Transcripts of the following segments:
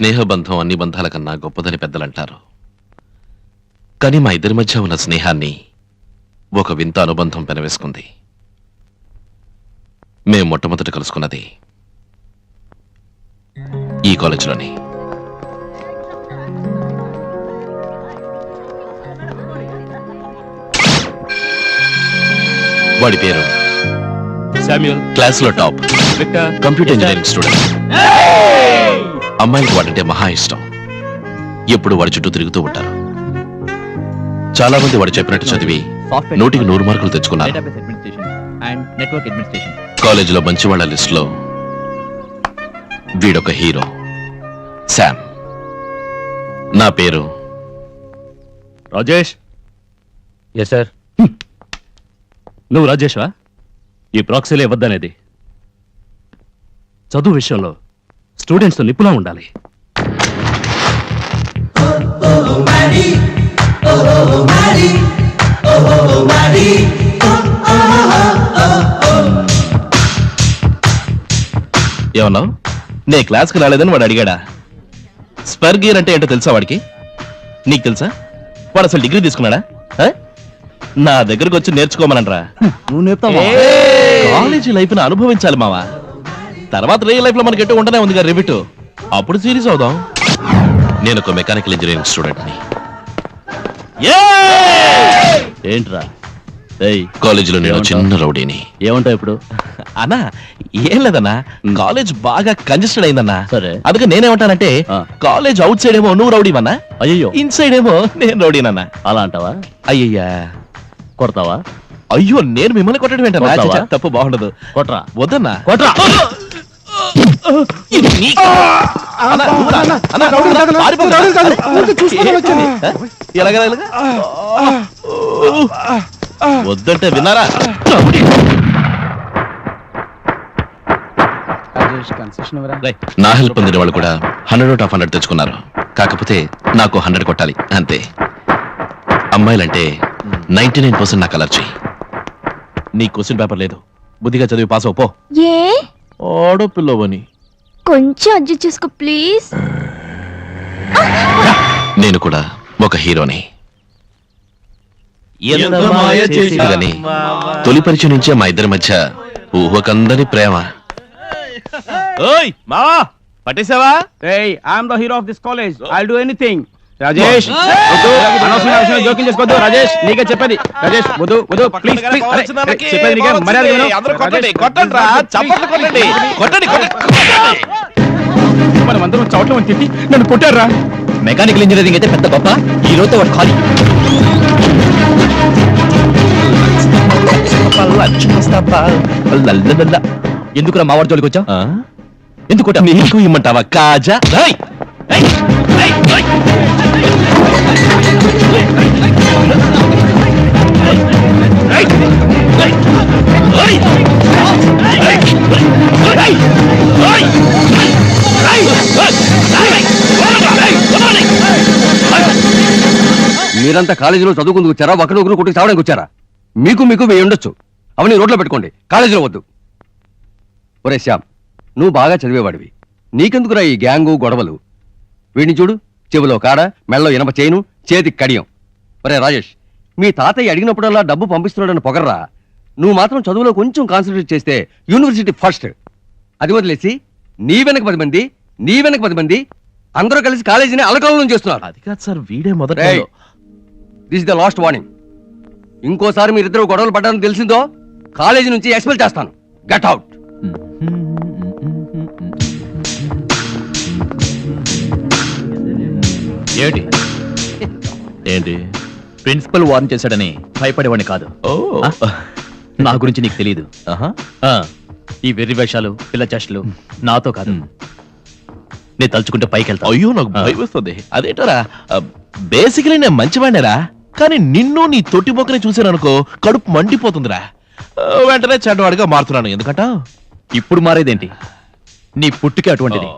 స్నేహబంధం అన్ని బంధాల కన్నా గొప్పదని పెద్దలంటారు. కానీ మా ఇద్దరి మధ్య ఉన్న స్నేహాన్ని ఒక వింత అనుబంధం పెనవేసుకుంది. మేం మొట్టమొదట కలుసుకున్నది ఈ కాలేజీలోని. వాడి పేరు శామ్యూల్, క్లాస్ లో top, Victor, computer engineering student. అమ్మాయిలకు వాడంటే మహా ఇష్టం. ఎప్పుడు వాడి చుట్టూ తిరుగుతూ ఉంటారు. చాలా మంది వాడు చెప్పినట్టు చదివి 100కి 100 మార్కులు తెచ్చుకున్నారు. కాలేజీలో మంచి వాళ్ళ లిస్ట్ లో వీడొక హీరో, శామ్. నా పేరు రాజేష్. Yes sir. నువ్వు రాజేష్వా? ఈ ప్రాక్సీలే వద్దనేది. చదువు విషయంలో స్టూడెంట్స్ నిపుణంగా ఉండాలి. ఏమన్నావు? నే క్లాస్కి రాలేదని వాడు అడిగాడా? స్పర్ గేర్ అంటే ఏంటో తెలుసా వాడికి? నీకు తెలుసా? వాడు అసలు డిగ్రీ తీసుకున్నాడా? నా దగ్గరకు వచ్చి నేర్చుకోమనరా. నువ్వు నేర్పుతావా? కాలేజీ లైఫ్ ని అనుభవించాలి మావా. తర్వాత రియల్ లైఫ్ లో మనకి ఎటు ఉంటనే ఉంది కదా రివిట్. అప్పుడు సీరియస్ అవుదాం. నేను ఒక మెకానికల్ ఇంజనీరింగ్ స్టూడెంట్ ని. ఏంట్రా? కాలేజీలో నేను చిన్న రౌడీని. ఏమంటావు ఇప్పుడు? అన్నా ఏం లేదన్నా, కాలేజ్ బాగా కంజెస్టెడ్ అయిందన్నా. సరే, అందుకే నేనేమంటానంటే కాలేజ్ అవుట్ సైడ్ ఏమో నువ్వు రౌడీవన్నా, అయ్యో ఇన్సైడ్ ఏమో నేను రౌడీనన్నా. అలా అంటావా? అయ్యయ్యా, కొడతావా? అయ్యో నేను మిమ్మల్ని కొట్టడం ఏంటన్నా? తప్పు బాగుండదు. కొట్రా. వద్దన్నా. కొట్రా. వద్దంటే విన్నారా? నా హెల్ప్ పొందిన వాళ్ళు కూడా 100 out of 100 తెచ్చుకున్నారు. కాకపోతే నాకు 100 కొట్టాలి అంతే. అమ్మాయిలంటే 99% నాకు అలర్జీ. నీ క్వశ్చన్ పేపర్ లేదు, బుద్ధిగా చదివి పాస్ అవుపో. ఏ ఆడపిల్లవని కొంచెం అడ్జస్ట్ చేసుకో ప్లీజ్. నేను కూడా ఒక హీరోని. కానీ తొలి పరిచయం నుంచే మా ఇద్దరి మధ్య ఊహకందని ప్రేమ. మావా పట్టేసావా? Hey, I am the hero of this college. I'll do anything. Rajesh, అనవసరమైన విషయంలో జోక్యం చేసుకోవద్దు. రాజేష్, నీకే చెప్పేది. రాజేష్, వద్దు వద్దు ప్లీజ్ ప్లీజ్. చెప్పేది నీకే మర్యాద విను. మనం అందరం చవట్లం తిట్టి నన్ను కొట్టారా? మెకానికల్ ఇంజనీరింగ్ అయితే పెద్ద గొప్ప, ఈ రోజు వాడు ఖాళీ. ఎందుకురా మావాడి జోలికి వచ్చా? ఎందుకు కొట్టా? నీకు ఇమ్మంటావా కాజా? మీరంతా కాలేజీలో చదువుకుందుకు వచ్చారా? ఒకరినొకరు కొట్టుకు చావడానికి వచ్చారా? మీకు మీకు వేయి ఉండొచ్చు, అవన్నీ రోడ్లో పెట్టుకోండి, కాలేజీలో వద్దు. ఒరే శ్యామ్, నువ్వు బాగా చదివేవాడివి, నీకెందుకురా ఈ గ్యాంగు గొడవలు? వీడిని చూడు, చెవిలో కాడ, మెళ్ళలో ఇనప చైను, చేతికి కడియం. ఒరే రాజేష్, మీ తాతయ్య అడిగినప్పుడల్లా డబ్బు పంపిస్తున్నాడని పొగర్రా. నువ్వు మాత్రం చదువులో కొంచెం కాన్సన్ట్రేట్ చేస్తే యూనివర్సిటీ ఫస్ట్. అది వదిలేసి నీ వెనక 10 మంది, నీ వెనక 10 మంది అందరూ కలిసి కాలేజీని అలకల్లోలం చేస్తున్నారు. అది కాదు సార్, వీడే మొదట. This the last warning. ఇంకోసారి మీరిద్దరు గొడవలు పడ్డారని తెలిసిందో కాలేజీ నుంచి ఎక్స్పెల్ చేస్తాను. Get out. ఏంటి ఏంటి? ప్రిన్సిపల్ వార్న్ చేశాడని భయపడేవాడిని కాదు. నా గురించి నీకు తెలియదు. ఈ వెర్రి వేషాలు, పిల్ల చేష్టలు నాతో కాదు. నేను తలుచుకుంటే పైకి వెళ్తా. అయ్యో నాకు భయం వస్తుంది. అదేంటరా, బేసికలీ నేను మంచివాడినేరా, కానీ నిన్ను నీ తొట్టి మొక్కని చూసాను అనుకో, కడుపు మండిపోతుందిరా. వెంటనే చెడ్డవాడిగా మారుతున్నాను. ఎందుకంట ఇప్పుడు మారేదేంటి? నీ పుట్టుకే అటువంటిది.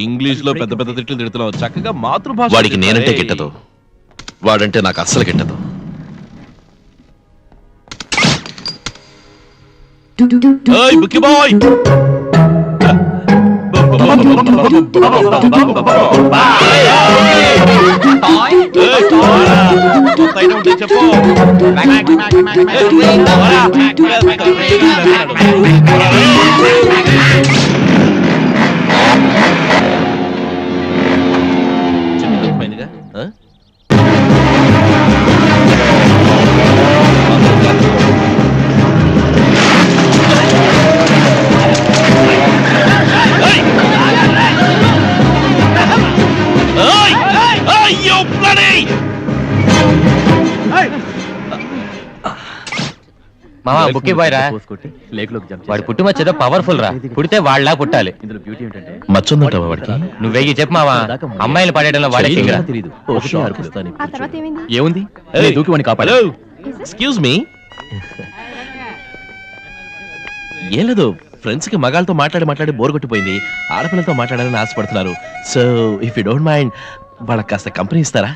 ఇంగ్లీష్ లో పెద్ద పెద్ద తిట్లు తిడుతున్నావు, చక్కగా మాతృభాష. వాడికి నేనంటే గిట్టదు, వాడంటే నాకు అస్సలు గిట్టదు. ఓయ్ బుక్కి బాయ్ చెప్పు మామ బుక్కి బాయ్ రా. వాడి పుట్టుమచ్చ ఏదో పవర్ఫుల్ రా. పుడితే వాళ్ళ పుట్టాలి. ఇందులో బ్యూటీ ఏంటంటే మచ్చుందంటావా వాడికి? నువ్వు వెయ్యి చెప్పు మావా. అమ్మాయిలు పడేయడంలో వాడే king రా. తెలీదు. ఒకటే అరుపుస్తాను. ఆ తర్వాత ఏమైంది? ఏముంది ఏయ్, దూకి వాడిని కాపాడు. Hello excuse me. ఏం లేదు, ఫ్రెండ్స్ కి మగాళ్ళతో మాట్లాడి బోర్ కొట్టిపోయింది. ఆడపిల్లలతో మాట్లాడాలని ఆశపడుతున్నారు. So if you don't mind వాళ్ళకి కాస్త కంపెనీ ఇస్తారా?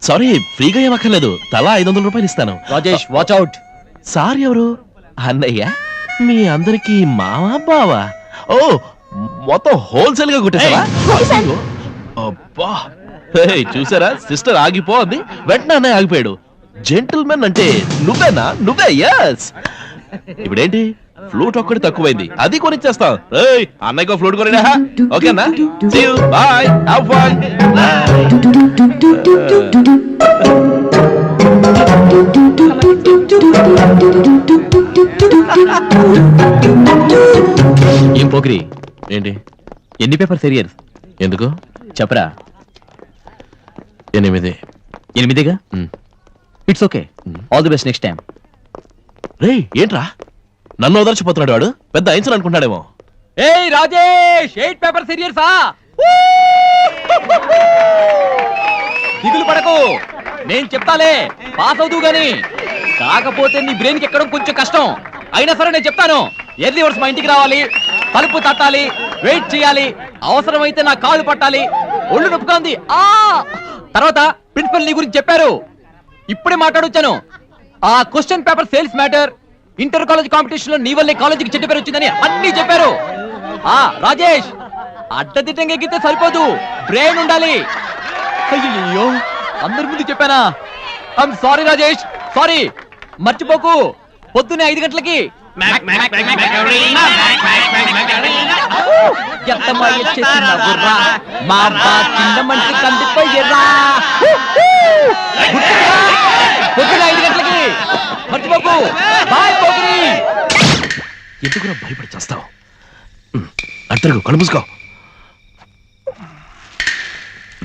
సారీ, ఫ్రీగా ఏమక్కర్లేదు, తలా 500 రూపాయలు ఇస్తాను. Rajesh watch out. సార్ ఎవరు? అన్నయ్య? మీ అందరికి మావా బావా? ఓ మొత్తం హోల్సేల్ గా కొట్టేసావా? అయ్యో, అబ్బా. హేయ్, చూసారా, సిస్టర్ ఆగిపో అంది, వెంటనే అన్నయ్య ఆగిపోయాడు. జెంటిల్మెన్ అంటే నువ్వేనా? నువ్వే. ఎస్. ఇప్పుడేంటి, ఫ్లూట్ ఒక్కటి తక్కువైంది, అది కొనిచ్చేస్తాం. ఏయ్, అన్నయ్యకో ఫ్లూట్ కొనినా? ఓకేనా? See you, bye, have fun. ఏం పోకిరి, ఏంటి? ఎన్ని పేపర్స్ ఎరియర్స్ ఎందుకు? చెప్పరా. 8. 8గా? It's okay. All the best next time. రేయ్, ఏంట్రా నన్ను ఓదర్చిపోతున్నాడు వాడు? పెద్ద ఐన్సన్ అనుకుంటాడేమో. ఏయ్ రాజేష్, 8 పేపర్స్ ఎరియర్సా? దిగులు పడకు, నేను చెప్తాలే, పాస్ అవుతూ గాని. కాకపోతే నీ బ్రెయిన్ కి ఎక్కడం కొంచెం కష్టం. అయినా సరే నేను చెప్తాను. ఎర్లీ వర్స్ మా ఇంటికి రావాలి, తలుపు తట్టాలి, వెయిట్ చేయాలి, అవసరమైతే నా కాళ్ళు పట్టాలి, ఒళ్ళు నొప్పుకుంది. తర్వాత ప్రిన్సిపల్ నీ గురించి చెప్పారు, ఇప్పుడే మాట్లాడొచ్చాను. ఆ question paper sales matter, inter college competition లో నీ వల్లే కాలేజీకి చెడ్డ పేరు వచ్చిందని అన్ని చెప్పారు. రాజేష్, అడ్డదిడ్డంగా ఎక్కితే సరిపోదు, బ్రెయిన్ ఉండాలి. అయ్యో, అందరి ముందు చెప్పానా? I'm sorry Rajesh, sorry. మర్చిపోకు, పొద్దున్నే 5 గంటలకి. పొద్దున్న 5 గంటలకి మర్చిపోకు. బాయ్ పోకిరి. ఎందుకురా భయపడి చేస్తావు? అట్టరుగు, కళ్ళు మూసుకో.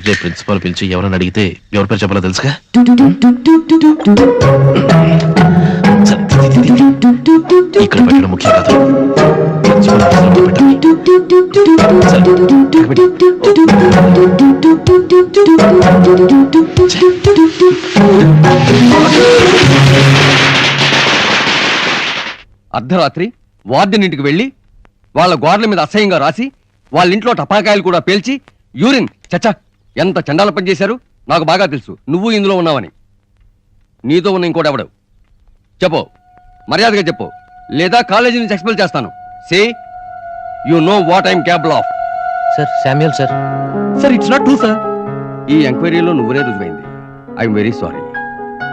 రేపు ప్రిన్సిపాల్ పిలిచి ఎవరైనా అడిగితే ఎవరి పేరు చెప్పాలో తెలుసుగా? సరే, ఇక్కడ పెట్టడం ముఖ్యం కాదు. ప్రిన్సిపాల్ ఆఫీసులో పెట్టాలి. సరే, ఇక్కడ అర్ధరాత్రి వార్డెన్ ఇంటికి వెళ్ళి వాళ్ళ గోడల మీద అసహ్యంగా రాసి వాళ్ళ ఇంట్లో టపాకాయలు కూడా పేల్చి యూరిన్, చచ్చా, ఎంత చండాల పని చేశారు నాకు బాగా తెలుసు. నువ్వు ఇందులో ఉన్నావని. నీతో ఉన్న ఇంకోటి ఎవడు? చెప్పు, మర్యాదగా చెప్పు, లేదా కాలేజీ నుంచి ఎక్స్పెల్ చేస్తాను. Say you know what I'm capable of. Sir Samuel sir. Sir it's not true sir. ఈ ఎంక్వైరీలో నువ్వునే రుజువైంది. I'm very sorry.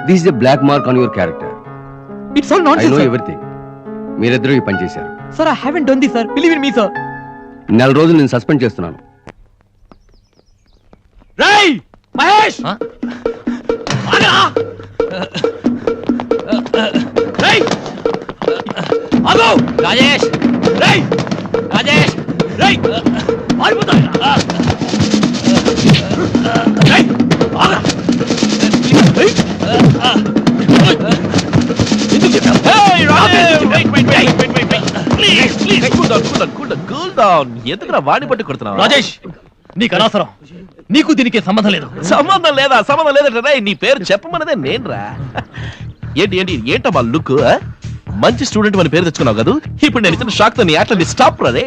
This is a black mark on your character. It's all I know nonsense. Everything. మీరిద్దరూ ఈ పని చేశారు. Sir I haven't done this sir, believe in me sir. 4 రోజులు నేను సస్పెండ్ చేస్తున్నాను. రేయ్ మహేష్, ఆగరా. రేయ్ ఆగు. రాజేష్, రేయ్ రాజేష్, రేయ్ ఆగిపోతా. రేయ్ ఆగరా. ఎందుకు చెప్పావు? ఏయ్ రాజేష్, ఎందుకురా వాడిని పట్టు కొడుతున్నావు? రాజేష్, నీకు అనవసరం. నీకు దీనికి సంబంధం లేదు. సంబంధం లేదా? సంబంధం లేదంటే నీ పేరు చెప్పమన్నదే నేనురా. ఏంటి ఏంటి ఏంటమ్మా లుక్? మంచి స్టూడెంట్ అని పేరు తెచ్చుకున్నావు కదా, ఇప్పుడు నేను ఇచ్చిన షాక్ తో నీ అట్లా స్టాప్ రే.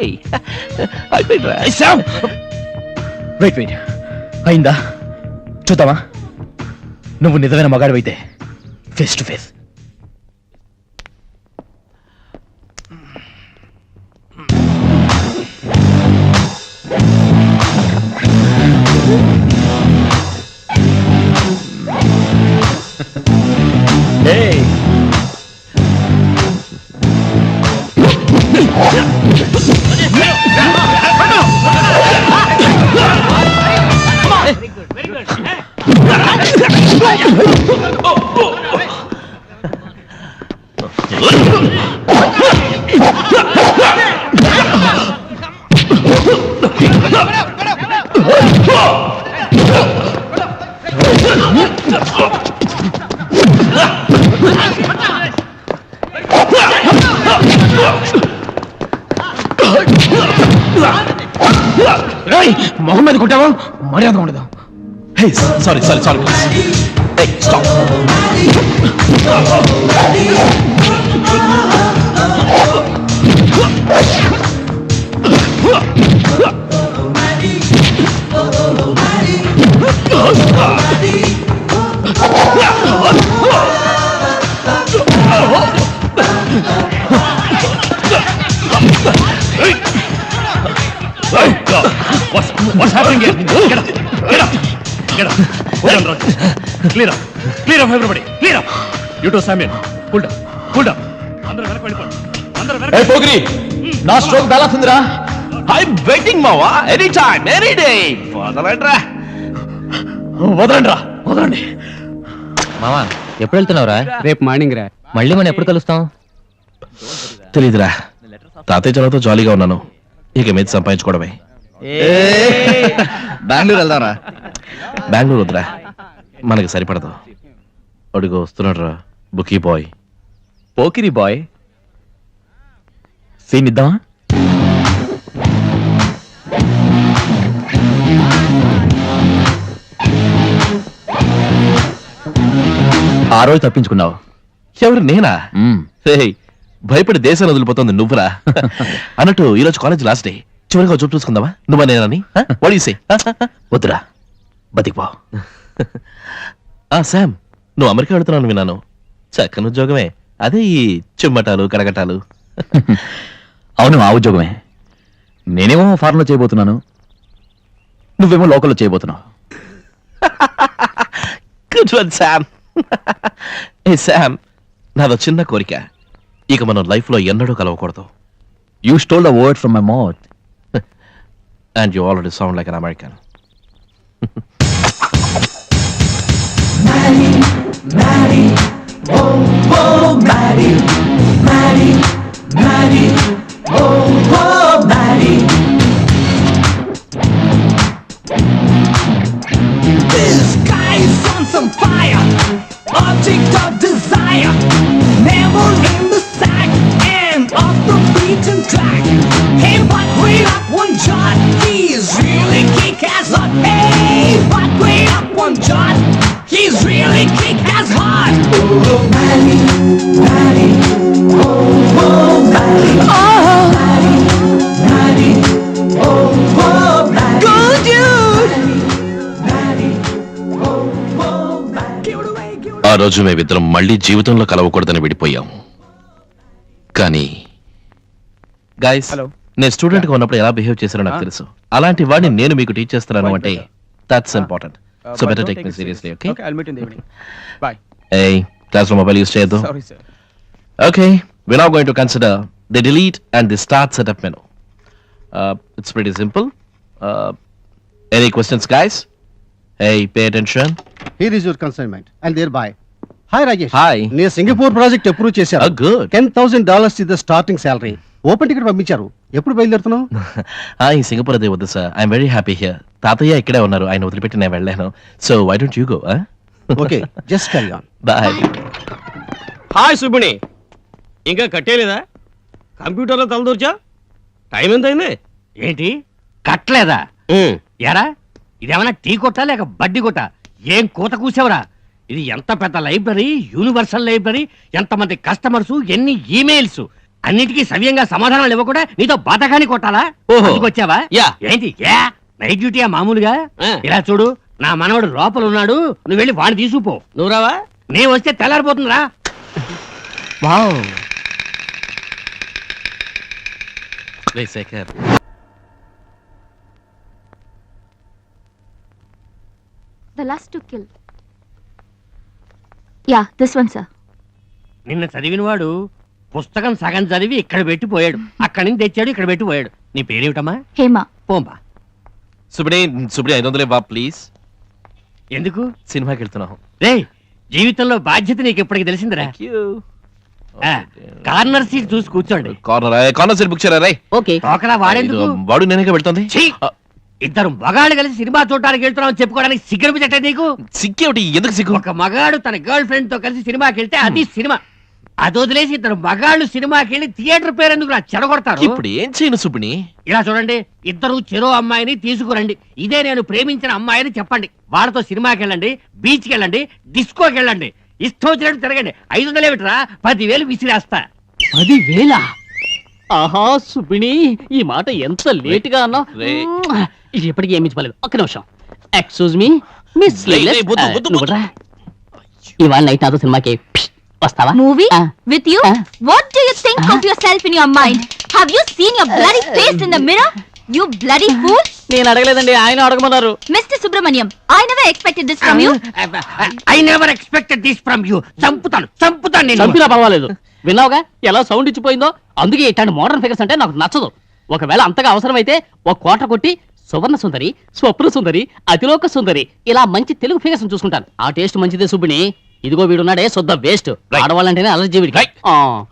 వెయిట్ వెయిట్, అయిందా? చూద్దామా? నువ్వు నిజమైన మగాడివైతే ఫేస్ టు ఫేస్. మొహం మీద కొట్టావా మర్యాద ఉండదు. Hey sorry sorry sorry hey stop. What's happening here? Get up! Get up! Get up! Hold on, Roger. Clear up! Clear up, everybody! Clear up! You two, Samuel. Pull down. Pull down. అందరూ వెనక్కి వెళ్ళిపోండి. అందరూ వెనక్కి. Hey Pogri, నా stroke balance ఉందిరా. I'm waiting మావా, any time any day. వదలండ్రా. వదలండి. మామా ఎప్పుడు వెళ్తున్నావురా? రేపు మార్నింగ్ రా. మళ్ళీ మనం ఎప్పుడు కలుస్తాం? తెలీదురా, తాతయ్య చలతో జాలీగా ఉన్నాను, ఇక మీద సంపాదించుకోవడమే. బెంగళూరు వెళ్దాంరా. బెంగళూరు వద్దురా, మనకి సరిపడదు. అడుగు వస్తున్నాడు రా బుకీ బాయ్. పోకిరి బాయ్ సీన్ ఇద్దామా? ఆ రోజు తప్పించుకున్నావు. ఎవరు నేనా? మ్మ్. హే, భయపడి దేశాన్ని వదిలిపోతుంది నువ్వురా. అన్నట్టు ఈరోజు కాలేజ్ లాస్ట్ డే, చివరిగా చూపు చూసుకుందామా నువ్వా నేనని? వడిసే వద్దురా, బతికిపో. శామ్, నువ్వు అమెరికా వెళుతున్నాను విన్నాను. చక్కని ఉద్యోగమే అదే, ఈ చిమ్మటాలు కడగటాలు. అవును, ఆ ఉద్యోగమే. నేనేమో ఫారెన్ లో చేయబోతున్నాను, నువ్వేమో లోకల్లో చేయబోతున్నావు. Good one Sam. ఏ శామ్, నాదో చిన్న కోరిక, ఇక మనం లైఫ్ లో ఎన్నడూ కలవకూడదు. You stole the word from my mouth. And you already sound like an American. This guy is on some fire, object of desire, never in the sack and off the beaten track. Hey, but wait up one jot, he's really kick-ass hot. Hey, but wait up one jot, he's really kick-ass hot. Oh, Manny, Manny, oh, oh, Manny, oh, Manny, Manny, oh, oh, Manny. Good dude. Manny, oh, oh, Manny. Give it away, give it away. ఆ రోజు మేమిద్దరం మళ్ళీ జీవితంలో కలవకూడదని విడిపోయాం. కానీ guys, నేను student గా ఉన్నప్పుడు ఎలా బిహేవ్ చేశారో నాకు తెలుసు. అలాంటి వాడిని నేను మీకు టీచ్ చేస్తున్నాను అంటే that's important. So better take me seriously. Okay, I'll meet in the evening. Bye. ఏయ్, క్లాస్ లో మొబైల్ యూస్ చేయొద్దు. Sorry, sir. Okay, we're now going to consider the delete and the start setup menu. It's pretty simple. Any questions, guys? Hey, pay attention. Here is your consignment and thereby. Hi Rajesh. Hi. నేను Singapore project approve చేశాను. Oh, good. $10,000 is the starting salary. Open ticket పంపించారు. ఎప్పుడు బయలుదేరుతున్నావు? ఈ Singapore అదే వద్దు sir, I'm very happy here. తాతయ్య ఇక్కడే ఉన్నారు, ఆయన వదిలిపెట్టి నేను వెళ్ళాను. So why don't you go? Okay, just carry on. Bye. Hi Subbini, ఇంకా కట్టేలేదా? కంప్యూటర్లో తలదూర్చా? టైం ఎంత అయింది? ఏంటి కట్టలేదా? ఎరా ఇదేమన్నా టీ కొట్టా లేక బడ్డీ కొట్టా? ఏం కూత కూసావురా? ఇది ఎంత పెద్ద లైబ్రరీ, యూనివర్సల్ లైబ్రరీ, ఎంతమంది కస్టమర్స్, ఎన్ని ఈమెయిల్స్, అన్నిటికీ సవ్యంగా సమాధానాలు ఇవ్వకుండా నీతో బాతకాని కొట్టాలా? ఓహో. వచ్చావా? యా. ఏంటి నైట్ డ్యూటీయా మామూలుగా? ఆ. ఇలా చూడు, నా మనవడు లోపల ఉన్నాడు, నువ్వు వెళ్ళి వాడిని తీసుకుపో. నువ్వు రావా? నేను వస్తే తెల్లారిపోతుందిరా. Wow, Shekhar, The last to kill. Yeah, this one, sir. నిన్న చదివినవాడు పుస్తకం సగం చదివి ఇక్కడ పెట్టిపోయాడు, అక్కడి నుంచి తెచ్చాడు, ఇక్కడ పెట్టిపోయాడు. నీ పేరేమిటమ్మా? హేమ. పోంబా. సుబిని 500 ఇవ్వా ప్లీజ్. ఎందుకు? సినిమాకి వెళ్తున్నాం. రే, జీవితంలో బాధ్యత నీకు ఇప్పటికి తెలిసిందిరా. కార్నర్ సీట్ చూసి కూర్చోండి. కార్నర్ సీట్ బుక్ చేయరా రే. ఓకే. తోకలా వాడేందుకు? వాడు నేనే వెళ్తుంది. ఛీ! ఇద్దరు మగాళ్ళు కలిసి సినిమా చూడడానికి వెళ్తున్నాం చెప్పుకోవడానికి సిగ్గనిపించట్టే నీకు? సిగ్గేమిటి? ఎందుకు సిగ్గు? ఒక మగాడు తన గర్ల్ ఫ్రెండ్ తో కలిసి సినిమాకి వెళ్తే అది సినిమా. అది వదిలేసి ఇద్దరు మగాళ్ళు సినిమాకి వెళ్ళి థియేటర్ పేరు ఎందుకు నా చెడగొడతారు? ఇప్పుడు ఏం చేయను సుబ్బిని? ఇలా చూడండి, ఇద్దరు చెరో అమ్మాయిని తీసుకురండి. ఇదే నేను ప్రేమించిన అమ్మాయిని చెప్పండి. వాళ్ళతో సినిమాకి వెళ్ళండి, బీచ్కి వెళ్ళండి, డిస్కోకి వెళ్ళండి, ఇష్టం వచ్చినట్టు తిరగండి. 500 ఏమిట్రా, 10,000 విసిరేస్తా. 10,000? ఆహా సుబ్బిని, ఈ మాట ఎంత లేట్ గా అన్నా రే. ఇది ఎప్పటికీ ఏమి చెప్పలేదు. ఒక్క నిమిషం. ఎక్స్క్యూజ్ మీ మిస్ లే, లే, వద్దు, వద్దు. ఇవాళ నైట్ నాతో సినిమాకి వస్తావా? Movie? Ah. With you? Ah. What do you think of yourself in your mind? Have you seen your bloody face in the mirror? You bloody fool! నేను అడగలేదండి, ఆయన అడగమన్నారు. Mr. Subramaniam, I never expected this from you. I never expected this from you. చంపుతాను నేను. చంపినా పర్వాలేదు. విన్నావుగా ఎలా sound ఇచ్చిపోయిందో? అందుకే ఇట్లాంటి మోడర్న్ ఫిగర్స్ అంటే నాకు నచ్చదు. ఒకవేళ అంతగా అవసరమైతే ఒక కోట కొట్టి సువర్ణ సుందరి, స్వప్న సుందరి, అతిలోక సుందరి ఇలా మంచి తెలుగు ఫిగర్స్ చూసుకుంటాను. ఆ టేస్ట్ మంచిదే సుబ్బిని. ఇదిగో వీడున్నాడే శుద్ధ వేస్ట్. ఆడవాళ్ళంటేనే అలర్జీ వీడికి.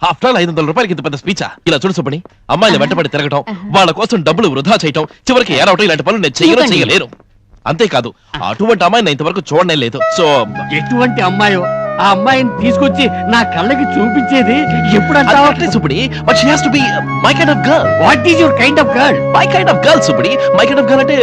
ఆఫ్టర్ ఆల్ 500 రూపాయలకి ఇంత పెద్ద స్పీచా? ఇలా చూడు సుబ్బిని, అమ్మాయిలు వెంటబడి తిరగటం, వాళ్ళ కోసం డబ్బులు వృధా చేయటం, చివరికి ఏరవటం, ఇలాంటి పనులు నేను చేయలేను. అంతేకాదు, అటువంటి అమ్మాయిని నేను ఇంతవరకు చూడనే లేదు. సో ఎటువంటి అమ్మాయో ఆ అమ్మాయిని తీసుకొచ్చి నా కళ్ళకి చూపించేది ఎప్పుడంటావా? Subbini, but she has to be my kind of girl. What is your kind of girl? My kind of girl Subbini. My kind of girl అంటే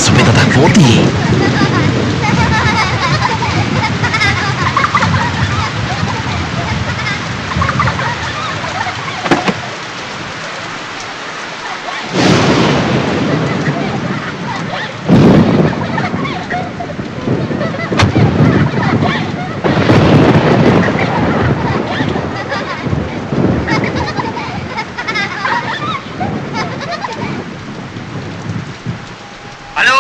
సుబ్బిత పోటీ. హలో,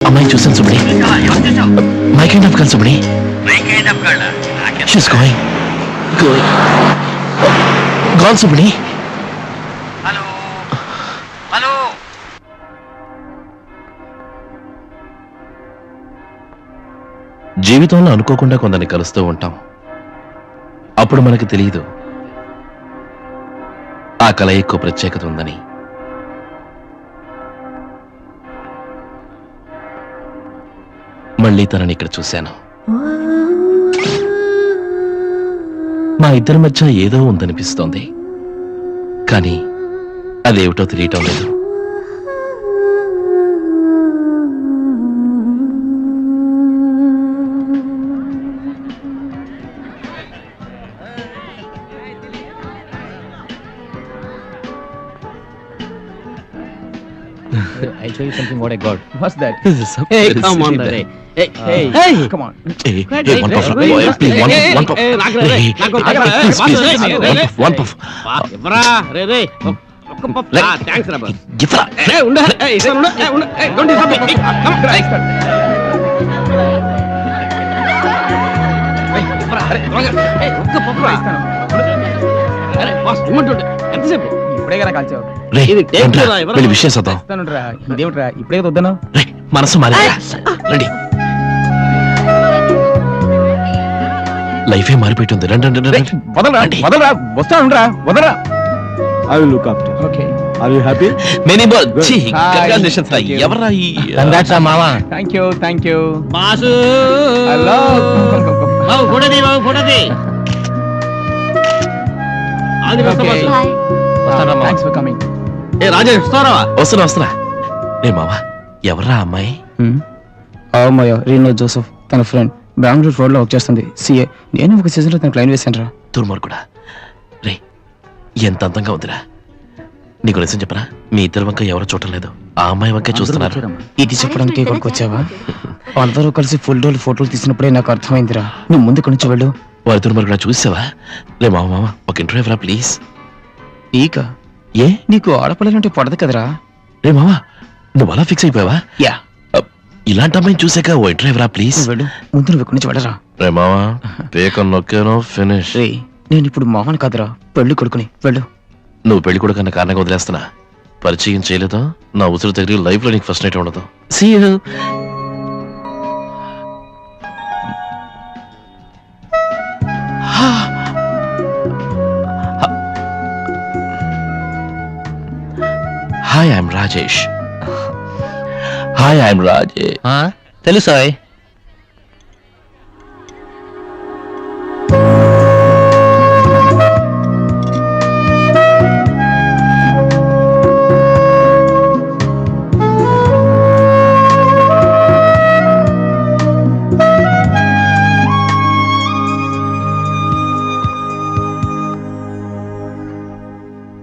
అమ్మాయి చూసాను Subbini. My kind of girl Subbini. She's going gone Subbini. Hello, hello. జీవితంలో అనుకోకుండా కొందరిని కలుస్తూ ఉంటాం. అప్పుడు మనకు తెలియదు ఆ కలయికో ప్రత్యేకత ఉందని. మళ్ళీ తనని ఇక్కడ చూశాను. మా ఇద్దరి మధ్య ఏదో ఉందనిపిస్తోంది, కానీ అదేమిటో తెలియటం లేదు. I'll show you something what I got. What's that? Hey, come on, Ray. Hey, come on. Hey, one puff. Please, one puff. Hey, please, one puff. ఇవ్వరా రే రే ఒక్క పప్పు. థ్యాంక్స్ రా బాస్. ఇవ్వరా. ఉండు ఇస్తాను ఉండు. Don't disturb me. కమ్ ఒక్క పప్పు రా. అరే బాస్ ఇమ్మంటుండే ఎంతసేపు ఇప్పుడే కదా కాల్చావు. రే, ఇది టేక్ రండ్రా, రా, ఎవరా? వెళ్ళి విషయం చూద్దాం. ఇస్తానురా. ఇదేమిట్రా ఇప్పుడే కదా వద్దాను. రే, మనసు మారిందా? రండి. లైఫే మారిపోయింది. రండి రండి రండి. వదలరా రండి. వదలరా వస్తానురా వదలరా. I will look after. Okay Are you happy? Many more. ఛీ, Hi. congratulations రా. Thank you. ఎవర్రా ఈ మామ. Thank you boss hello. బాబు ఫోటోది బాబు ఫోటోది. ఆది వస్తా Okay. Boss. Hi. Thanks for coming. ఏ రాజేష్ వస్తారా? వస్తున్నా. రే మావా, ఎవర్రా అమ్మాయి? అమ్మయ్య రీనో జోసెఫ్ తన ఫ్రెండ్ బెంగళూరు రోడ్ లో వర్క్ చేస్తుంది సిఏ. నేను ఒక సీజన్ లో తన క్లైన్ వేసాను రా. దుర్మార్గుడా. రే, ఎంత అందంగా ఉందిరా. నీకు నిజం చెప్పరా, మీ ఇద్దరి వంక ఎవరో చూడటం లేదు, ఆ అమ్మాయి వంకే చూస్తున్నారు. ఇది చెప్పడానికి ఇక్కడికి వచ్చావా? అందరూ కలిసి ఫుల్ డోల్ ఫోటోలు తీసినప్పుడే నాకు అర్థమైందిరా. నువ్వు ముందు ఇక్కడి నుంచి వెళ్ళు. వారి దుర్మార్గుడా చూసావా? రే మామ ఒక ఇంటర్వ్యూ ఇవ్వరా ప్లీజ్. ఈక ఏ, నీకు ఆడపిల్లలంటే పడదు కదరా. రే మామ నువ్వు అలా ఫిక్స్ అయిపోయావా? యా ఇలాంటి అమ్మాయిని చూసాక ఓ ఇంటర్వ్యూ ఇవ్వరా ప్లీజ్. నువ్వు వెళ్ళు, ముందు నువ్వు ఇక్కడి నుంచి వెళ్ళరా. రే మామ పేకన్ నొక్కాను ఫినిష్. రే నేను ఇప్పుడు మామని కాదురా, పెళ్లి కొడుకుని. వెళ్ళు. నువ్వు పెళ్లి కూడా కన్నా కారణంగా వదిలేస్తున్నా. పరిచయం చేయలేదా నా ఉసురు తగిలి లైఫ్ లో నీకు ఫస్ట్ నైట్ ఉండదు. See you. Hi, I'm Rajesh. Hi, I'm Rajesh. తెలుసా?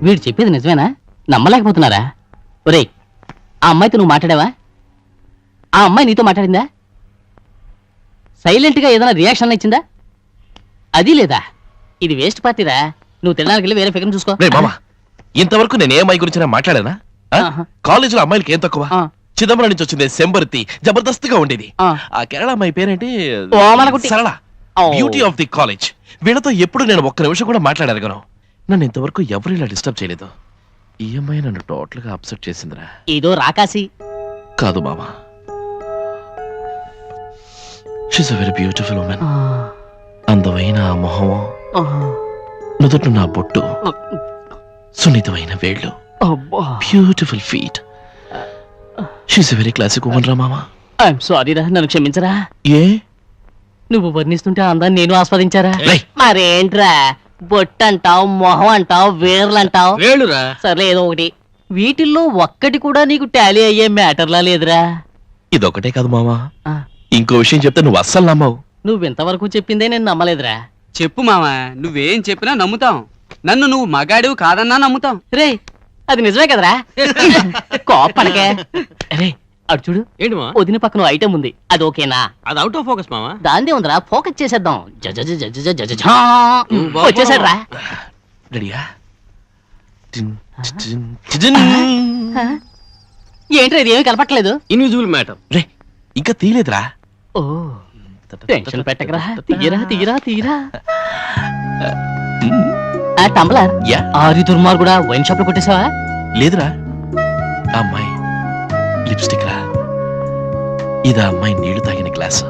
వీడు చెప్పేది నిజమేనా? నమ్మలేకపోతున్నారా? ఒరేయ్, ఆ అమ్మాయితో నువ్వు మాట్లాడావా? ఆ అమ్మాయి నీతో మాట్లాడిందా? సైలెంట్గా ఏదైనా రియాక్షన్ ఇచ్చిందా? అది లేదా? ఇది వేస్ట్ పార్టీరా. నువ్వు తినడానికి వెళ్ళి వేరే ఫిగర్ చూసుకో. రే మామ, ఇంతవరకు నేను ఏ అమ్మాయి గురించి మాట్లాడానా? ఆహా. కాలేజీలో అమ్మాయిలకి ఏం తక్కువ? ఆ. చిదంబరం నుంచి వచ్చింది సెంబర్తి, జబర్దస్త్గా ఉండేది. ఆ. ఆ కేరళ అమ్మాయి పేరేంటి? ఓమలకుట్టి. సరళ. ఓ. Beauty of the college. వీళ్ళతో ఎప్పుడు నేను ఒక్క నిమిషం కూడా మాట్లాడగలను. నన్ను ఇంతవరకు ఎవరు ఇలా డిస్టర్బ్ చేయలేదు. ఈ అమ్మాయి నన్ను టోటల్ గా అప్సెట్ చేసిందిరా. ఏదో రాకాసి. కాదు మామ, she's a very beautiful women. అందమైన ఆ మొహము, నుదుట నా బొట్టు, సున్నితమైన వేళ్ళు, beautiful feet. She's a very classic women రా మామ. ఐఎమ్ సారీ రా, నన్ను క్షమించరా. ఏ, నువ్వు వర్ణిస్తుంటే అందాన్ని నేను ఆస్వాదించారా? రేయ్. మరేంట్రా, బొట్టు అంటావు, మొహం అంటావు, వేర్లు అంటావు. వేళురా. సర్లే ఏదో ఒకటి. వీటిల్లో ఒక్కటి కూడా నీకు టాలీ అయ్యే మ్యాటర్లా లేదురా. ఇదొకటే కాదు మామ, ఆ, ఇంకో విషయం చెప్తే నువ్వు అస్సలు నమ్మవు. నువ్వు ఇంతవరకు చెప్పిందే నేను నమ్మలేదురా. చెప్పు మావా, నువ్వేం చెప్పినా నమ్ముతాం. నన్ను నువ్వు మగాడివి కాదన్నా నమ్ముతాం. రే, అది నిజమే కదరా? కోపనకే. రే అటు చూడు, ఏంటి మా? వదిన పక్కన ఐటమ్ ఉంది, అది ఓకేనా? అది అవుట్ ఆఫ్ ఫోకస్ మామా. దాందే ఉందిరా, ఫోకస్ చేసేద్దాం. జజ జజ జజ జజ జజ జా. బాబా. వచ్చేసాడు రా. రెడీయా? టిన్ టిన్ టిన్. ఏంట్రా ఇది ఏమీ కలపట్లేదు? Invisible matter. రే, ఇంకా తీయలేదురా. ఓ, టెన్షన్ పెట్టకరా. తీయరా తీయరా తీయరా. ఆ టంబ్లర్ యా. ఆరి దుర్మార్గుడా, వైన్ షాప్ లో కొట్టేసావా? లేదురా, ఆ అమ్మాయి లిప్స్టిక్ రా. ఇది ఆ అమ్మాయి నీళ్లు తాగిన గ్లాస్.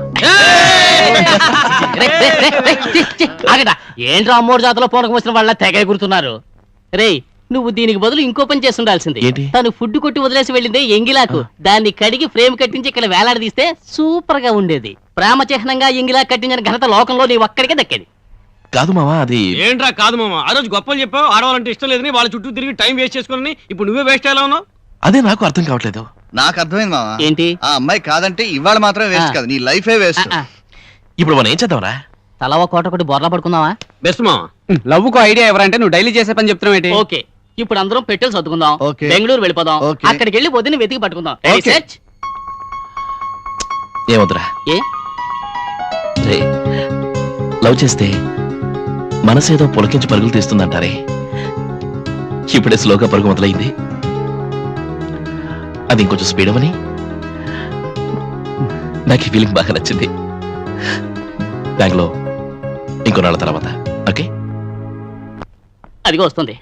ఆగడా, ఏంట్రా అమ్మోడు జాతలో పూనకం వచ్చిన వాళ్ళ తెగ ఎగురుతున్నారు? రేయ్, నువ్వు దీనికి బదులు ఇంకో పని చేసి ఉండాల్సింది. ఏంటి? తను ఫుడ్ కొట్టి వదిలేసి వెళ్ళిందే ఎంగిలాకు, దాన్ని కడిగి ఫ్రేమ్ కట్టించి ఇక్కడ వేలాడదీస్తే సూపర్ గా ఉండేది. ప్రేమ చిహ్నంగా ఎంగిలా కట్టించిన ఘనత లోకంలో నీ ఒక్కడికే దక్కేది. కాదు మామ, అది ఏంట్రా కాదు మామ, ఆ రోజు గొప్పలు చెప్పావు, ఆడవాలంటే ఇష్టం లేదని వాళ్ళ చుట్టూ తిరిగి టైం వేస్ట్ చేసుకుని ఇప్పుడు నువ్వే వేస్ట్ అయ్యేలా ఉన్నావు. అదే నాకు అర్థం కావట్లేదు. నాకు అర్థమైంది మావా. ఏంటి? ఆ అమ్మాయి కాదంటే ఇవాళ మాత్రమే వేస్ట్ కాదు, నీ లైఫే వేస్ట్. ఇప్పుడు మనం ఏం చేద్దాంరా? తలవ కోట కొట్టి బొర్లా పడుకుందామా? బెస్ట్ మామ. లవ్ కు ఐడియా ఎవరంటే నువ్వు డైలీ చేసే పని చెప్తున్నావు ఏంటి? ఓకే, ఇప్పుడు అందరం పెట్టెలు సర్దుకుందాం, ఓకే. బెంగళూరు వెళ్ళిపోదాం, ఓకే. అక్కడికి వెళ్ళి పొద్దున్న వెతికి పట్టుకుందాం. Ready, okay. set? ఏమొద్దురా, ఏ రే, లవ్ చేస్తే మనసేదో పొలకించి పరుగులు తీస్తుందంటారే, ఇప్పుడే స్లోగా పరుగు మొదలైంది. అది ఇంకొంచెం స్పీడ్ అవని నాకు ఈ ఫీలింగ్ బాగా నచ్చింది. బ్యాంక్లో ఇంకో నాళ్ళ తర్వాత. ఓకే, అదిగో వస్తుంది.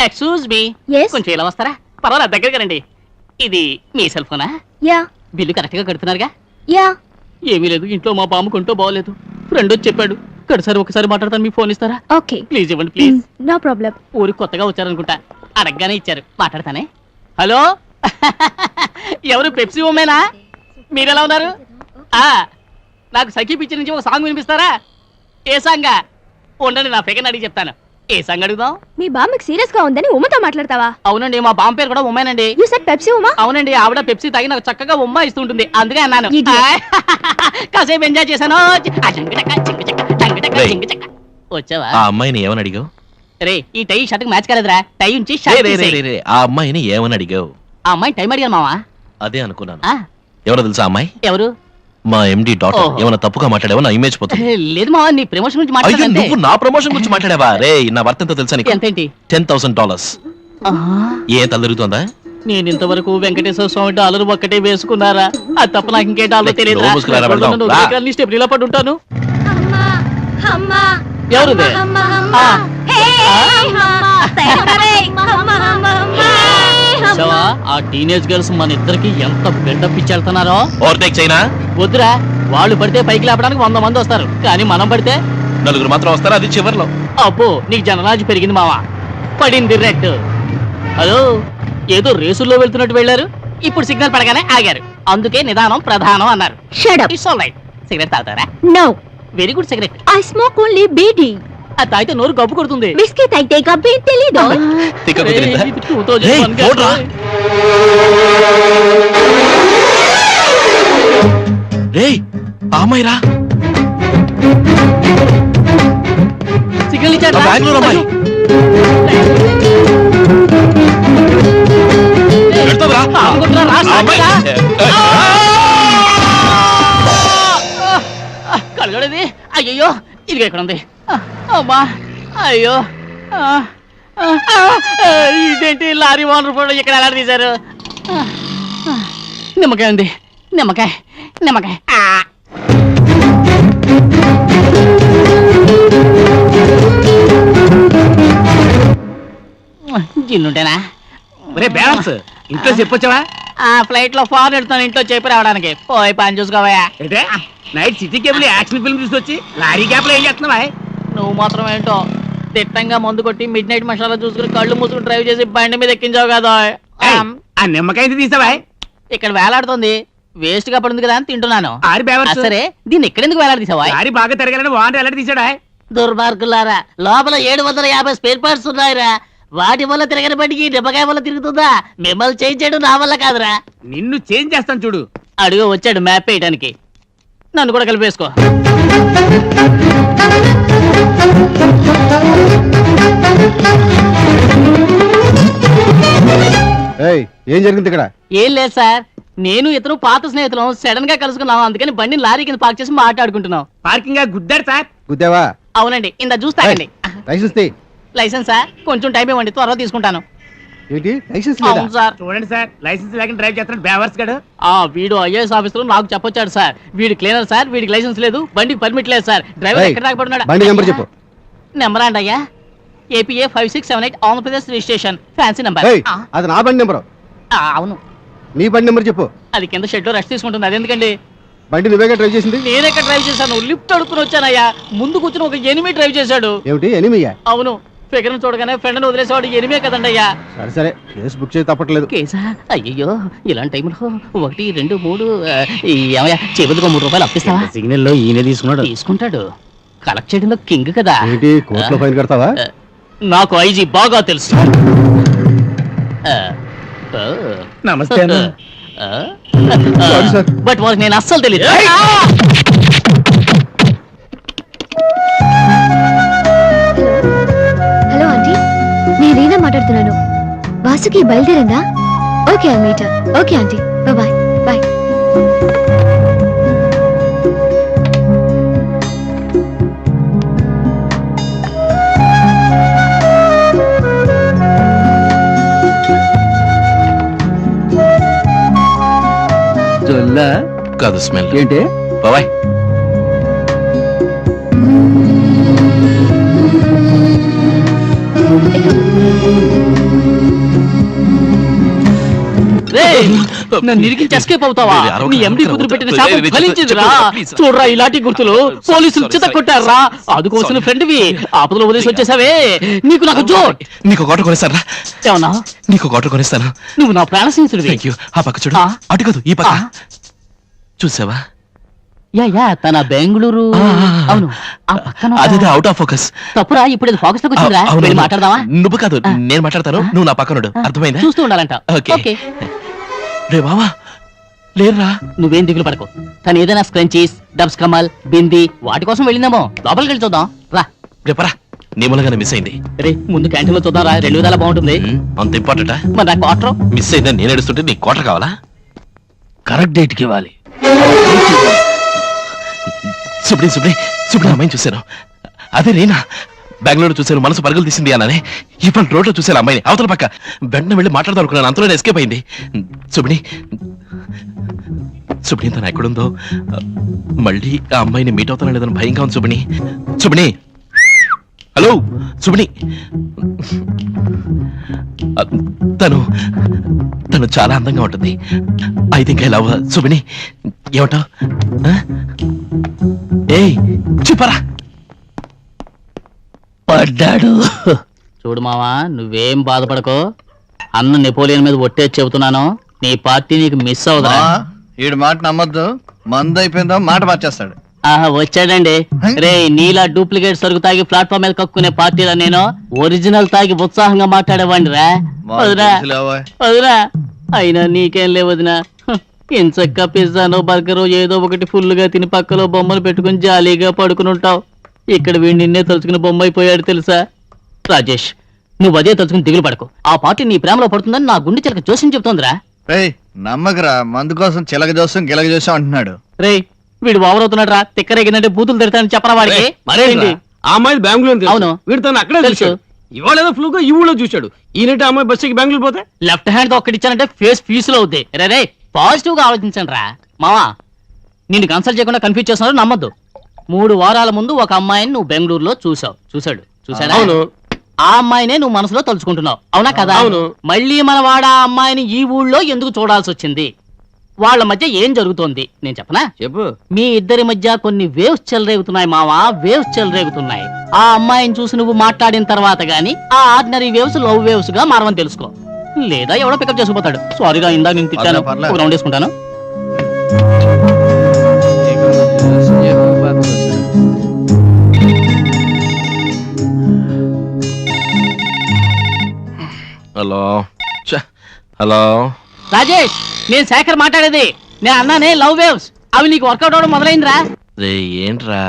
Excuse me, Yes? కొంచెం ఇలా వస్తారా? పర్వాలేదు, దగ్గరగా రండి. ఇది మీ సెల్ ఫోనా? యా బిల్లు కరెక్ట్ గా కడుతున్నారుగా? యా ఏమీ లేదు, ఇంట్లో మా బామ్మ కొంటూ బాగోలేదు, ఫ్రెండ్ వచ్చి చెప్పాడు. కడసారి ఒకసారి మాట్లాడతాను, మీ ఫోన్ ఇస్తారా? ఓకే ప్లీజ్ ఇవ్వండి ప్లీజ్. No problem. ఊరికి కొత్తగా వచ్చారనుకుంటా, అడగగానే ఇచ్చారు, మాట్లాడతానే. హలో ఎవరు? పెప్సీ ఉమ్మేనా? మీరెలా ఉన్నారు? నాకు సఖీ పిక్చర్ నుంచి ఒక సాంగ్ వినిపిస్తారా? ఏ సాంగా? ఉండండి, నా ఫిగర్ అడిగి చెప్తాను. ఏ సాంగ్ అడుగుదాం? మీ బామ్మకి సీరియస్ గా ఉందని ఉమ్మతో మాట్లాడతావా? అవునండి, మా బామ్మ పేరు కూడా ఉమ్మేనండి. You said Pepsi Uma? అవునండి, ఆవిడ పెప్సీ తాగి నాకు చక్కగా ఉమ్మ ఇస్తుంటుంది, అందుకే అన్నాను. Idiot. కాసేపు ఎంజాయ్ చేశాను. వచ్చావా? ఆ అమ్మాయిని ఏమని అడిగావు? రే, ఈ టై షర్ట్ మ్యాచ్ కాలేదురా, టై ఉంచి రే, షర్ట్ రే, రే, తీసేయ్. రే, రే, ఆ అమ్మాయిని ఏమని అడిగావు? ఆ అమ్మాయి టైం అడిగాను మావా. అదే అనుకున్నాను. ఆ, ఎవరో తెలుసా అమ్మాయి? ఎవరు? మా ఎండి డాటర్. ఓహో. ఏమైనా తప్పుగా మాట్లాడావో నా ఇమేజ్ పోతుంది. లేదు మావా, నీ ప్రమోషన్ గురించి అయ్యో, మాట్లాడంతే. నువ్వు నా ప్రమోషన్ గురించి మాట్లాడావా? రే, నా వర్త్ ఎంతో తెలుసా నీకు? ఎంతేంటి? $10,000. ఏ తల్లుతుందా? నేను ఇంతవరకు వెంకటేశ్వర స్వామి డాలర్ ఒక్కటే వేసుకున్నారా? అది తప్ప నాకు ఇంకే డాలర్ తెలియదు. లోపు తీసుకురా, వెళ్దాం. రా. స్టెప్ ఇలా పడుంటాను. అమ్మా అమ్మా ఎవరుదే? అమ్మా ఆ. హే అమ్మా సరే అమ్మా అమ్మా చూసావా, ఆ టీనేజ్ గర్ల్స్ మన ఇద్దరికి ఎంత బిల్డప్ ఇచ్చేళ్తున్నారో. Overtake China? వద్దురా, వాళ్ళు పడితే పైకి లేపడానికి 100 మంది వస్తారు, కానీ మనం పడితే నలుగురు మాత్రం వస్తారు, అది చివర్లో. అబ్బో, నీకు జనరాజు పెరిగింది మావా. పడింది రెడ్. హలో, ఏదో రేసుల్లో వెళ్తున్నట్టు వెళ్ళారు, ఇప్పుడు సిగ్నల్ పడగానే ఆగారు, అందుకే నిదానం ప్రధానం అన్నారు. Shut up. It's all right. Cigarette తాగుతారా? No, very good cigarette. I smoke only beedi. అది తాగితే నోరు గబ్బు కొడుతుంది. బిస్కెట్ అయితే గబ్బి తెలీదు. తిక్క కుదిరిందా? ఇది 2001 రేయ్, గా. చూడ్రా. రేయ్, ఆ అమ్మాయి రా. సిగ్నల్ ఇచ్చాడు. ఆ బెంగళూరు అమ్మాయి. వెళ్తావురా? అనుకుంటున్నా, రా, ఆ అమ్మాయి. సాక్షిగా. కలగడది. అయ్యో, ఇది ఎక్కడ ఉంది? అమ్మా, అయ్యో, ఇదేంటి లారీ ఓనర్ ఫోటో ఇక్కడ ఎలా తీశారు? నిమ్మకాయ ఉంది, నిమ్మకాయ నిమ్మకాయ. జిన్నుంటేనా? ఒరే బ్యాలెన్స్, ఇంట్లో చెప్పొచ్చావా? ఆ ఫ్లైట్ లో ఫారెన్ వెళ్తాను, ఇంట్లో చెప్పి రావడానికి. పోయి పని చూసుకోవా. ఏంటే night city cable action film తీసుకొచ్చి లారీ క్యాప్ లో ఏం చేస్తున్నావా? నువ్వు మాత్రం ఏంటో తిట్టంగా మందు కొట్టి మిడ్ నైట్ మసాలా చూసుకుని కళ్ళు మూసుకుని డ్రైవ్ చేసి బండి మీద ఎక్కించావు కదా. ఆ నిమ్మకాయ తీసావా? ఇక్కడ వేలాడుతుంది, వేస్ట్ గా పడింది కదా అని తింటున్నాను. ఆరి బ్యాలెన్స్. సరే, దీన్ని ఎక్కడెందుకు వేలాడదీసావా? లారీ బాగా తిరగాలని వాంట ఎలా తీసాడా? దుర్మార్గులారా, లోపల 750 స్పేర్ పార్ట్స్ ఉన్నాయిరా. వాటి వల్ల తిరగని బండికి నిమ్మకాయ వల్ల తిరుగుతుందా? మిమ్మల్ని చేంజ్ చేయడం నా వల్ల కాదురా. నిన్ను చేంజ్ చేస్తాను చూడు. అడుగు వచ్చాడు మ్యాప్ వేయడానికి, నన్ను కూడా కలిపేసుకో. ఏయ్, ఏం జరిగింది ఇక్కడ? ఏం లేదు సార్, నేను ఇతను పాత స్నేహితులం సడన్ గా కలుసుకున్నాం, అందుకని బండిని లారీ కింద పార్క్ చేసి మాట్లాడుకుంటున్నాం. పార్కింగ్ గా గుద్దారు సార్. గుద్దావా? అవునండి, ఇందా చూస్తానండి. లైసెన్స్ తీ. లైసెన్సా? కొంచెం టైం ఇవ్వండి, త్వరగా తీసుకుంటాను. ఏంటి లైసెన్స్ లేదా? అవును సార్. చూడండి సార్, లైసెన్స్ లేకుండా డ్రైవ్ చేస్తున్నాడు బేవర్స్ గడు. వీడు ఐఏఎస్ ఆఫీసర్, నాకు చెప్పొచ్చాడు సార్. వీడి క్లీనర్ సార్, వీడికి లైసెన్స్ లేదు, బండికి పర్మిట్ లేదు సార్. డ్రైవర్ ఏయ్, ఎక్కడ రాకపోతున్నాడు? బండి నెంబర్ చెప్పు. నెంబర్ అండి అయ్యా, APA 5678 Andhra Pradesh registration, fancy number. ఏయ్, అది నా బండి నెంబరు. అవును, నీ బండి నెంబర్ చెప్పు. అది కింద షెడ్ లో రెస్ట్ తీసుకుంటుంది. అదెందుకండి? బండి నువ్వేగా డ్రైవ్ చేసింది? నేనెక్కడ డ్రైవ్ చేశాను? లిఫ్ట్ అడుక్కుని వచ్చానయ్యా, ముందు కూర్చుని ఒక ఎనిమిది డ్రైవ్ చేశాడు. ఏమిటి ఎనిమియా? అవును, ఫిగర్ చూడగానే ఫ్రెండ్ వదిలేసేవాడు ఎనిమే కదండి అయ్యా. సరే సరే కేసు బుక్ చేసి తప్పట్లేదు. కేసా? అయ్యో ఇలాంటి టైంలో 1, 2, 3 ఏమయ్యా చెబుతుకో 3 రూపాయలు అప్పిస్తావా? సిగ్నల్ లో ఈయన తీసుకుంటాడు. కలెక్ట్ చేయడంలో కింగ్ కదా. ఏంటి కోర్టులో ఫైన్ కడతావా? నాకు ఐజీ బాగా తెలుసు. నమస్తే అన్న. బట్ వాళ్ళకి నేను అస్సలు తెలియదు. హలో ఆంటీ, నేను రీనా మాట్లాడుతున్నాను. వాసుకి బయలుదేరిందా? Okay meet. Okay aunty, bye bye. జొల్లా కాదు స్మెల్. ఏంటి బాబాయ్ నన్ను ఇరికించి ఎస్కేప్ అవుతావా? రేయ్, అరవకు, నీ ఎండి అరవకు, కుదురు పెట్టిన రేయ్, శాపం రేయ్, ఫలించిందిరా. ప్లీజ్. చూడరా ఇలాంటి గుర్తులు పోలీసులు Sorry, చిత్త sorry. కొట్టారా. అదుకోసిన ఫ్రెండ్వి ఆపదలో వదిలేసి వచ్చేసావే. నీకు నాకు జో నీకు ఒక ఆటో కొనిస్తారా? ఏమన్నా? నీకు ఒక ఆటో కొనిస్తాను. నువ్వు నా ప్రాణ స్నేహితుడివి. Thank you. ఆ పక్క చూడు. ఆ? అటు కాదు ఈ పక్క. ఆ? చూసావా? యా తన బెంగళూరు. ఆ. అవును ఆ పక్కన అదే అవుట్ ఆఫ్ ఫోకస్. తప్పురా. ఇప్పుడు ఇది ఫోకస్ లోకి వచ్చిందిరా. వెళ్ళి మాట్లాడదామా? నువ్వు కాదు ఆ. నేను మాట్లాడతాను. నువ్వు నా పక్కనుడు. అర్థమైందా? చూస్తూ ఉండాలంట. ఓకే. ఓకే రే బావా లేర్రా. నువ్వేం దిగులు పడకు. తను ఏదైనా స్క్రంచీస్, డబ్స్ కమల్, బింది వాటి కోసం వెళ్ళిందేమో. లోపలికి వెళ్ళి చూద్దాం రా. రేపరా నీ మూలంగానే మిస్ అయింది. రే ముందు క్యాంటీన్ లో చూద్దాం రా. 2 విధాలా బాగుంటుంది. అంత ఇంపార్టెంటా? మరి నాకు వాటర్ మిస్ అయిందని నేను ఏడుస్తుంటే నీకు కోట కావాలా? కరెక్ట్ డేట్ కి ఇవ్వాలి. సుబ్ని అమ్మాయిని చూశాను. అదే నేనా? బెంగళూరు చూశాను, మనసు పరుగులు తీసింది అన్నానే. ఇప్పుడు రోడ్లో చూశాను అమ్మాయిని అవతల పక్క. వెంటనే వెళ్ళి మాట్లాడదాం అనుకున్నాను, అంతలోనే ఎస్కేప్ అయింది. సుబ్ని తను ఎక్కడుందో, మళ్ళీ ఆ అమ్మాయిని మీట్ అవుతానో లేదని భయంగా ఉంది. సుబ్ని హలో సుబ్ని. తను చాలా అందంగా ఉంటుంది. I think I love Subni. ఏమంటావ్? ఏయ్ చెప్పరా. పడ్డాడు. చూడు మావా, నువ్వేం బాధపడకో. అన్న నెపోలియన్ మీద ఒట్టేసి చెబుతున్నాను, నీ పార్టీ నీకు మిస్ అవుదా. ఈడు మాట నమ్మద్దు, మందు అయిపోయిందో మాట మార్చేస్తాడు. ఆహా వచ్చాడండి. రే నీలా డూప్లికేట్ సరుకు తాగి ప్లాట్ఫామ్ మీద కక్కునే పార్టీలో నేను ఒరిజినల్ తాగి ఉత్సాహంగా మాట్లాడేవాడిని రా. వదినా అయినా నీకేం లేవు వదినా. ఇంచక్క పిజ్జానో బర్గరో ఏదో ఒకటి ఫుల్ గా తిని పక్కలో బొమ్మలు పెట్టుకుని జాలీగా పడుకుని ఉంటావు. ఇక్కడ వీడి నిన్నే తలుచుకుని బొమ్మ అయిపోయాడు తెలుసా. రాజేష్ నువ్వు అదే తలుచుకుని దిగులు పడకు. ఆ పార్టీ నీ ప్రేమలో పడుతుందని నా గుండె చిలక జోస్యం చెప్తోందిరా. నమ్మకరా, మందు కోసం చిలక జోసం గిలక జోసం అంటున్నాడు. రే వీడు ఓవర్ అవుతున్నాడు రా. తిక్కరేగిందంటే బూతులు తిడతానని చెప్పరా వాడికి. మరేంటి? ఆ అమ్మాయి బెంగళూరు. అవును. వీడు తను అక్కడే తెలుసు. చూశాడు. ఇవాళ ఏదో ఫ్లూగా ఈ ఊళ్ళో చూశాడు. ఈయనంటే అమ్మాయి బస్సుకి బెంగళూరు పోతే లెఫ్ట్ హ్యాండ్ ఒక్కటి ఇచ్చానంటే ఫేస్ ఫీజులో అవుద్ది. రే పాజిటివ్ గా ఆలోచించండి రా మావా. నిన్ను కన్సల్ట్ చేయకుండా కన్ఫ్యూజ్ చేస్తున్నారు, నమ్మద్దు. 3 వారాల ముందు ఒక అమ్మాయిని నువ్వు బెంగళూరులో చూశాడు. అవును. ఆ అమ్మాయినే నువ్వు మనసులో తలుచుకుంటున్నావు, అవునా కదా? అవును. మళ్ళీ మన వాడ ఆ అమ్మాయిని ఈ ఊళ్ళో ఎందుకు చూడాల్సి వచ్చింది? వాళ్ళ మధ్య ఏం జరుగుతోంది నేను చెప్పనా? చెప్పు. మీ ఇద్దరి మధ్య కొన్ని వేవ్స్ చెలరేగుతున్నాయి మావా, వేవ్స్ చెలరేగుతున్నాయి. ఆ అమ్మాయిని చూసి నువ్వు మాట్లాడిన తర్వాత గానీ ఆ ఆర్డినరీ వేవ్స్ లవ్ వేవ్స్ గా మారవని తెలుసుకో. లేదా ఎవడో పికప్ చేసుకుపోతాడు. సారీగా ఇందాక నేను తిట్టాను. పర్లేదు. ఒక రౌండ్ వేసుకుంటాను. హలో హలో రాజేష్ నేను శేఖర్ మాట్లాడేది. నేను అన్నానే లవ్ వేవ్స్, అవి నీకు వర్కౌట్ అవడం మొదలైందిరా. రే ఏంట్రా?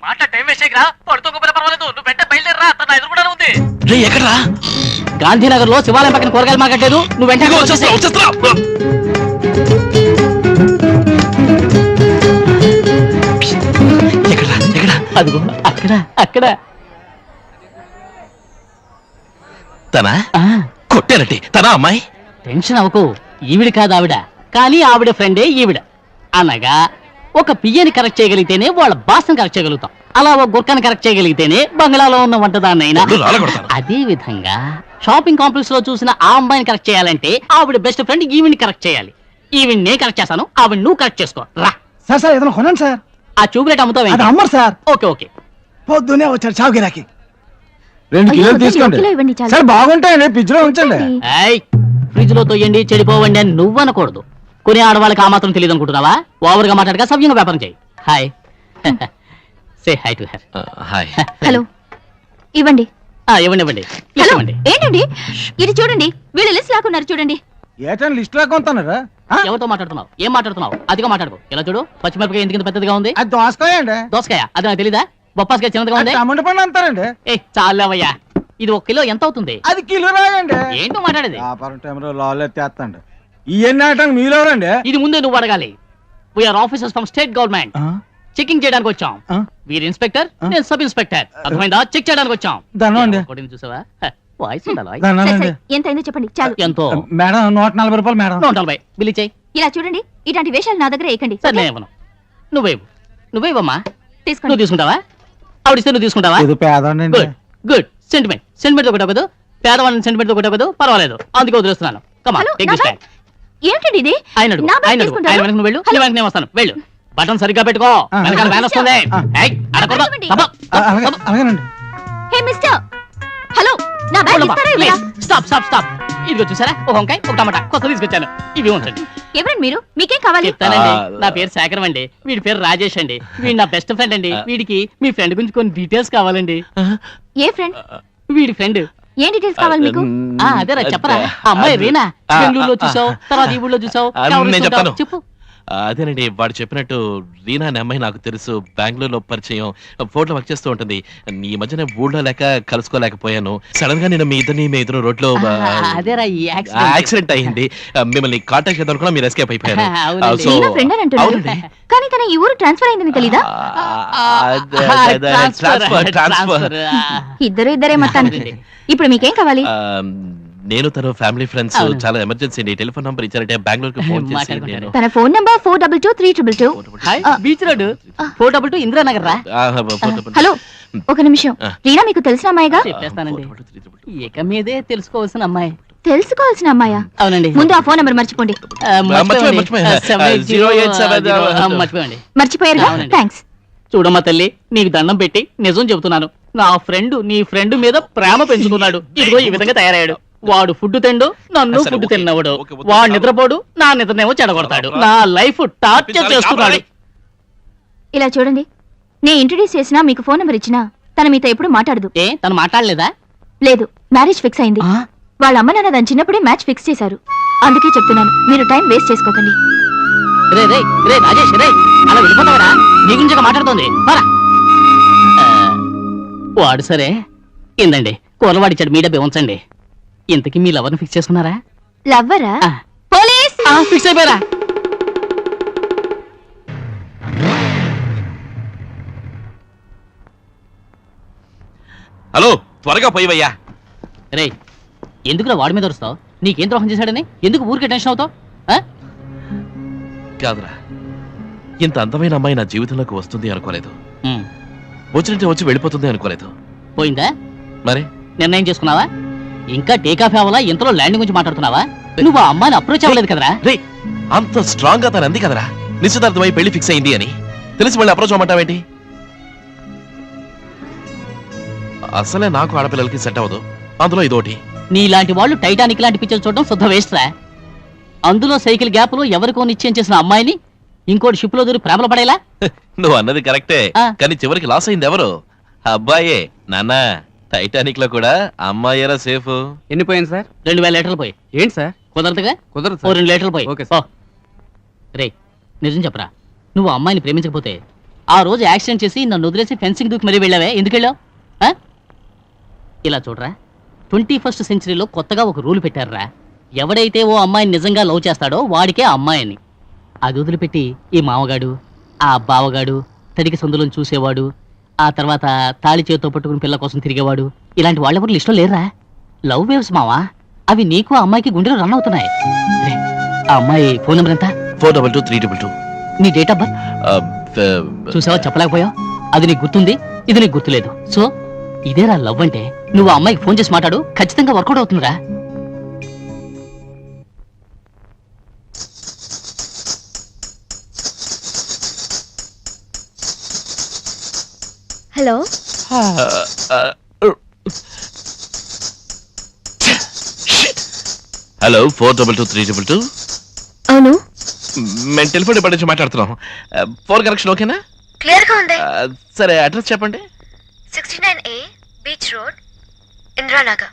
మాట టైం వేస్ట్ చేయకరా. పడుకోకపోయినా పర్వాలేదు, నువ్వు వెంట బయలుదేరరా. తన ఎదురుకుండా ఉంది. రే ఎక్కడ్రా? గాంధీనగర్ లో శివాలయం పక్కన కూరగాయలు మార్కెట్ లేదు, నువ్వు వెంటనే వచ్చేసేయ్. అదిగో అక్కడ అక్కడ. తనా కొట్టారటి? తనా అమ్మాయి? టెన్షన్ అవ్వకు, ఈవిడ కాదు ఆవిడ, కానీ ఆవిడ ఫ్రెండే ఈవిడ. అనగా ఒక పియ్యని కరెక్ట్ చేయగలిగితేనే వాళ్ళ బాస్ని కరెక్ట్ చేయగలుగుతాం. అలా ఒక గుర్కాన్ని కరెక్ట్ చేయగలిగితేనే బంగ్లాలో ఉన్న వంటదాన్నైనా. అదే విధంగా షాపింగ్ కాంప్లెక్స్ లో చూసిన ఆ అమ్మాయిని కరెక్ట్ చేయాలంటే ఆవిడ బెస్ట్ ఫ్రెండ్ ఈవిని కరెక్ట్ చేయాలి. ఈవిని నేను కరెక్ట్ చేస్తాను, ఆవిడ నువ్వు కరెక్ట్ చేసుకో రా. సార్ ఏదైనా కొనండి సార్. ఆ ట్యూబ్లైట్ అమ్ముతావు? అది అమ్మరు సార్. Okay okay. పొద్దునే వచ్చాడు చావుగిరాకి. 2 అయ్యో, కిలోలు వద్దండి, తీసుకోండి. 1 కిలో ఇవ్వండి చాలు. సరే బాగుంటాయండి, ఫ్రిడ్జ్ లో ఉంచండి. ఏయ్ ఫ్రిడ్జ్ లో తొయ్యండి చెడిపోవండి అని నువ్వు అనకూడదు. కొన్ని ఆడవాళ్ళకి ఆ మాత్రం తెలియదు అనుకుంటున్నావా? ఓవర్గా మాట్లాడక సవ్యంగా వ్యాపారం చేయి. Hi say hi to her. Hi. Hello ఇవ్వండి. ఇవ్వండి ఇవ్వండి Please హలో ఇవ్వండి. ఏంటండి ఇది చూడండి, వీళ్ళు లిస్ట్ లాక్కున్నారు చూడండి. ఏటండి లిస్ట్ లాగా ఉంటున్నారా? ఎవరితో మాట్లాడుతున్నావు? ఏం మాట్లాడుతున్నావు? అదిగా మాట్లాడుకో. ఇలా చూడు, పచ్చిమిరపకాయ ఎందుకు ఇంత పెద్దదిగా ఉంది? అది దోసకాయండి. దోసకాయ అది నాకు తెలీదా? బొప్పాసకాయ చిన్నదిగా ఉంది. టమాటా పండు అంటారండి. ఏ చాలేవయ్యా, ఇది 1 కిలో ఎంత అవుతుంది? అది కిలో రాయండి. ఏంటో మాట్లాడేది? వ్యాపారం టైంలో లాల్ ఎత్తేస్తండి. ఇవన్నీ ఆటండి మీరెవరండి? ఇది ముందే నువ్వు అడగాలి. We're officers from state government. Checking చేయడానికి వచ్చాం. వీరు ఇన్స్పెక్టర్, నేను సబ్ ఇన్స్పెక్టర్. అర్థమైందా? చెక్ చేయడానికి వచ్చాం. ధనం అండి. కొట్టింది చూసావా? వాయిస్ ఉండాలి. సరే, ధనాలండి. సరే, ఎంత అయిందో చెప్పండి చాలు. ఎంతో? మేడం 140 రూపాయలు మేడం. 140 బిల్ ఇచ్చేయి. ఇలా చూడండి, ఇలాంటి వేషాలు నా దగ్గర వేయకండి. సరే నేను ఇవ్వను. నువ్వేవమ్మా. తీసుకోండి. నువ్వు తీసుకుంటావా? ఆవిడిస్తే నువ్వు తీసుకుంటావా? ఇది పేదండి. Good good. సెంటిమెంట్ ఒకటి ఒకదు. పేదవాళ్ళని సెంటిమెంట్ ఒకటి ఒకదు. పర్వాలేదు, అందుకే వదిలేస్తున్నాను. కమా హలో, టేక్ దిస్ నా బ్యాగ్. ఏంటండి ఇది? ఆయన అడుగు, నా బ్యాగ్ ఆయన అడుగు. తీసుకుంటారా? ఆయన వెనక నువ్వు వెళ్ళు, హలో. నీ వెనక నేను వస్తాను. వెళ్ళు. బటన్ సరిగ్గా పెట్టుకో, వెనకాల వ్యాన్ వస్తుంది. ఏయ్, అడగకూడదు. ఇవ్వండి. తప్ప. అలాగేనండి. హే మిస్టర్, హలో, నా బ్యాగ్ ఇస్తారా ఇవ్వరా? స్టాప్. ఇదిగో చూసారా, ఒక వంకాయ ఒక టమాటా కొత్త తీసుకొచ్చాను. ఇవి ఉంచండి. ఎవరండి మీరు? మీకేం కావాలి? చెప్తానండి. నా పేరు శేఖరం అండి, వీడి పేరు రాజేష్ అండి. వీడి నా బెస్ట్ ఫ్రెండ్ అండి. వీడికి మీ ఫ్రెండ్ గురించి కొన్ని డీటెయిల్స్ కావాలండి. ఏ ఫ్రెండ్? వీడి ఫ్రెండ్. ఏం డీటెయిల్స్ కావాలి మీకు? అదేరా చెప్పరా. ఆ అమ్మాయి రీనా, బెంగళూరులో చూసావు, తర్వాత ఈ ఊళ్ళో చూసావు. నేను చెప్తాను. చెప్పు. అదేనండి, వాడు చెప్పినట్టు రీనా అనే అమ్మాయి నాకు తెలుసు. బెంగళూరులో పరిచయం, ఫోటో వర్క్ చేస్తూ ఉంటుంది. ఈ మధ్య నేను ఊళ్ళో లేక కలుసుకోలేకపోయాను. సడన్ గా నేను మీ ఇద్దరు రోడ్లో అదేరా ఈ యాక్సిడెంట్ అయింది. మిమ్మల్ని కాంటాక్ట్ చేద్దాం అనుకున్నా, మీరు ఎస్కేప్ అయిపోయారు. అవునండి. So, ఈయన ఫ్రెండ్ అని అంటున్నారు. అవునండి. కానీ తన ఈ ఊరు ట్రాన్స్ఫర్ అయిందని తెలీదా? ట్రాన్స్ఫర్. ఇద్దరే మొత్తానికి. ఇప్పుడు మీకేం కావాలి? నేను తన ఫ్యామిలీ ఫ్రెండ్స్ అవును. చాలా ఎమర్జెన్సీ అండి. టెలిఫోన్ నంబర్ ఇచ్చారంటే బెంగళూరుకి ఫోన్ చేసి మాట్లాడుకుంటాను. నేను తన phone number 422322. Beach road 422 Indiranagar రా. హలో, ఒక నిమిషం. రీనా మీకు తెలిసిన అమ్మాయిగా? చెప్పేస్తానండి. ఇక మీదే తెలుసుకోవాల్సిన అమ్మాయి. తెలుసుకోవాల్సిన అమ్మాయా? అవునండి. ముందు ఆ ఫోన్ నంబర్ మర్చిపోండి. మర్చిపోయండి. మర్చిపోయారుగా? అవునండి. థ్యాంక్స్. చూడమ్మా తల్లి, నీకు దండం పెట్టి నిజం చెబుతున్నాను. నా ఫ్రెండ్ నీ ఫ్రెండ్ మీద ప్రేమ పెంచుకున్నాడు. ఇదిగో ఈ విధంగా తయారయ్యాడు. వాడు ఫుడ్ తిండు, నన్ను సరే, ఫుడ్ ఓకే. తిన్నవాడు. Okay, okay. వాడు నిద్రపోడు, నా నిద్రనేమో చెడగొడతాడు. నా లైఫ్ టార్చర్ చేస్తున్నాడు. ఇలా చూడండి, నేను ఇంట్రడ్యూస్ చేసినా మీకు ఫోన్ నంబర్ ఇచ్చినా తన మీతో ఎప్పుడు మాట్లాడదు. ఏ తను మాట్లాడలేదా? లేదు, మ్యారేజ్ ఫిక్స్ అయింది. వాళ్ళ అమ్మ నాన్న దాని చిన్నప్పుడే మ్యాచ్ ఫిక్స్ చేశారు. అందుకే చెప్తున్నాను, మీరు టైం వేస్ట్ చేసుకోకండి. రే రే రే రాజేష్ రే, అలా వెళ్ళిపోతావరా? నీ గురించి మాట్లాడుతోంది. పరా. వాడు సరే, ఇందండి కూరలు వాడిచ్చాడు, మీ డబ్బే ఉంచండి. ఇంతకీ మీ లవర్ని ఫిక్స్ చేసుకున్నారా? లవ్వరా? ఆ. పోలీస్! ఫిక్స్ అయిపోయారా? హలో, త్వరగా పోయివయ్యా. రే, ఎందుకురా వాడి మీద వస్తావు? నీకేం ద్రోహం చేశాడని ఎందుకు ఊరికే టెన్షన్ అవుతావు? కాదురా, ఇంత అందమైన అమ్మాయి నా జీవితంలోకి వస్తుంది అనుకోలేదు. వచ్చినట్టే వచ్చి వెళ్ళిపోతుంది అనుకోలేదు. పోయిందా? మరి నిర్ణయం చేసుకున్నావా? ఇంకా టేకాఫ్ అవ్వాలా? ఇంతలో ల్యాండింగ్ గురించి మాట్లాడుతున్నావా? నువ్వు ఆ అమ్మాయిని అప్రోచ్ అవ్వలేదు కదరా? రే, అంత స్ట్రాంగ్ గా తను అంది కదరా నిశ్చితార్థమై పెళ్లి ఫిక్స్ అయింది అని. తెలిసి మళ్ళీ అప్రోచ్ అవ్వమంటావేంటి? అసలే నాకు ఆడపిల్లలకి సెట్ అవ్వదు, అందులో ఇదోటి. నీలాంటి వాళ్ళు టైటానిక్ లాంటి పిక్చర్ చూడడం శుద్ధ వేస్ట్ రా. అందులో సైకిల్ గ్యాప్ లో ఎవరికో నిశ్చయం చేసిన అమ్మాయిని ఇంకోటి షిప్ లో దూరి ప్రేమలో పడేలా? నువ్వు అన్నది కరెక్టే, ఆ. కానీ చివరికి లాస్ అయింది ఎవరు? అబ్బాయే. నాన్న, టైటానిక్ లో కూడా అమ్మాయేరా సేఫ్. ఎన్ని పోయింది సార్? 2000 లీటర్లు పోయి. ఏంటి సార్? కుదరదుగా? కుదరదు ఓ సార్. 2 లీటర్లు పోయి. Okay sir. రే, నిజం చెప్పరా, నువ్వు ఆ అమ్మాయిని ప్రేమించకపోతే ఆ రోజు యాక్సిడెంట్ చేసి నన్ను వదిలేసి ఫెన్సింగ్ దూకి మరీ వెళ్ళావే, ఎందుకు వెళ్ళావు? ఇలా చూడరా, 21st సెంచరీలో కొత్తగా ఒక రూల్ పెట్టారురా. ఎవడైతే ఓ అమ్మాయిని నిజంగా లవ్ చేస్తాడో వాడికే ఆ అమ్మాయిని. అది వదిలిపెట్టి ఈ మామగాడు, ఆ బావగాడు, తడికి సందులను చూసేవాడు, ఆ తర్వాత తాళి చేతితో పట్టుకుని పిల్ల కోసం తిరిగేవాడు, ఇలాంటి వాళ్ళెవరు లిస్టులో లేరా? లవ్ వేవ్స్ మావా, అవి నీకు ఆ అమ్మాయికి గుండెలో రన్ అవుతున్నాయి. రే, ఆ అమ్మాయి ఫోన్ నెంబర్ ఎంత? 422-322. నీ డేట్ ఆఫ్ బర్త్ చూసావా? చెప్పలేకపోయావు. అది నీకు గుర్తుంది, ఇది నీకు గుర్తులేదు. సో ఇదేరా లవ్ అంటే. నువ్వు ఆ అమ్మాయికి ఫోన్ చేసి మాట్లాడు, ఖచ్చితంగా వర్కౌట్ అవుతుందిరా. Hello, hello 422322. అవును, మేము టెలిఫోన్ డిపార్ట్మెంట్ నుంచి మాట్లాడుతున్నాం. ఫోన్ కనెక్షన్ ఓకేనా? క్లియర్ గా ఉంది. సరే అడ్రస్ చెప్పండి. 69A beach road, Indiranagar.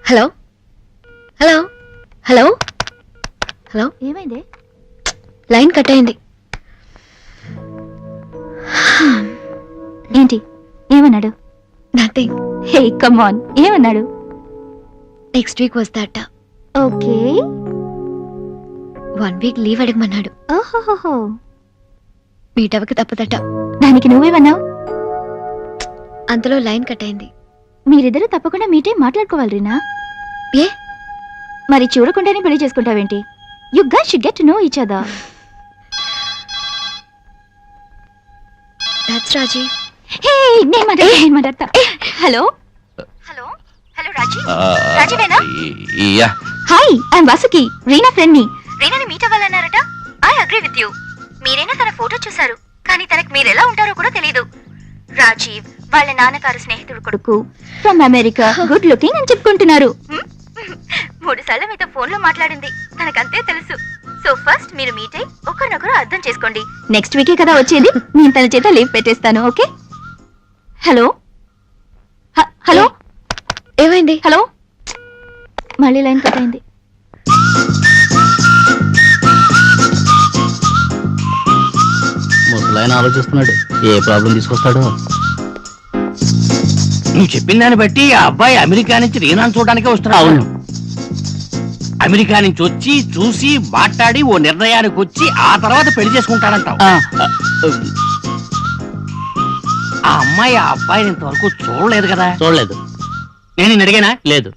Hello hello hello hello, ఏమైంది? లైన్ కట్ అయింది. ఏంటి ఏమన్నాడు? నథింగ్. హే కమ్ ఆన్, ఏమన్నాడు? నెక్స్ట్ వీక్ వస్తాట. ఓకే, 1 వీక్ లీవ్ అడగమన్నాడు. ఓహోహో, మీట్ అవ్వక తప్పదట. దానికి నువ్వేమన్నావు? అంతలో లైన్ కట్ అయింది. మీరిద్దరూ తప్పకుండా మీటే మాట్లాడుకోవాలి రీనా. ఏ మరి చూడకుండానే పెళ్లి చేసుకుంటావేంటి? You guys should get to know each other. That's Raji. Hey నేను మాట్లాడతా. హలో హలో హలో రాజీ, రాజీవేనా? Yeah. Hi, I'm Vasuki, Reena friend ని. రీనాని మీట్ అవ్వాలన్నారట. I agree with you. మీరైనా తన ఫోటో చూసారు, కానీ తనకు మీరు ఎలా ఉంటారో కూడా తెలీదు. రాజీవ్ వాళ్ళ నాన్నగారు స్నేహితుడు కొడుకు, ఫ్రమ్ అమెరికా, గుడ్ లుకింగ్ అని చెప్పుకుంటున్నారు. 3 సార్లు మీతో ఫోన్ లో మాట్లాడింది, తనకంతే తెలుసు. సో ఫస్ట్ మీరు మీట్ అయి ఒకరినొకరు అర్థం చేసుకోండి. నెక్స్ట్ వీకే కదా వచ్చేది, నేను తన చేత లీవ్ పెట్టేస్తాను. ఓకే? హలో హలో, ఏమైంది? హలో, మళ్ళీ లైన్ కట్ అయింది. ముసలాయన ఆలోచిస్తున్నాడు, ఏ ప్రాబ్లం తీసుకొస్తాడో. నువ్వు చెప్పిన దాన్ని బట్టి ఆ అబ్బాయి అమెరికా నుంచి రీనాను చూడడానికే వస్తున్నాడు. అవును. అమెరికా నుంచి వచ్చి చూసి మాట్లాడి ఓ నిర్ణయానికి వచ్చి ఆ తర్వాత పెళ్లి చేసుకుంటాడంటావు. ఆ అమ్మాయి ఆ అబ్బాయిని ఇంతవరకు చూడలేదు కదా? చూడలేదు. నేను నిన్ను అడిగానా? లేదు.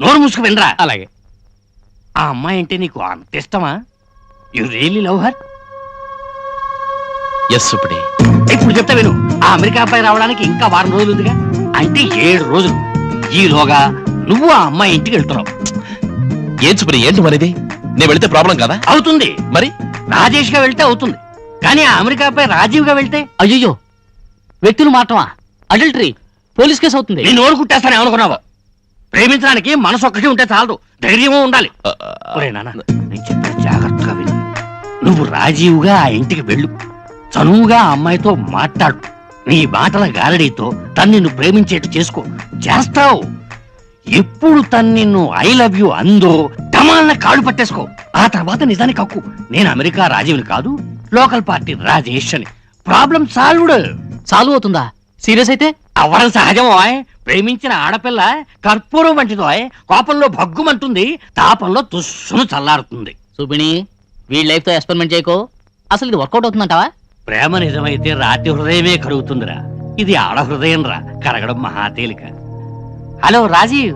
నోరు మూసుకు వినరా. అలాగే. ఆ అమ్మాయి అంటే నీకు అంత ఇష్టమా? You really love her? Yes సుప్పిడి. ఇప్పుడు చెప్తా విను. ఆ అమెరికా అబ్బాయి రావడానికి ఇంకా 1 రోజులు ఉందిగా, అంటే 7 రోజులు. ఈలోగా నువ్వు ఆ అమ్మాయి ఇంటికి వెళ్తున్నావు. ఏం సుప్పిడి, ఏంటి మరిది? నేను వెళ్తే ప్రాబ్లం కదా? అవుతుంది. మరి రాజేష్ గా వెళ్తే అవుతుంది, కానీ ఆ అమెరికా అబ్బాయి రాజీవ్ గా వెళ్తే? అయ్యో, వ్యక్తులు మాత్రమా? అడల్టరీ, పోలీస్ కేసు అవుతుంది. నేను నోరు కుట్టేస్తాను ఏమనుకున్నావు? ప్రేమించడానికి మనసు ఒక్కటి ఉంటే చాలదు, ధైర్యమూ ఉండాలి. ఒరే నాన్న, నేను చెప్పేది జాగ్రత్తగా విను. నువ్వు రాజీవ్గా ఆ ఇంటికి వెళ్ళు, చనువుగా ఆ అమ్మాయితో మాట్లాడు. నీ మాటల గారడీతో తను నిన్ను ప్రేమించేట్టు చేసుకో. చేస్తావు. ఎప్పుడు తను నిన్ను ఐ లవ్ యూ అందో టమాన్న కాళ్ళు పట్టేసుకో. ఆ తర్వాత నిజానికి హక్కు, నేను అమెరికా రాజీవ్ని కాదు, లోకల్ పార్టీ రాజేష్ అని. ప్రాబ్లం సాల్వ్ అవుతుందా? సీరియస్ అయితే అవ్వడం సహజం. ప్రేమించిన ఆడపిల్ల కర్పూరం వంటిదో, కోపంలో భగ్గుమంటుంది, తాపంలో తుస్సును చల్లారుతుంది. సుబిని, వీడి లైఫ్ తో ఎక్స్పెరిమెంట్ చేయకో. అసలు ఇది వర్కౌట్ అవుతుందంటావా? ప్రేమ నిజమైతే రాతి హృదయమే కరుగుతుందిరా, ఇది ఆడ హృదయం రా, కరగడం మహా తేలిక. Hello Rajeev,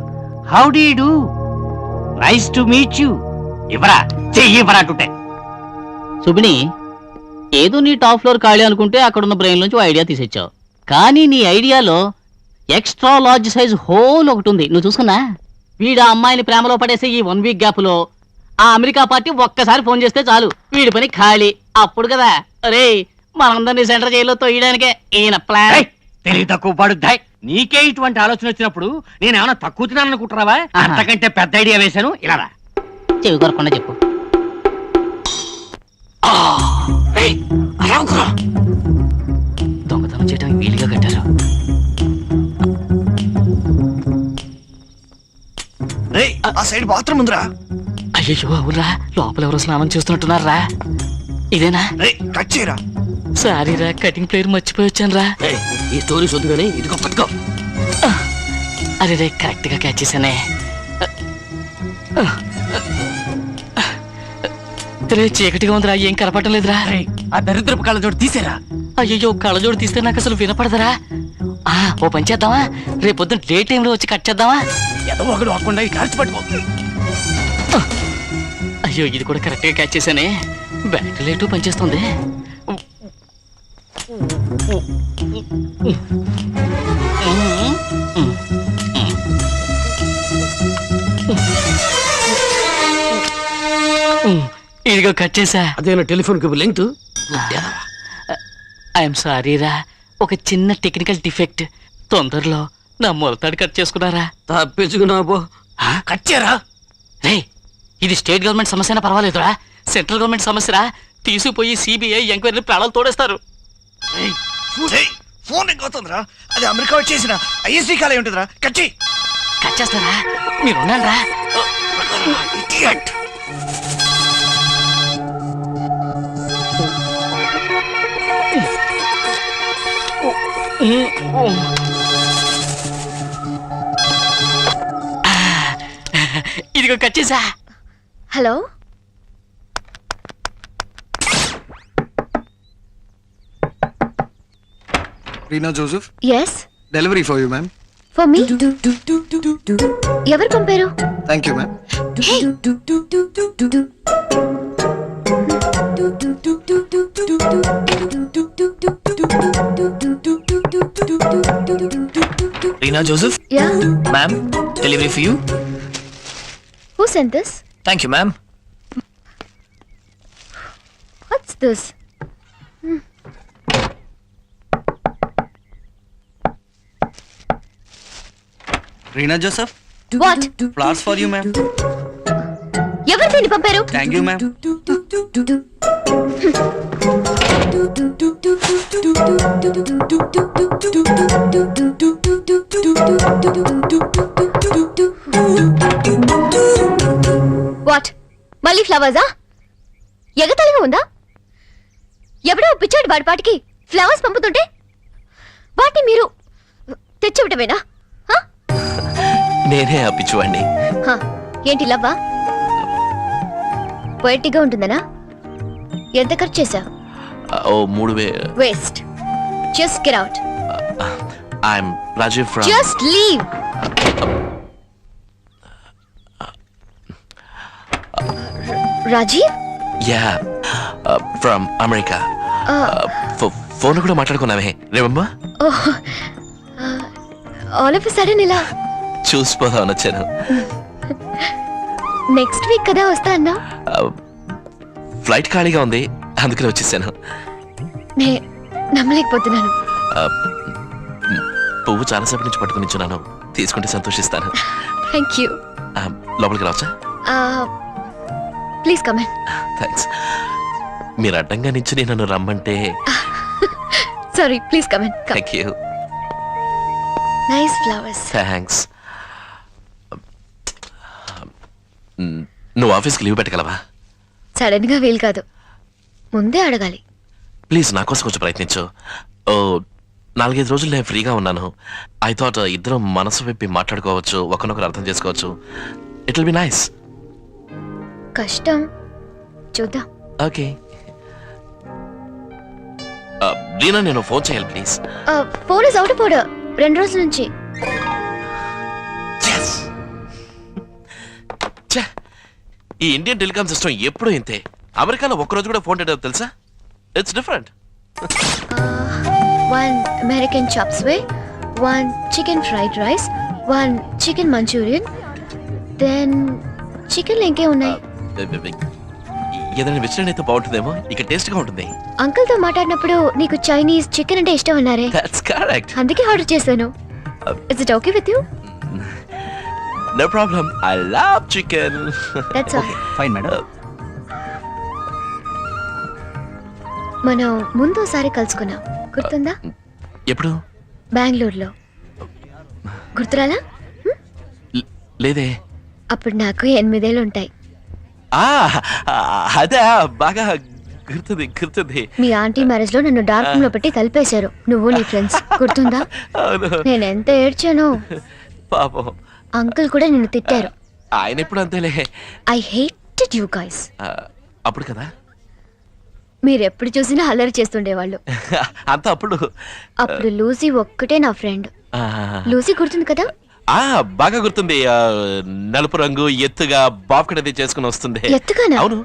how do you do? Nice to meet you. ఇవ్వరా, చెయ్యి ఇవ్వరా టుటే. సుబిని, ఏదో నీ టాప్ ఫ్లోర్ ఖాళీ అనుకుంటే అక్కడున్న బ్రెయిన్ నుంచి ఐడియా తీసేచ్చావు. కానీ నీ ఐడియాలో ఎక్స్ట్రా లార్జ్ సైజ్ హోల్ ఒకటి ఉంది, నువ్వు చూసుకున్నా? వీడు ఆ అమ్మాయిని ప్రేమలో పడేసే ఈ 1 వీక్ గ్యాప్ లో ఆ అమెరికా పార్టీ ఒక్కసారి ఫోన్ చేస్తే చాలు, వీడి పని ఖాళీ. అప్పుడు కదా అరే మనందరినీ సెంటర్ జైల్లో తోయడానికే ఈయన ప్లాన్. తెలివి తక్కువ పడుద్దాయి. నీకే ఇటువంటి ఆలోచన వచ్చినప్పుడు నేనేమన్నా తక్కువ తిన్నాను అనుకుంటున్నావా? అంతకంటే పెద్ద ఐడియా వేశాను. ఇలా రా. చెవి కొరకుండా చెప్పు. దొంగతనం చేయడానికి వీలుగా కట్టారు. ఆ సైడ్ బాత్రూమ్ ఉందిరా. అయ్యో అవునరా, లోపల ఎవరో స్నానం చేస్తున్నట్టున్నారా? ఇదేనా? కట్ చేయరా. సారీ రా, కటింగ్ ప్లేయర్ మర్చిపోయి వచ్చాను రా. ఈ స్టోరీ సొద్దుగానే ఇదిగో పట్టుకో. అరే రే, కరెక్ట్ గా క్యాచ్ చేశానే. చీకటిగా ఉందిరా, ఏం కనపడటం లేదురా. ఆ దరిద్రపు కళ్ళజోడు తీసేరా. అయ్యో, కళ్ళజోడు తీస్తే నాకు అసలు వినపడదరా. ఓ పని చేద్దామా, రేపు పొద్దున్న డే టైంలో వచ్చి కట్ చేద్దామా? ఏదో ఒకడు అవ్వకుండా ఖర్చు పట్టుకో. అయ్యో, ఇది కూడా కరెక్ట్ గా క్యాచ్ చేశానే. బ్యాటరీ లైట్ పనిచేస్తుంది. ఇదిగో కట్ చేసా. అదేనా టెలిఫోన్ కి లెంగ్త్? ఐఎమ్ సారీ రా, ఒక చిన్న టెక్నికల్ డిఫెక్ట్. తొందరలో నా మొలతాడు కట్ చేసుకున్నారా? తప్పించుకున్నావు. కట్ చేయరా రే. ఇది స్టేట్ గవర్నమెంట్ సమస్యనా పర్వాలేదురా, సెంట్రల్ గవర్నమెంట్ సమస్యరా. తీసుకుపోయి సిబిఐ ఎంక్వైరీ ప్రాణాలు తోడేస్తారు. ఫోన్ ఇంకొస్తుందిరా, అది అమెరికా వచ్చేసిన ఐఎస్డీ కాలే ఉంటుందిరా. కచ్చి కట్ చేస్తారా? మీరు ఉండండిరా. ఇదిగో కట్ చేసా. Hello, Reena Joseph, yes, delivery for you ma'am. For me. ఎవరు పంపారు? Thank you ma'am. Reena Joseph, ya, ma'am, delivery for you. Who sent this? Thank you ma'am. What's this? Reena Joseph, what? Flowers for you ma'am. ఎవరు దీన్ని పంపారు? Thank you ma'am. What? మళ్ళీ ఫ్లవర్సా? ఎగతలిగా ఉందా? ఎవడో పిచ్చాడు వాడి పాటికి ఫ్లవర్స్ పంపుతుంటే వాటిని మీరు తెచ్చివిటమేనా? నేనే అప్పించువాడిని. ఏంటి లవ్వా? పొయటిగా ఉంటుందనా? ఎంత ఖర్చు చేశావు? ఓ 3,000. Waste. Just get out. I'm Rajeev from. Just leave. Rajeev? Ya, from America. Phone కూడా మాట్లాడుకున్నామే, రిమెంబర్? ఆల్ ఆఫ్ సడన్ ఇలా చూసిపోదామని వచ్చాను. నెక్స్ట్ వీక్ కదా వస్తా అన్నా? ఫ్లైట్ ఖాళీగా ఉంది, అందుకనే వచ్చేసాను. నే నమ్మలేకపోతున్నాను. పువ్వు చాలాసేపు నుంచి పట్టుకుని ఇచ్చున్నాను, తీసుకుంటే సంతోషిస్తాను. Thank you. లోపలికి రావచ్చా? Please come in. థ్యాంక్స్. మీరు అడ్డంగా నించుని నన్ను రమ్మంటే. Sorry, please come in. Thank you. Nice flowers. Thanks. నువ్వు ఆఫీస్కి లీవ్ పెట్టగలవా? సడన్ గా వీలు కాదు, ముందే అడగాలి. ప్లీజ్ నా కోసం కొంచెం ప్రయత్నించు. ఓ 4-5 రోజులు నేను ఫ్రీగా ఉన్నాను. ఐ థాట్ ఇద్దరం మనసు విప్పి మాట్లాడుకోవచ్చు, ఒకరినొకరు అర్థం చేసుకోవచ్చు. It will be nice. కష్టం, చూద్దాం. ఓకే. రీనా, నేను ఫోన్ చేయాలి please. Phone is out of order 2 రోజుల నుంచి. ఈ ఇండియన్ టెలికాం సిస్టమ్ ఎప్పుడూ ఇంతే. అమెరికాలో ఒక్కరోజు కూడా ఫోన్ డేటా తెలుసా? It's different. 1 American chop suey, 1 chicken fried rice, 1 chicken Manchurian, then chicken ఇంకే ఉన్నాయి. ఏదైనా వెజిటేరియన్ అయితే బాగుంటుందేమో, ఇక టేస్ట్ గా ఉంటుంది. అంకుల్ తో మాట్లాడినప్పుడు నీకు చైనీస్ చికెన్ అంటే ఇష్టం అన్నారే, దట్స్ కరెక్ట్. అందుకే ఆర్డర్ చేశాను. Is it okay with you? No problem, I love chicken. That's all. Fine madam. మనం ముందోసారి కలుసుకున్నాం, గుర్తుందా? ఎప్పుడు? బెంగళూరులో. గుర్తురాలా? లేదే. అప్పుడు నాకు 8 ఏళ్ళు ఉంటాయి. అదే, బాగా గుర్తుంది. మీ ఆంటీ మ్యారేజ్ లో నన్ను డార్క్ రూమ్ లో పెట్టి తలిపేశారు, నువ్వు నీ ఫ్రెండ్స్, గుర్తుందా? నేను ఎంత ఏడ్చానో. పాపం. అంకుల్ కూడా నిన్ను తిట్టారు. ఆయన ఎప్పుడు అంతేలే. I hated you guys. అప్పుడు కదా? మీరు ఎప్పుడు చూసినా అల్లరి చేస్తుండేవాళ్ళు. అంత అప్పుడు లూసీ ఒక్కటే నా ఫ్రెండ్. లూసీ గుర్తుంది కదా? బాగా గుర్తుంది. నలుపు రంగు, ఎత్తుగా బాబ్కట్ అది చేసుకుని వస్తుంది. ఎత్తుగానా? అవును.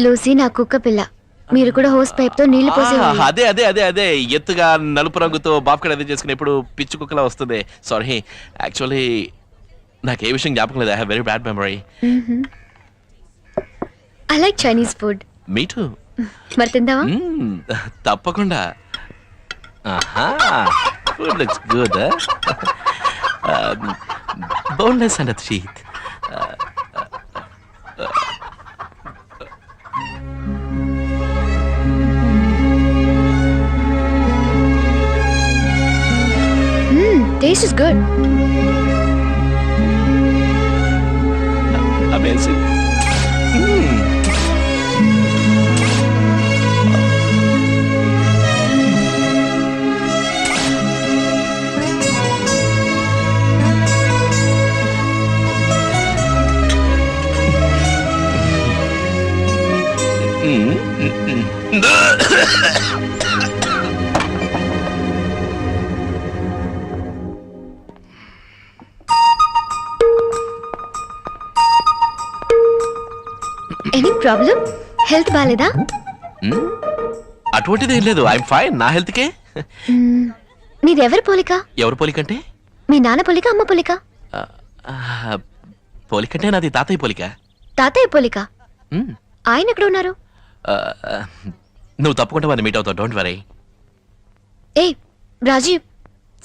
లూసీ నా కుక్క పిల్ల. మీరు కూడా హోస్ పైప్ తో నీళ్లు పోసేవాళ్ళు. అదే ఎత్తుగా నలుపు రంగుతో బాబ్కట్ అది చేసుకుని ఎప్పుడు పిచ్చి కుక్కలా వస్తుంది. సారీ, యాక్చువల్లీ నాకు ఏ విషయం జ్ఞాపకం లేదు. I have very bad memory. అలా లైక్ చైనీస్ ఫుడ్. మీ టూ. మరి తిందావా? తప్పకుండా. Food looks good. Boneless and teeth. Taste is good. Amazing. Any problem? Health బాలేదా? అటువంటిది ఏం లేదు. I'm fine. నా హెల్త్ కే. నీది ఎవరి పోలిక? ఎవరి పోలికంటే? మీ నాన్న పోలిక, అమ్మ పోలిక? పోలికంటే నాది తాతయ్య పోలిక. తాతయ్య పోలిక? ఆయన ఎక్కడ ఉన్నారు? నువ్వు తప్పకుండా వాడిని మీట్ అవుతావు. Don't worry. ఏ రాజీవ్,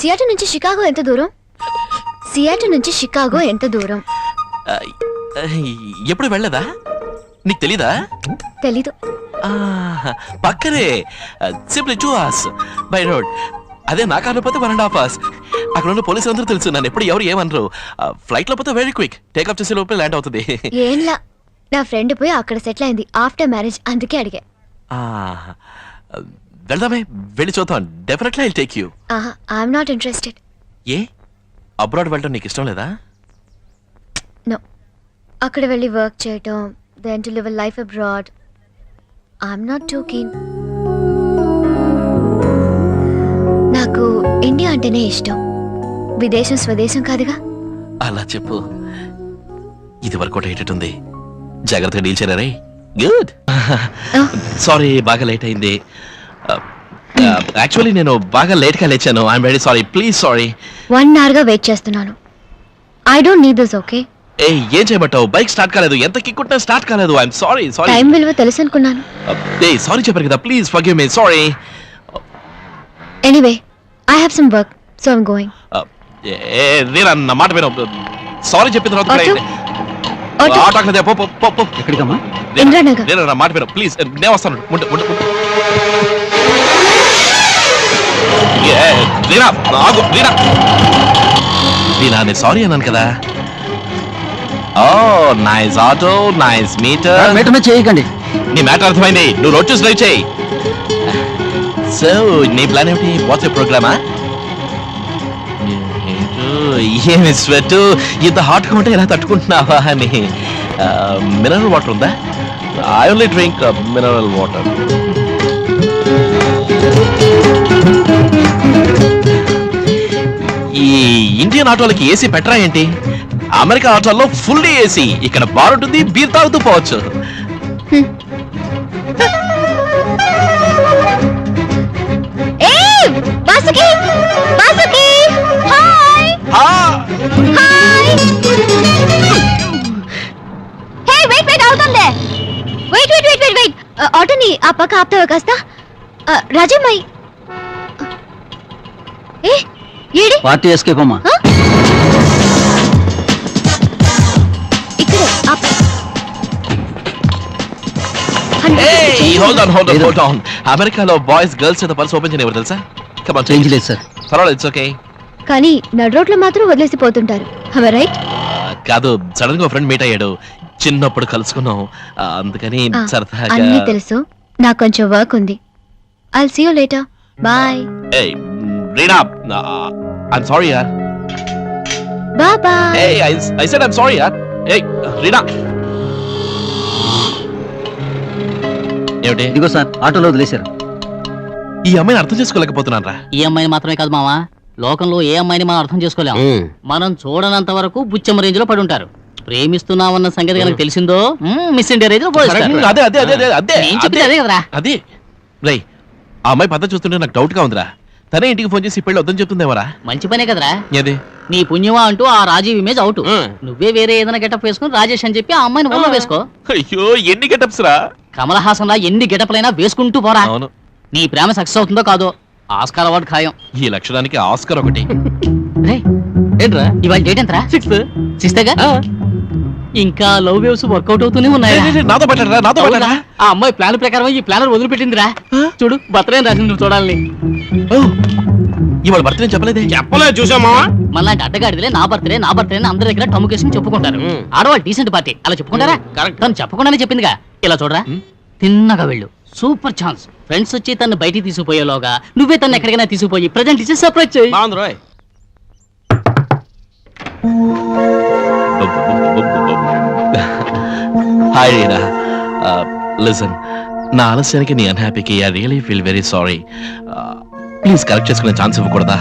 సియాటో నుంచి షికాగో ఎంత దూరం? సియాటో నుంచి షికాగో ఎంత దూరం? ఎప్పుడు వెళ్ళదా? నీకు తెలీదా? తెలీదు. పక్కనే. Simply 2 hours by road. అదే నా కార్లో పోతే 1.5 hours. అక్కడ ఉన్న పోలీసులు అందరూ తెలుసు. నన్ను ఎప్పుడు ఎవరు ఏమనరు. ఫ్లైట్ లో పోతే వెరీ క్విక్. టేక్ ఆఫ్ చేసే లోపల ల్యాండ్ అవుతుంది. ఏంలా, నా ఫ్రెండ్ పోయి అక్కడ సెటిల్ అయింది ఆఫ్టర్ మ్యారేజ్. అందుకే అడిగా. వెళ్దామే. వెళ్ళి చూద్దాం. Definitely I'll take you. I'm not interested. ఏ అబ్రాడ్ వెళ్ళడం నీకు ఇష్టం లేదా? నో. అక్కడ వెళ్ళి వర్క్ చేయటం, then to live a life abroad, I'm not too keen. నాకు ఇండియా అంటేనే ఇష్టం. విదేశం స్వదేశం కాదుగా. అలా చెప్పు. ఇది వరకు ఏటట్టుంది. జాగ్రత్తగా డీల్ చేయరా? గుడ్. సారీ, బాగా లేట్ అయింది. యాక్చువల్లీ నేను బాగా లేట్గా లేచాను. I'm very sorry. Please sorry. 1 hour గా వెయిట్ చేస్తున్నాను. I don't need this. Okay? ఏ ఏం చేయమంటావు? బైక్ స్టార్ట్ కాలేదు. ఎంత కిక్కుంటా స్టార్ట్ కాలేదు. I'm sorry. సారీ. టైం విలువ తెలుసు అనుకున్నాను. ఏ సారీ చెప్పారు కదా. Please forgive me. Sorry. Anyway, I have some work, so I'm going. Reena, నా మాట విను. సారీ చెప్పిన తర్వాత ఎక్కడికమ్మా? ఇంద్రానగర్. రీనా, నా మాట విను ప్లీజ్. నేను వస్తాను. రీనా, ఆగు. రీనా, రీనా, నేను సారీ అన్నాను కదా. Oh nice auto, nice meter. Meter మీద చేయకండి. నీ మ్యాటర్ అర్థమైంది. నువ్వు రోడ్ చూసి డ్రైవ్ చేయి. సో నీ ప్లాన్ ఏమిటి? వాట్స్ యర్ ప్రోగ్రామా? ఏమి స్వెట్ ఇంత హాట్గా ఉంటే ఎలా తట్టుకుంటున్నావా అని. మినరల్ వాటర్ ఉందా? I only drink mineral water. ఈ ఇండియన్ ఆటోలకి ఏసీ పెట్టరా ఏంటి? అమెరికా ఆటోల్లో ఫుల్ ఏసీ. ఇక్కడ బార్ ఉంటుంది, బీర్ తాగుతూ పోవచ్చు. ఆటోని ఆ పక్క ఆపుతావా కాస్త? రాజమ్మాయి పార్టీ ఎస్కేప్ అమ్మా. ఇక్కడే అమెరికాలో బాయ్స్ గర్ల్స్ పర్స్ ఓపెన్ చేయనివ్వరు తెలుసా? చేంజ్ లేదు సార్. పర్వాలేదు, ఇట్స్ ఓకే. కానీ నడు రోడ్లో మాత్రం వదిలేసి పోతుంటారు. రైట్? కాదు, సడన్ గా ఫ్రెండ్ మీట్ అయ్యాడు. చిన్నప్పుడు కలుసుకున్నాం. అందుకని సరదాగా. అన్నీ తెలుసు. నాకు కొంచెం వర్క్ ఉంది. I'll see you later. Bye. Hey Reena, I'm sorry యార్. Bye bye. Hey I said I'm sorry యార్. ఏయ్ రీనా. ఏమిటి? ఇదిగో సార్, ఆటోలో వదిలేశారు. ఈ అమ్మాయిని అర్థం చేసుకోలేకపోతున్నాను రా. ఈ అమ్మాయిని మాత్రమే కాదు మావా, లోకంలో ఏ అమ్మాయిని మనం అర్థం చేసుకోలేం. మనం చూడనంత వరకు బుచ్చమ్మ రేంజ్ లో పడి ఉంటారు. ప్రేమిస్తున్నామన్న సంగతి కనుక తెలిసిందో మిస్ ఇండియా రేంజ్ లో పోయిస్తారు. అదే అదే అదే అదే నేను చెప్పింది అదే కదరా. అదే రేయ్, ఆ అమ్మాయి పద్ధతి చూస్తుంటే నాకు డౌట్ గా ఉందిరా. తనే ఇంటికి ఫోన్ చేసి పెళ్ళి వద్దని చెప్తుందేమరా? మంచి పనే కదరా. ఏది నీ పుణ్యమా అంటూ ఆ రాజీవ్ ఇమేజ్ అవుట్. నువ్వే వేరే ఏదైనా గెటప్ వేసుకుని రాజేష్ అని చెప్పి ఆ అమ్మాయిని వల్ల వేసుకో. అయ్యో ఎన్ని గెటప్స్ రా. కమల్ హాసన్ లా ఎన్ని గెటప్లైనా వేసుకుంటూ పోరా. అవును. నీ ప్రేమ సక్సెస్ అవుతుందో కాదో ఆస్కార్ అవార్డు ఖాయం. ఈ లక్షణానికి ఆస్కర్ ఒకటి. ఏంట్రా ఇవాళ డేట్ ఎంతరా? 6th. ఇంకా లవ్ వేవ్స్ వర్కౌట్ అవుతూనే ఉన్నాయి. నాతో పట్టారా? నాతో పట్టారా? ఆ అమ్మాయి ప్లాన్ ప్రకారం ఈ ప్లానర్ వదిలిపెట్టిందిరా. చూడు బర్త్డే రాసింది, నువ్వు చూడాలని. ఇవాళ బర్త్డే చెప్పలేదే. చెప్పలేదు చూసామా. మళ్ళీ అడ్డగాడిదిలే నా బర్త్డే అని అందరి దగ్గర టమ్ముకేసి చెప్పుకుంటారు. ఆడవాళ్ళు డీసెంట్ పార్టీ అలా చెప్పుకుంటారా? తను చెప్పకుండానే చెప్పిందిగా. ఇలా చూడరా, తిన్నగా వెళ్ళు, సూపర్ ఛాన్స్. ఫ్రెండ్స్ వచ్చి తను బయటికి తీసుకుపోయేలోగా నువ్వే తను ఎక్కడికైనా తీసుకుపోయి ప్రజెంట్ ఇచ్చి సర్ప్రైజ్ చేయి. హాయ్ రీనా, లిసన్, నా ఆలస్యానికి నీ అన్హ్యాపీకి I really feel very sorry. Please correct చేసుకునే ఛాన్స్ ఇవ్వకూడదా?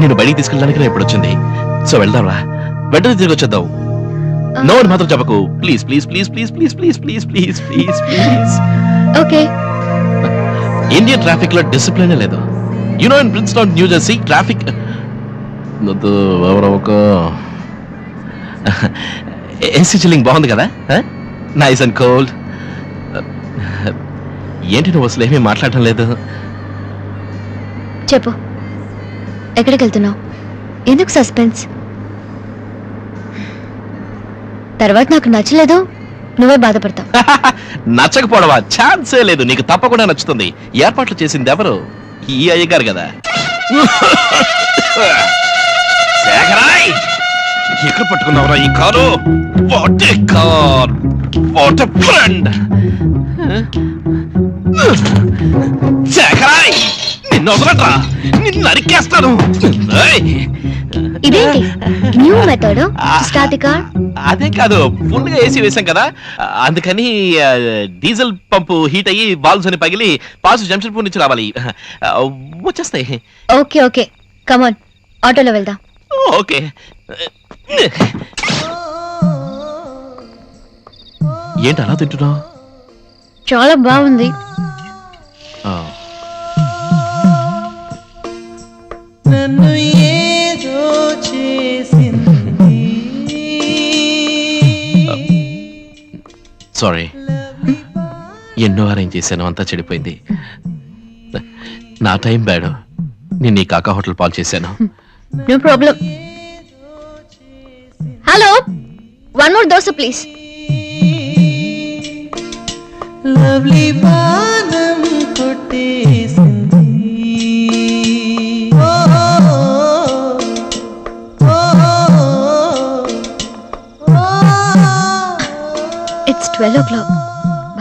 నేను బయటికి తీసుకెళ్ళడానికి ఇప్పుడు వచ్చింది. సో వెళ్దాంరా, వెంటనే తిరిగి వచ్చేద్దాం. నో అని మాత్రం చెప్పకు please please please please please please please please please please. Okay. Indian traffic లో డిసిప్లిన్ లేదు. You know in Princeton new Jersey traffic AC chilling బాగుంది కదా, నైస్ అండ్ కోల్డ్. ఏంటి నువ్వు అసలు ఏమీ మాట్లాడటం లేదు? చెప్పు, ఎక్కడికి వెళ్తున్నావు? ఎందుకు సస్పెన్స్? తర్వాత నాకు నచ్చలేదు, నువ్వే బాధపడతావు. నచ్చకపోవడమా? ఛాన్సే లేదు. నీకు తప్పకుండా నచ్చుతుంది. ఏర్పాట్లు చేసింది ఎవరు? ఈ అయ్యగారు కదా. శేఖరాయ్, ఎక్కడ పట్టుకున్నావురా ఈ car? What a car, what a friend. శేఖరాయ్, నిన్ను వదలట్రా, నిన్ను నరికేస్తాను. ఇదేంటి new method? Start the car. అదే కాదు, ఫుల్ గా ఏసీ వేసాం కదా, అందుకని డీజిల్ పంపు హీట్ అయ్యి బాల్స్ అని పగిలి పాస్ జంక్షన్పూర్ నుంచి రావాలి. వచ్చేస్తాయి. ఓకే ఓకే, కమాన్, ఆటోలో వెళ్దాం. ఓకే. ఏంటి అలా తింటున్నావు? చాలా బాగుంది. నన్ను ఏదో చేసింది. సారీ, ఎన్నో అరేంజ్ చేశాను, అంతా చెడిపోయింది. నా టైం బ్యాడ్. నేను ఈ కాకా హోటల్ పాలు చేశాను. No problem. Hello, one more dosa please. Lovely బాణం కొట్టేసింది. It's 12 o'clock.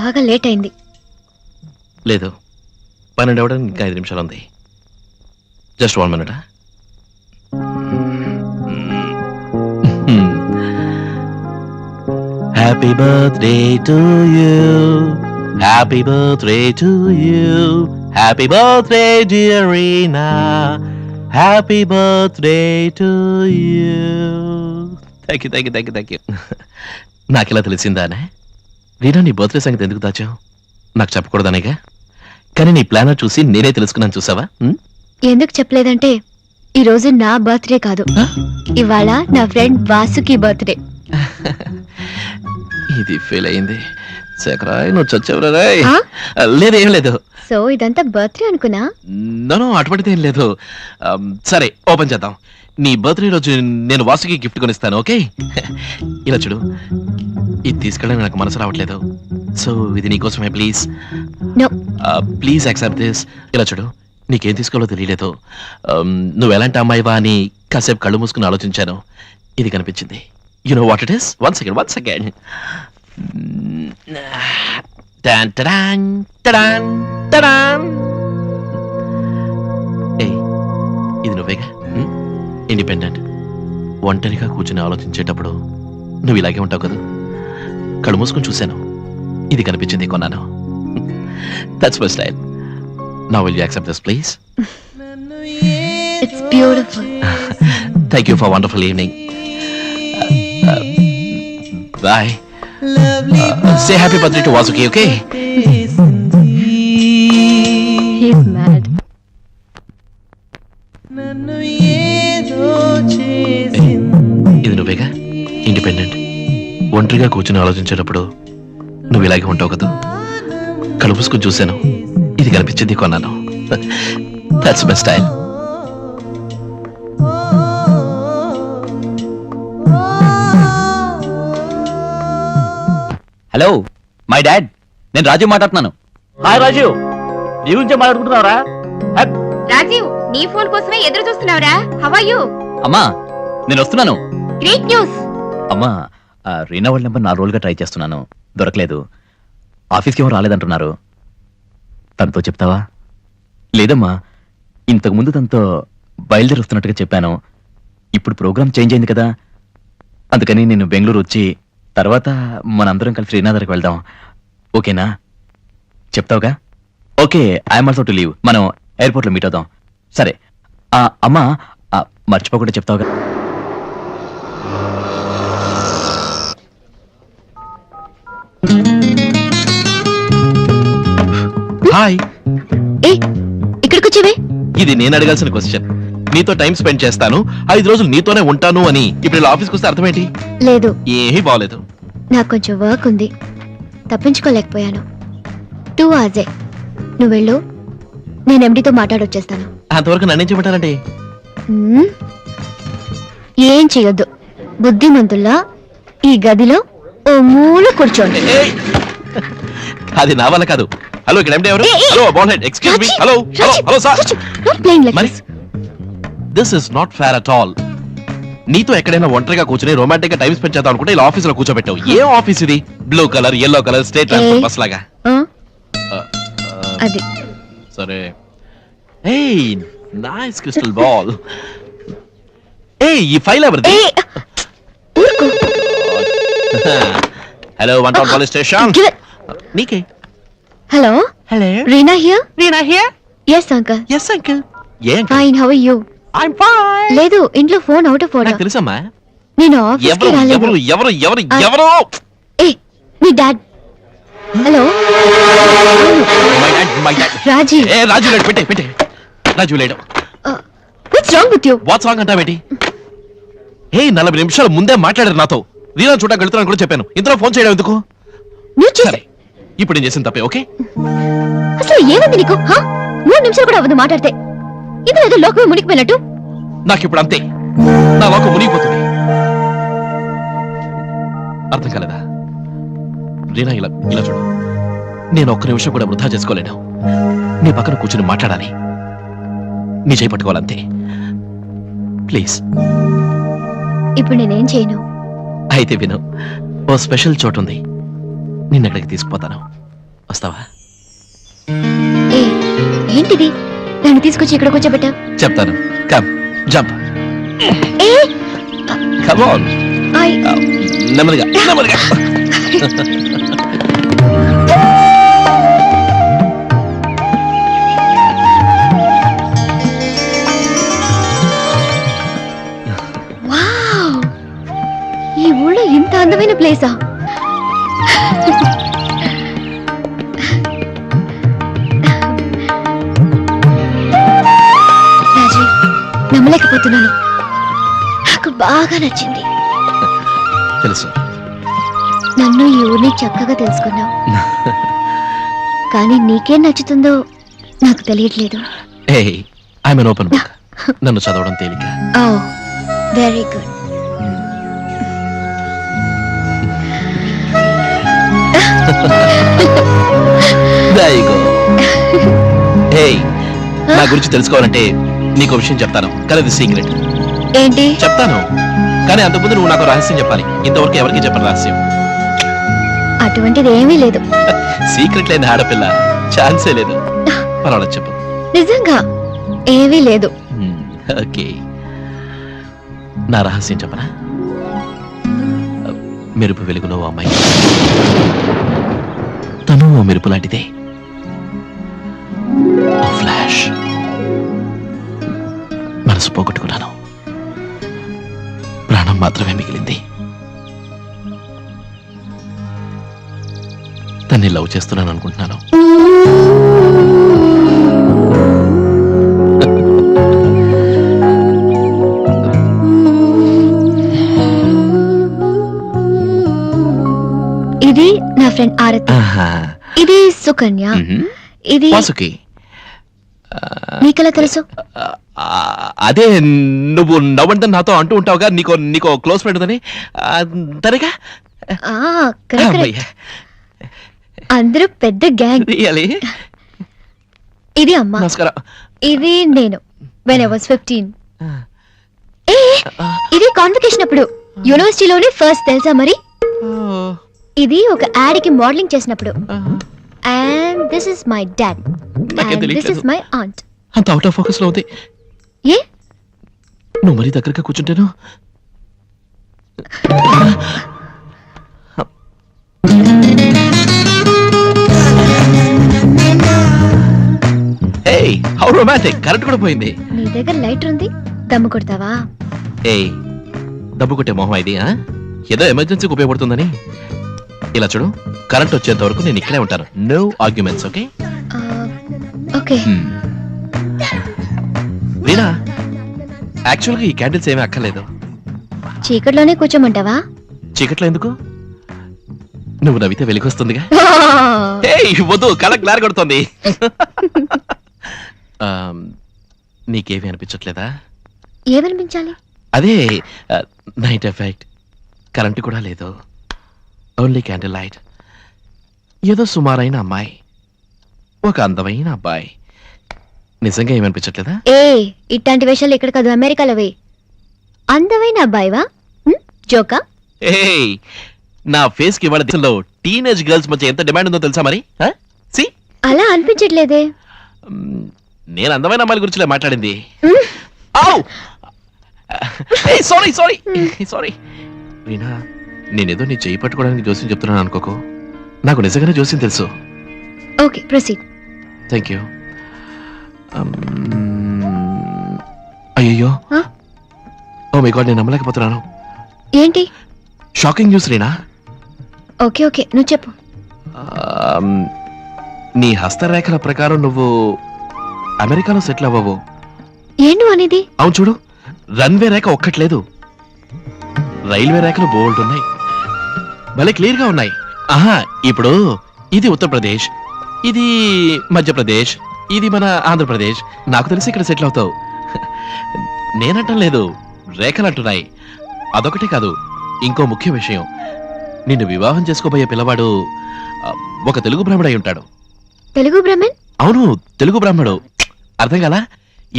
బాగా లేట్ అయింది. లేదు, 12 అవ్వడానికి ఇంకా 5 నిమిషాలు ఉంది. Just 1 minute. Happy birthday to you. Happy birthday to you. Happy birthday dear Reena. Happy birthday to you. Thank you, thank you, thank you, thank you. నాకెలా తెలిసిందానే? రీనా, నీ బర్త్డే సంగతి ఎందుకు దాచావు? నాకు చెప్పకూడదనేగా. కానీ నీ ప్లానర్ చూసి నేనే తెలుసుకున్నాను, చూసావా? ఎందుకు చెప్పలేదంటే, ఈ రోజు నా బర్త్డే కాదు, ఇవాళ నా ఫ్రెండ్ వాసుకి బర్త్డే. ఇది ఫెయిల్ అయింది. శేఖరాయ్, నువ్వు చచ్చావురా? లేదేం లేదు. సో ఇదంతా బర్త్డే అనుకున్నా? నో, అటువంటిది ఏం లేదు. సరే, ఓపెన్ చేద్దాం. నీ బర్త్డే రోజు నేను వాసుకి గిఫ్ట్ కొనిస్తాను, ఓకే? ఇలా చూడు, ఇది తీసుకెళ్ళడానికి నాకు మనసు రావట్లేదు. సో ఇది నీకోసమే, ప్లీజ్ ప్లీజ్ యాక్సెప్ట్ దిస్. ఇలా చూడు, నీకేం తీసుకోవాలో తెలియలేదు. నువ్వు ఎలాంటి అమ్మాయివా అని కాసేపు కళ్ళు మూసుకుని ఆలోచించాను. ఇది కనిపించింది. You know what it is? One second. Dan, ta-dan, ta-dan, ta-dan. Hey, ఇది నువ్వేగా? ఇండిపెండెంట్. ఒంటరిగా కూర్చుని ఆలోచించేటప్పుడు నువ్వు ఇలాగే ఉంటావు కదా. కళ్ళు మూసుకొని చూశాను, ఇది కనిపించింది, కొన్నాను. That's my style. Now will you accept this, please? It's beautiful. Thank you for a wonderful evening. Bye. Say happy birthday to Vasuki, okay? He's mad. ఒంటరిగా కూర్చుని ఆలోచించేటప్పుడు నువ్వు ఇలాగే ఉంటావు కదా. కలుపుసుకుని చూశాను, ఇది కనిపించింది కొన్నాను. That's my style. Hello my dad, నేను రాజీవ్ మాట్లాడుతున్నాను. హాయ్ రాజీవ్, నీ గురించే మాట్లాడుకుంటున్నావురా? రాజీవ్, నీ ఫోన్ కోసమే ఎదురు చూస్తున్నావురా. How are you? అమ్మా నేను వస్తున్నాను. Great news. అమ్మా రీనా వాళ్ళ నెంబర్ 4 రోజులుగా ట్రై చేస్తున్నాను, దొరకలేదు. ఆఫీస్కి ఎవరు రాలేదంటున్నారు. తనతో చెప్తావా? లేదమ్మా, ఇంతకు ముందు తనతో బయలుదేరి వస్తున్నట్టుగా చెప్పాను. ఇప్పుడు ప్రోగ్రామ్ చేంజ్ అయింది కదా, అందుకని నేను బెంగళూరు వచ్చి తర్వాత మనందరం కలిసి రీనా దగ్గరికి వెళ్దాం. ఓకేనా? చెప్తావుగా? Okay, I'm also to leave. మనం ఎయిర్పోర్ట్లో మీట్ అవుదాం. సరే అమ్మా, మర్చిపోకుండా చెప్తావుగా? హాయ్. ఇక్కడికి వచ్చేవే? ఇది నేను అడగాల్సిన క్వశ్చన్. నీతో టైం స్పెండ్ చేస్తాను, 5 రోజులు నీతోనే ఉంటాను అని ఇప్పుడు ఇలా ఆఫీస్కి వస్తే అర్థమేంటి? లేదు, ఏమీ బాగలేదు. నాకు కొంచెం వర్క్ ఉంది, తప్పించుకోలేకపోయాను. 2 hours. నువ్వు వెళ్ళు, నేను ఎండితో మాట్లాడొచ్చేస్తాను. అంతవరకు నన్నేం చెప్పాలంటే? ఏం చెయ్యొద్దు, బుద్ధిమంతుల్లా ఈ గదిలో ఓ మూల కూర్చోండి. అది నా వల్ల కాదు. హలో, ఇక్కడ ఎండి ఎవరు? Hello ball head, excuse me. Hello hello hello sir. మరి this is not fair at all. నీతో ఎక్కడైనా ఒంటరిగా కూర్చొని రొమాంటిక్ గా టైం స్పెండ్ చేద్దాం అనుకుంటే ఇలా ఆఫీస్ లో కూర్చోబెట్టావు. ఏ ఆఫీస్ ఇది? Blue colour, yellow colour state transport bus లాగా. అది సరే. ఏయ్, నైస్ క్రిస్టల్ బాల్. ఏయ్, ఈ ఫైల్ ఎవరిది? Hello, 1 town police station. నీకే. Hello hello, Reena here. Reena here. yes uncle. yes uncle. ఏం fine, how are you? I'm fine. లేదు, ఇంట్లో ఫోన్ అవుట్ ఆఫ్ ఆర్డర్. నాకు తెలుసమ్మా. నేను ఆఫీస్ కి ఎవరు రాలేదు. ఎవరు ఎవరు ఎవరు ఎవరు? ఏ, మీ dad. Hello, my dad. Raji. ఏ రాజు లేడు, పెట్టే పెట్టే. రాజు లేడు. What's wrong with you? What's wrong అంటావేంటి? ఏ 40 నిమిషాలు ముందే మాట్లాడారు నాతో. రీనా చూడడానికి వెళ్తున్నాను కూడా చెప్పాను. ఇంతలో ఫోన్ చేయడం ఎందుకు? సరే, ఇప్పుడు నేను చేసిన తప్పే. ఓకే, అసలు ఏమైంది నీకు? 3 నిమిషాలు కూడా అవ్వదు మాట్లాడితే. ఇందులో ఏదో లోకమే మునిగిపోయినట్టు. నాకు ఇప్పుడు అంతే, నా లోకం మునిగిపోతుంది. అర్థం కాలేదా? రీనా, ఇలా ఇలా చూడు. నేను ఒక్క నిమిషం కూడా వృధా చేసుకోలేను. నీ పక్కన కూర్చుని మాట్లాడాలి, నీ చేయి పట్టుకోవాలంతే. ప్లీజ్. ఇప్పుడు నేనేం చేయను? అయితే విను, ఓ స్పెషల్ చోటు ఉంది, నిన్నెక్కడికి తీసుకుపోతాను. వస్తావా? ఏ, ఏంటిది? నన్ను తీసుకొచ్చి ఇక్కడ కూర్చోబెట్టా? చెప్తాను. Come, jump. A, come on. నెమ్మదిగా నెమ్మదిగా. వావ్, ఈ ఊళ్ళో ఇంత అందమైన ప్లేసా? రాజీవ్, నమ్మలేకపోతున్నాను. నాకు బాగా నచ్చింది. తెలుసు, నన్ను ఈ ఊరిని చక్కగా తెలుసుకున్నావు. కానీ నీకేం నచ్చుతుందో నాకు తెలియట్లేదు. ఏయ్, ఐఎమ్ ఎన్ ఓపెన్ బుక్. నన్ను చదవడం తేలిక. Oh, very good. There you go. Hey, నా గురించి తెలుసుకోవాలంటే నీకు విషయం చెప్తాను, కానీ అది సీక్రెట్. ఏంటి? చెప్తాను, కానీ అంతకుముందు నువ్వు నాకు రహస్యం చెప్పాలి. ఇంతవరకు ఎవరికి చెప్పను రహస్యం. అటువంటిది ఏమీ లేదు. సీక్రెట్ లేని ఆడపిల్ల ఛాన్సే లేదు. పర్వాలేదు, చెప్పు. నిజంగా ఏమీ లేదు. ఓకే, నా రహస్యం చెప్పనా? మెరుపు వెలుగులో ఓ అమ్మాయి, తను ఓ మెరుపు లాంటిదే. ఫ్లాష్. మనసు పోగొట్టుకున్నాను, ప్రాణం మాత్రమే మిగిలింది. తన్ని లవ్ చేస్తున్నాను అనుకుంటున్నాను. నా ఫ్రెండ్ ఆరతి. ఇది సుకన్య. ఇది వాసుకి. నీకెలా తెలుసు? అదే నువ్వు నవ్వంటే నాతో అంటూ ఉంటావుగా, నీకో క్లోజ్ ఫ్రెండ్ ఉందని. తనగా అందరూ పెద్ద గ్యాంగ్. ఇది అమ్మ. నమస్కారం. ఇది నేను when I was 15. ఇది కాన్వకేషన్ అప్పుడు యూనివర్సిటీలోనే ఫస్ట్ తెలుసా మరి. ఇది ఒక యాడ్ కి మోడలింగ్ చేసినప్పుడు. And this is my dad and this is my aunt. అంత అవుట్ ఆఫ్ ఫోకస్ లో ఉంది. ఏ నువ్వు మరీ దగ్గరగా కూర్చుంటేను. Hey, how romantic. కరెంట్ కూడా పోయింది. నీ దగ్గర లైటర్ ఉంది, దమ్ము కొడతావా? ఏయ్, దమ్ము కొట్టే మొహం ఇది. ఏదో ఎమర్జెన్సీకి ఉపయోగపడుతుందని. ఇలా చూడు, కరెంట్ వచ్చేంత వరకు నేను ఇక్కడే ఉంటాను. No arguments. Okay okay. Veena, యాక్చువల్గా ఈ క్యాండిల్స్ ఏమీ అక్కర్లేదు. చీకట్లోనే కూర్చోమంటావా? చీకట్లో ఎందుకు? నువ్వు నవ్వితే వెలిగొస్తుందిగా. వద్దు, కళ క్లార్ కొడుతుంది. నీకేమీ అనిపించట్లేదా? ఏమనిపించాలి? అదే నైట్ ఎఫెక్ట్. కరెంటు కూడా లేదు, ఓన్లీ క్యాండిల్ లైట్. ఏదో సుమారైన అమ్మాయి, ఒక అందమైన అబ్బాయి. నిజంగా ఏమనిపించట్లేదా? ఇట్లాంటి విషయాలు ఇక్కడ కాదు, అమెరికాలో. అందమైన అబ్బాయివా? జోకా? నా ఫేస్ కి ఇవాళ దేశంలో టీనేజ్ గర్ల్స్ మధ్య ఎంత డిమాండ్ ఉందో తెలుసా మరి? అలా అనిపించట్లేదే. నేను అందమైన అమ్మాయిల గురించి మాట్లాడింది. సారీ సారీ సారీ రీనా, నేనేదో నీ చెయ్యి పట్టుకోవడానికి జోస్యం చెప్తున్నాను అనుకోకు. నాకు నిజంగానే జోస్యం తెలుసు. Okay, proceed. Thank you. అయ్యో, ఓ మై గాడ్, నేను నమ్మలేకపోతున్నాను. ఏంటి? Shocking news Reena. Okay okay, నువ్వు చెప్పు. నీ హస్తరేఖల ప్రకారం నువ్వు అమెరికాలో సెటిల్ అవ్వవు. ఏంటి అనేది? అవును చూడు, రన్వే రేఖ ఒక్కట్లేదు, రైల్వే రేఖలు బోల్డ్ ఉన్నాయి. భలే క్లియర్ గా ఉన్నాయి. ఇప్పుడు ఇది ఉత్తరప్రదేశ్, ఇది మధ్యప్రదేశ్, ఇది మన ఆంధ్రప్రదేశ్. నాకు తెలిసి ఇక్కడ సెటిల్ అవుతావు. నేనంటం లేదు, రేఖలు అంటున్నాయి. అదొకటే కాదు, ఇంకో ముఖ్య విషయం. నిన్ను వివాహం చేసుకోబోయే పిల్లవాడు ఒక తెలుగు బ్రాహ్మడు అయి ఉంటాడు. తెలుగు బ్రాహ్మణ్? అవును, తెలుగు బ్రాహ్మడు. అర్థం కాలా?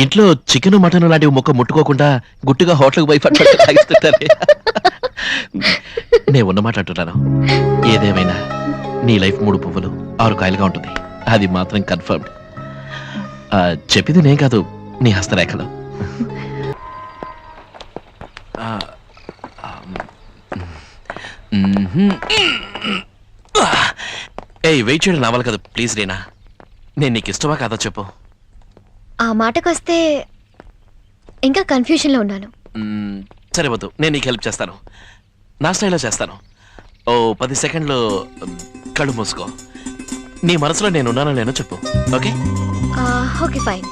ఇంట్లో చికెన్ మటన్ లాంటివి ముక్క ముట్టుకోకుండా గుట్టుగా హోటల్కి పోయి తాగిస్తుంటారు. నేను ఉన్నమాట అంటున్నాను. ఏదేమైనా నీ లైఫ్ 3 పువ్వులు 6 కాయలుగా ఉంటుంది. అది మాత్రం కన్ఫర్మ్డ్. చెప్పింది నేను కాదు, నీ హస్తరేఖలు. వెయిట్ చేయడం రావాలి కదా ప్లీజ్ రీనా. నేను నీకు ఇష్టమా కాదో చెప్పు. ఆ మాటకొస్తే ఇంకా కన్ఫ్యూజన్ లో ఉన్నాను. సరే వద్దు, నేను నీకు హెల్ప్ చేస్తాను. నా స్టైల్లో చేస్తాను. ఓ 10 సెకండ్లు కళ్ళు మూసుకో. నీ మనసులో నేను ఉన్నానో లేనో చెప్పు. Okay okay fine.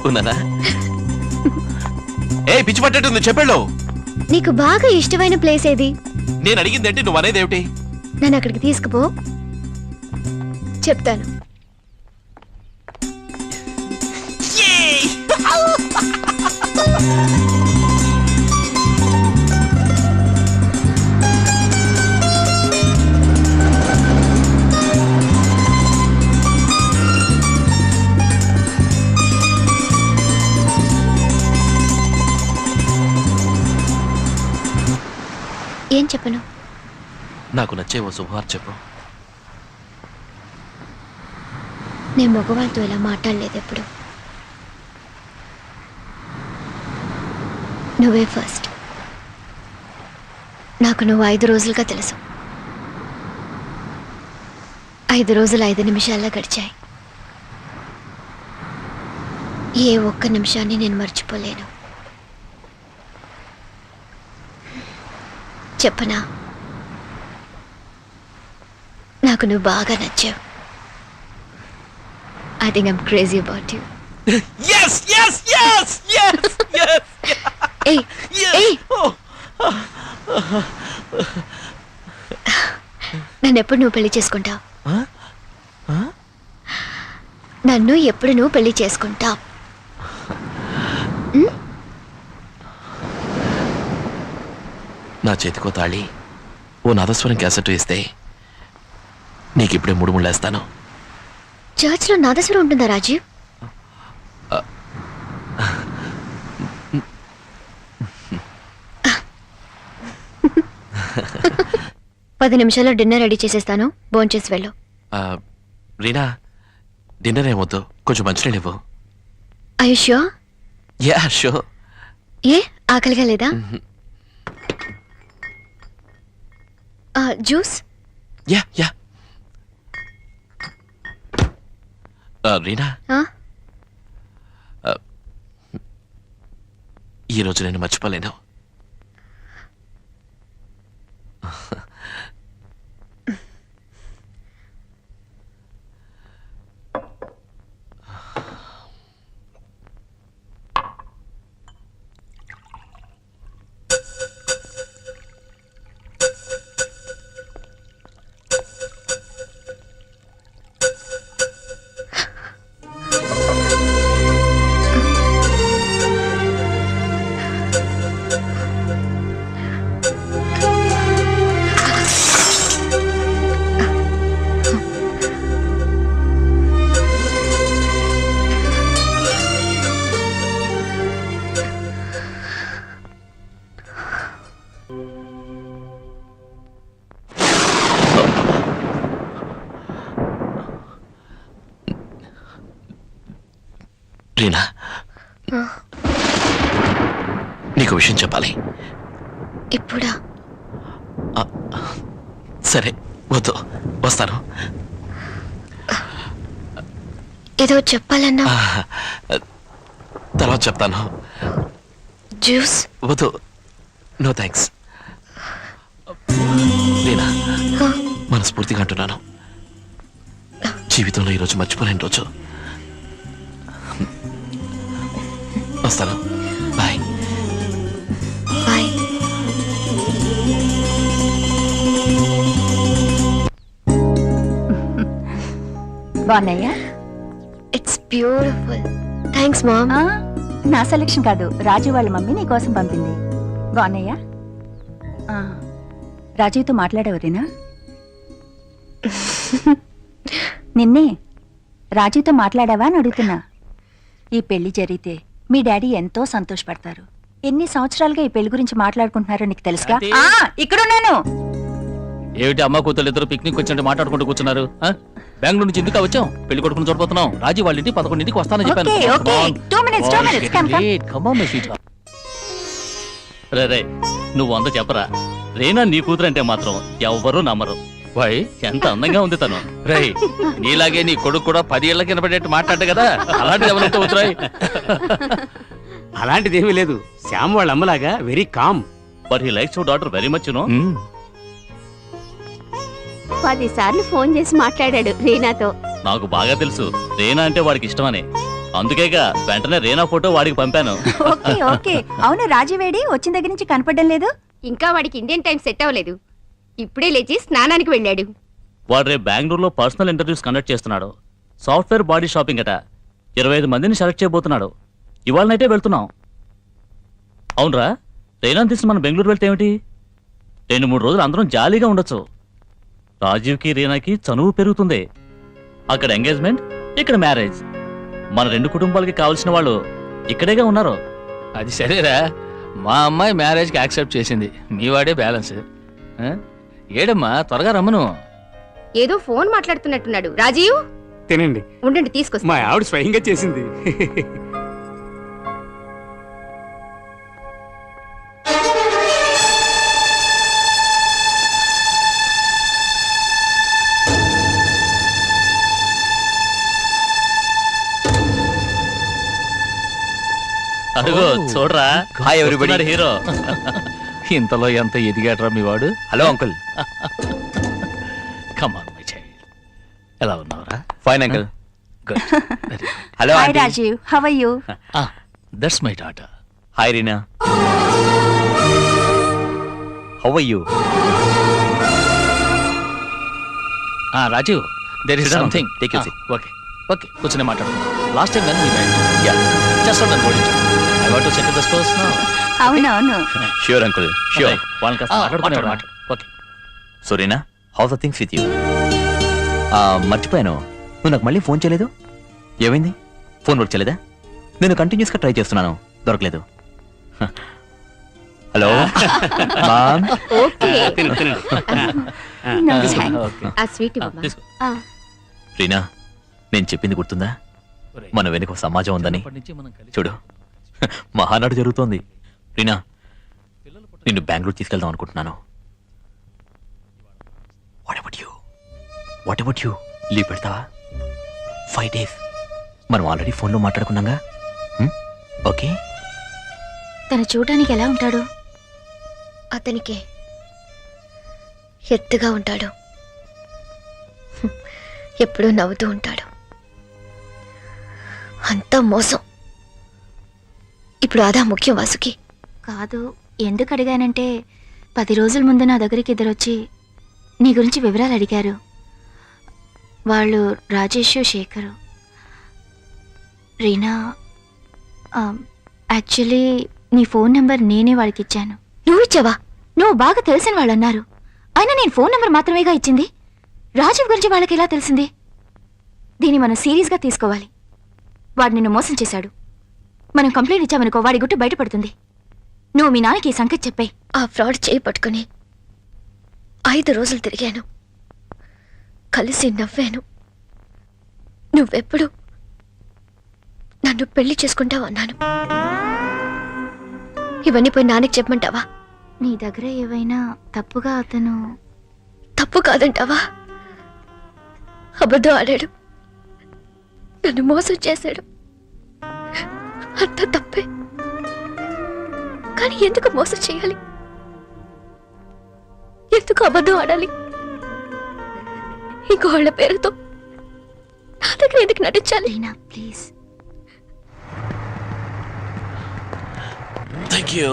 ఉన్నానా? పిచ్చి పట్టేటుంది, చెప్పాడు. నీకు బాగా ఇష్టమైన ప్లేస్ ఏది? నేను అడిగింది ఏంటి, నువ్వు అనేది ఏమిటి? నన్ను అక్కడికి తీసుకుపో, చెప్తాను. ఏం చెప్పను? నాకు నచ్చే ఓ శుభవార్త చెప్పు. నేను మగవాళ్ళతో ఇలా మాట్లాడలేదు ఎప్పుడు. నువ్వే ఫస్ట్. నాకు నువ్వు 5 రోజులుగా తెలుసు. 5 రోజులు 5 నిమిషాల్లో గడిచాయి. ఏ ఒక్క నిమిషాన్ని నేను మర్చిపోలేను. చెప్పనా, నాకు నువ్వు బాగా నచ్చావు. I think I'm crazy about you. Yes, yes, yes, yes, yes. Hey, hey. నన్ను ఎప్పుడు నువ్వు పెళ్లి చేసుకుంటావు? నన్ను ఎప్పుడు నువ్వు పెళ్లి చేసుకుంటావు? నా చేతికో తాళి ఓ నాదస్వరం క్యాసెట్ ఇస్తే నీకిప్పుడే ముడుముళ్ళేస్తాను. చర్చ్లో నాదస్వరం ఉంటుందా రాజీవ్? పది నిమిషాల్లో డిన్నర్ రెడీ చేసేస్తాను, భోంచేసి వెళ్ళు. రీనా, డిన్నర్ ఏమొద్దు, కొంచెం మంచినీళ్ళు ఇవ్వు. Are you sure? Yeah sure. ఏ ఆకలిగా లేదా? జ్యూస్? Yeah yeah. రీనా, ఈరోజు నేను మర్చిపోలేను. రీనా, నీకు విషయం చెప్పాలి. ఇప్పుడా? సరే వద్దు, వస్తాను. ఏదో చెప్పాలన్నా. తర్వాత చెప్తాను. జ్యూస్? వద్దు, నో థ్యాంక్స్. రీనా, మనస్ఫూర్తిగా అంటున్నాను, జీవితంలో ఈరోజు మర్చిపోలేని రోజు. వస్తాను. Bye bye. బాగున్నాయా? It's beautiful. Thanks mom. నా సెలెక్షన్ కాదు, రాజు వాళ్ళ మమ్మీ నీ కోసం పంపింది. బాగున్నాయా? రాజుతో మాట్లాడేవరేనా? నిన్నే రాజుతో మాట్లాడావా అని అడుగుతున్నా. ఈ పెళ్లి జరిగితే మీ డాడీ ఎంతో సంతోషపడతారు. ఎన్ని సంవత్సరాలుగా ఈ పెళ్లి గురించి మాట్లాడుకుంటున్నారో నీకు తెలుసుగా? ఇక్కడున్నాను. ఏమిటి అమ్మ కూతురు ఇద్దరు పిక్నిక్ వచ్చినట్టు మాట్లాడుకుంటూ కూర్చున్నారు? బెంగళూరు నుంచి ఎందుకు వచ్చాం? పెళ్లి కొడుకుని చూడబోతున్నాం. రాజీ వాళ్ళ ఇంటి 11ంటికి వస్తానని చెప్పాను. రే నువ్వు అంత చెప్పరా. రేనా నీ కూతురు అంటే మాత్రం ఎవ్వరూ నమ్మరు. వాయ్ ఎంత అందంగా ఉంది తను. రే నీలాగే నీ కొడుకు కూడా 10 ఏళ్ల కింద పడేట్టు మాట్లాడు కదా, అలాంటిది ఎవరైతే అవుతురాయి? అలాంటిది ఏమీ లేదు. శ్యామ్ వాళ్ళ అమ్మలాగా very calm. But he likes your daughter very much, you know. 10 సార్లు ఫోన్ చేసి మాట్లాడాడు రీనాతో. నాకు బాగా తెలుసు రేనా అంటే వాడికి ఇష్టమని. అందుకేగా వెంటనే రేనా ఫోటో వాడికి పంపాను. Okay okay. అవును, రాజీవేడి వచ్చిన దగ్గర నుంచి కనపడడం లేదు. ఇంకా వాడికి ఇండియన్ టైం సెట్ అవ్వలేదు. ఇప్పుడే లేచి స్నానానికి వెళ్ళాడు. వాడు రేపు బెంగళూరులో పర్సనల్ ఇంటర్వ్యూస్ కండక్ట్ చేస్తున్నాడు. సాఫ్ట్వేర్ బాడీ షాపింగ్ అట. 25 మందిని సెలెక్ట్ చేయబోతున్నాడు. ఇవాళ నైటే వెళ్తున్నాం. అవునరా, రేనాని తీసి మనం బెంగళూరు వెళ్తే ఏమిటి? 2-3 రోజులు అందరం జాలీగా ఉండొచ్చు. రాజీవ్కి రీనాకి చనువు పెరుగుతుంది. అక్కడ ఎంగేజ్మెంట్, ఇక్కడ మ్యారేజ్. మన 2 కుటుంబాలకి కావాల్సిన వాళ్ళు ఇక్కడేగా ఉన్నారు. అది సరేరా, మా అమ్మాయి మ్యారేజ్కి యాక్సెప్ట్ చేసింది. మీ వాడే బ్యాలెన్స్. ఏడమ్మా త్వరగా రమ్మను. ఏదో ఫోన్ మాట్లాడుతున్నట్టున్నాడు. రాజీవ్ తినండి. ఉండండి తీసుకొస్తా. మా ఆవిడ స్వయంగా చేసింది. అడుగు చూడరా, హాయ్ ఎవ్రీబడి. హీరో. ఇంతలో ఎంత ఎదిగాడ్రా మీ వాడు. Hello uncle. Come on my child, ఎలా ఉన్నావురా? Fine uncle. Hello hi Rajeev, how are you? That's my daughter. Hi Reena, how are you? Rajeev, there is something. Take you seat. Okay okay, కూర్చొని మాట్లాడుకుందాం. Last time when we met, yeah, just on the boarding. I want to settle the scores now. అవునవును. Sure uncle, sure. వాళ్ళని కాస్త మాట్లాడుకునేవారా? Okay. So Reena, how the things with you? మర్చిపోయాను, నువ్వు నాకు మళ్ళీ ఫోన్ చేయలేదు. ఏమైంది? ఫోన్ వర్క్ చేయలేదా? నేను కంటిన్యూస్గా ట్రై చేస్తున్నాను, దొరకలేదు. Hello ma'am. రీనా, నేను చెప్పింది గుర్తుందా? మన వెనుక ఒక సమాజం ఉందని. చూడు, మహానాడు జరుగుతోంది. రీనా, నిన్ను బెంగళూరు తీసుకెళ్దాం అనుకుంటున్నాను. What about you? లీవ్ పెడతావా? 5 days. మనం ఆల్రెడీ ఫోన్లో మాట్లాడుకున్నాగా. ఓకే. తను చూడడానికి ఎలా ఉంటాడు? అతనికి ఎత్తుగా ఉంటాడు, ఎప్పుడూ నవ్వుతూ ఉంటాడు. అంతా మోసం. ఇప్పుడు అదా ముఖ్యం వాసుకి. కాదు, ఎందుకు అడిగానంటే 10 రోజుల ముందు నా దగ్గరికి ఇద్దరొచ్చి నీ గురించి వివరాలు అడిగారు. వాళ్ళు రాజేష్, శేఖరు. రీనా, యాక్చువల్లీ నీ ఫోన్ నెంబర్ నేనే వాడికి ఇచ్చాను. నువ్వు ఇచ్చావా? నువ్వు బాగా తెలిసిన వాళ్ళు అన్నారు. అయినా నేను ఫోన్ నెంబర్ మాత్రమేగా ఇచ్చింది. రాజీవ్ గురించి వాళ్ళకి ఎలా తెలిసింది? దీన్ని మనం సీరియస్గా తీసుకోవాలి. వాడు నిన్ను మోసం చేశాడు. మనం కంప్లైంట్ ఇచ్చామనుకో వాడి గుట్టు బయటపడుతుంది. నువ్వు మీ నాన్నకి ఈ సంగతి చెప్పాయి. ఆ ఫ్రాడ్ చేయి పట్టుకుని 5 రోజులు తిరిగాను, కలిసి నవ్వాను. నువ్వెప్పుడు నన్ను పెళ్లి చేసుకుంటావు అన్నాను. ఇవన్నీ పోయి నాన్నకి చెప్పమంటావా? నీ దగ్గర ఏవైనా తప్పుగా అతను... తప్పు కాదంటావా? అబద్ధం ఆడాడు, నన్ను మోసం చేశాడు. అంత తప్పే, కానీ ఎందుకు మోసం చేయాలి? ఎందుకు అబద్ధం ఆడాలి? ఇంకోళ్ళ పేరుతో నా దగ్గర ఎందుకు నటించాలి? ప్లీజ్. Thank you.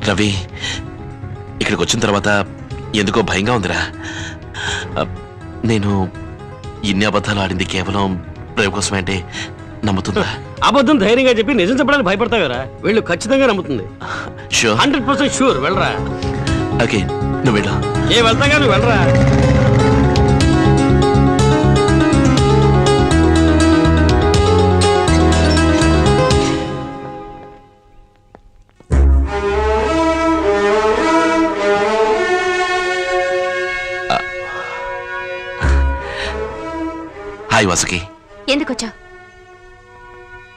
రవి, ఇక్కడికి వచ్చిన తర్వాత ఎందుకో భయంగా ఉందిరా. నేను ఇన్ని అబద్ధాలు ఆడింది కేవలం ప్రేమ కోసమే అంటే నమ్ముతుందా? అబద్ధం ధైర్యంగా చెప్పి నిజం చెప్పడానికి భయపడతావురా? వీళ్ళు ఖచ్చితంగా నమ్ముతుంది. Sure, 100% sure. వెళ్ళరా. ఓకే, నువ్వు వెళ్ళు. వెళ్తాగా, నువ్వు వెళ్ళరా. హాయ్ వాసుకి. ఎందుకొచ్చా?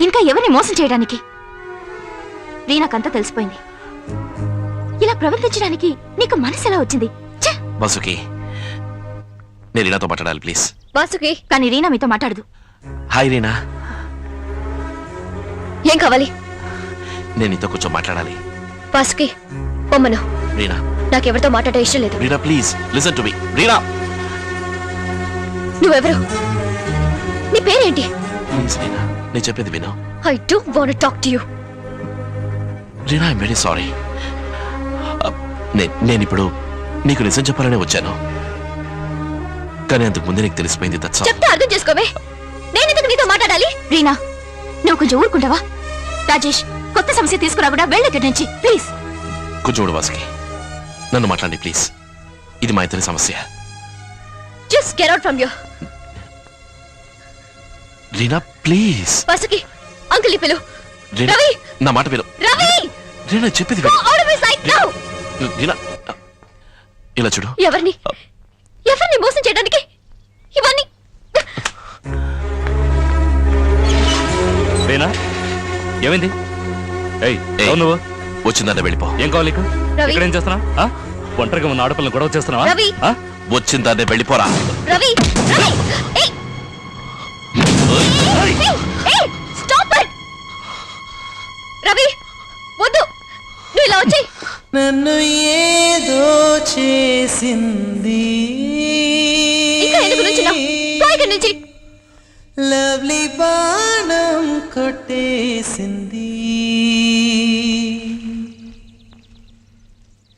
ఇంకా ఎవరిని మోసం చేయడానికి? రీనాకంతా తెలిసిపోయింది. ఇలా ప్రవర్తించడానికి నీకు మనసు ఎలా వచ్చింది? వాసుకి, నేను రీనాతో మాట్లాడాలి ప్లీజ్. వాసుకి. కానీ రీనా మీతో మాట్లాడదు. హాయ్ రీనా. ఏం కావాలి? నేను నీతో కొంచెం మాట్లాడాలి. వాసుకి, పొమ్మను. రీనా, నాకెవరితో మాట్లాడే ఇష్టం లేదు. Reena please listen to me. Reena, నువ్వెవరు? నీ పేరేంటి? ప్లీజ్ రీనా, నేను చెప్పేది విను. I don't want to talk to you. Reena, I'm very sorry. నేను ఇప్పుడు నీకు నిజం చెప్పాలనే వచ్చాను, కానీ అంతకు ముందే నీకు తెలిసిపోయింది. చెప్తే అర్థం చేసుకోవే. నేనెందుకు నీతో మాట్లాడాలి? రీనా, నువ్వు కొంచెం ఊరుకుంటావా? రాజేష్, కొత్త సమస్య తీసుకురాకుండా వెళ్ళక్కడి నుంచి ప్లీజ్. కొంచెం చూడు వాసుకి, నన్ను మాట్లాడండి ప్లీజ్. ఇది మా ఇద్దరి సమస్య. Just get out from you. Reena please. Vasuki, uncle పిలు. రీనా, రవి, నా మాట విను. రవి, రీనా చెప్పేది go విను. out of my sight now. Reena, ఇలా చూడు. ఎవరిని మోసం చేయడానికి ఇవన్నీ? రీనా, ఏమైంది? నువ్వు వచ్చిందంటే వెళ్ళిపో. ఏం కావాలి? రవి. ఇక్కడ ఏం చేస్తున్నా? ఒంటరిగా ఉన్న ఆడపిల్లని గొడవ చేస్తున్నావా? రవి. వచ్చిందంటే వెళ్ళిపోరా. రవి, రవి, ఏయ్, స్టాప్ ఇట్. రవి, వద్దు, నువ్వు ఇలా వచ్చి. నన్ను ఏదో చేసింది ఇంకా ఎందుకు నుంచున్నావ్? పో ఇక్కడి నుంచి. లవ్లీ బాణం కొట్టేసింది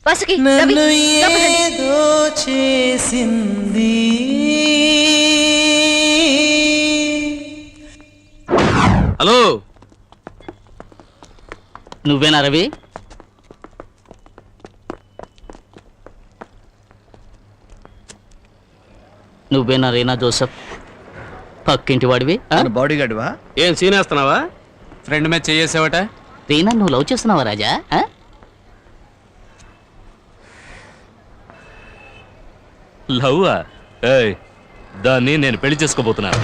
వాసుకి, రవి, నన్ను లోపలికి రండి. ఏదో చేసింది హలో, నువ్వేనా రవి? నువ్వేనా రీనా జోసెఫ్? పక్కింటి వాడివి? బాడీ గార్డ్వా? ఏం సీన్ వేస్తున్నావా? ఫ్రెండ్ మీద చేసావట. రీనా నువ్వు లవ్ చేస్తున్నావా రాజా? లవ్వా? దాన్ని నేను పెళ్లి చేసుకోబోతున్నాను.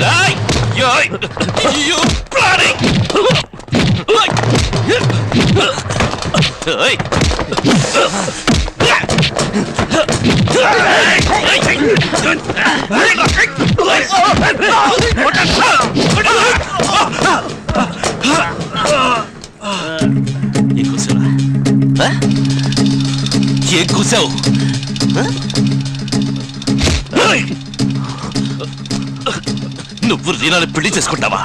ఏ కూసావు? నువ్వు రీనాని పెళ్లి చేసుకుంటావా?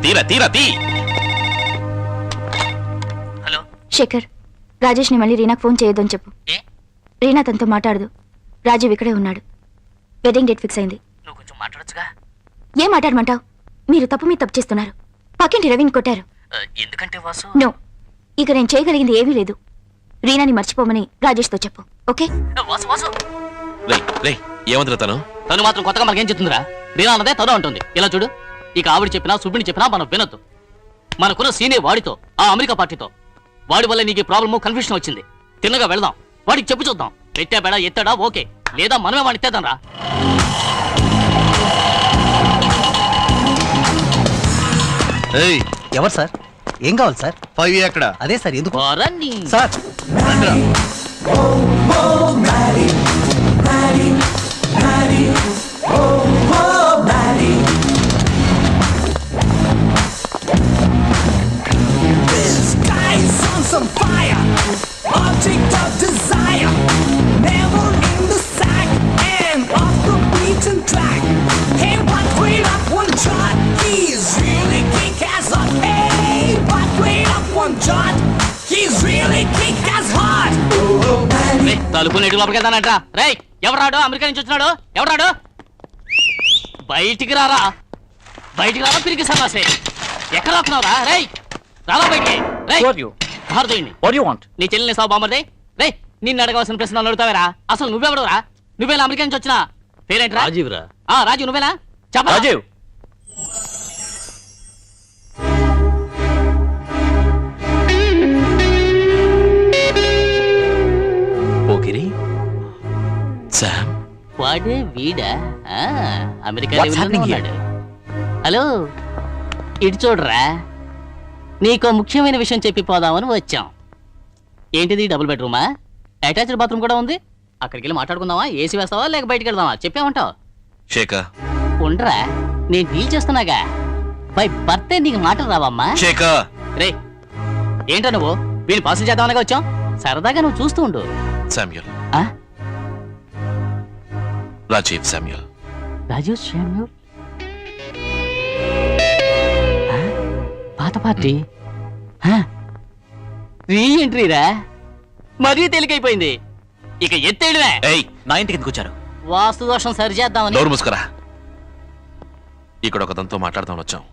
తీరా తీరా తీ. శేఖర్, రాజేష్ ని మళ్ళీ రీనాకు ఫోన్ చేయొద్దని చెప్పు. రీనా తనతో మాట్లాడదు. రాజీవ్ ఇక్కడే ఉన్నాడు. వెడ్డింగ్ డేట్ ఫిక్స్ అయింది. నువ్వు కొంచెం మాట్లాడొచ్చుగా. ఏం మాట్లాడమంటావు? మీరు తప్పు మీద తప్పు చేస్తున్నారు. పక్కింటి రవిని కొట్టారు. ఎందుకంటే వాసు, నో, ఇక నేను చేయగలిగింది ఏమీ లేదు. రీనాని మర్చిపోమని రాజేష్తో చెప్పు, ఓకే? వాసు వాసు, ఏమంటారు తను? తను మాత్రం కొత్తగా మనకేం చెప్తుందిరా? రీనా అన్నదే తను అంటుంది. ఇలా చూడు, ఇక ఆవిడ చెప్పినా సుబ్బిని చెప్పినా మనం వినొద్దు. మనకున్న సీనే వాడితో, ఆ అమెరికా పార్టీతో. వాడి వల్ల నీకు ప్రాబ్లము, కన్ఫ్యూషన్ వచ్చింది. తిన్నగా వెళదాం, వాడికి చెప్పు చూద్దాం. పెట్టా బేడా ఎత్తాడా ఓకే, లేదా మనమే వాడిని ఎత్తేద్దాం రా. ఎవరు సార్? ఏం కావాలి సార్? 5 ఎక్కడ? అదే సార్, ఎందుకు వారాన్ని sir? some fire, object of desire, never in the sack and off the beaten track. Hey, but wait up one shot, he's really kick-ass hot. Hey, but wait up one shot, he's really kick-ass hot. తలుపు నీటి లోపలికి వెళ్తానంట. రే, ఎవరాడు? America నుంచి వచ్చినాడు. ఎవరాడు? బయటికి రారా, బయటికి రారా, పిరికి సన్నాసే. ఎక్కడ రాకున్నావురా? రే, రారా బయటికి. నీ చెల్లిని సావు బామ్మర్దే. రే, నిన్ను అడగవలసిన ప్రశ్నలు అడుగుతావేరా? అసలు నువ్వెవడురా? నువ్వేలా అమెరికా నుంచి వచ్చినా? పేరేంట్రా? రాజీవ్ రా. రాజీవ్ నువ్వేనా? చెప్ప. రాజీవ్, పోకిరి శామ్ వాడే వీడా? అమెరికా ఉన్నాడు. హలో, ఇటు చూడరా, నీకో ముఖ్యమైన విషయం చెప్పి పోదామని వచ్చాం. ఏంటిది? డబుల్ బెడ్రూమా? అటాచ్డ్ బాత్రూమ్ కూడా ఉంది. అక్కడికి వెళ్ళి మాట్లాడుకుందామా? ఏసీ వేస్తావా లేక బయటికి వెళ్దామా? చెప్పామంటావు. శేఖర్ ఉండరా, నేను డీల్ చేస్తున్నాగా. బై బర్త్డే నీకు మాటలు రావమ్మా? శేఖర్, రే, ఏంటో నువ్వు వీడిని పాసులు చేద్దామనగా వచ్చాం. సరదాగా నువ్వు చూస్తూ ఉండు. శామ్యూల్. రాజీవ్ శామ్యూల్. రాజీవ్ శామ్యూల్ పాత పార్టీ రీ ఎంట్రీరా. మరీ తేలికైపోయింది. ఇక ఎత్తేడువే. నా ఇంటికి ఎందుకు వచ్చారు? వాస్తు దోషం సరిచేద్దామని. నోరు మూసుకురా. ఇక్కడ ఒక తనతో మాట్లాడదామని వచ్చాం.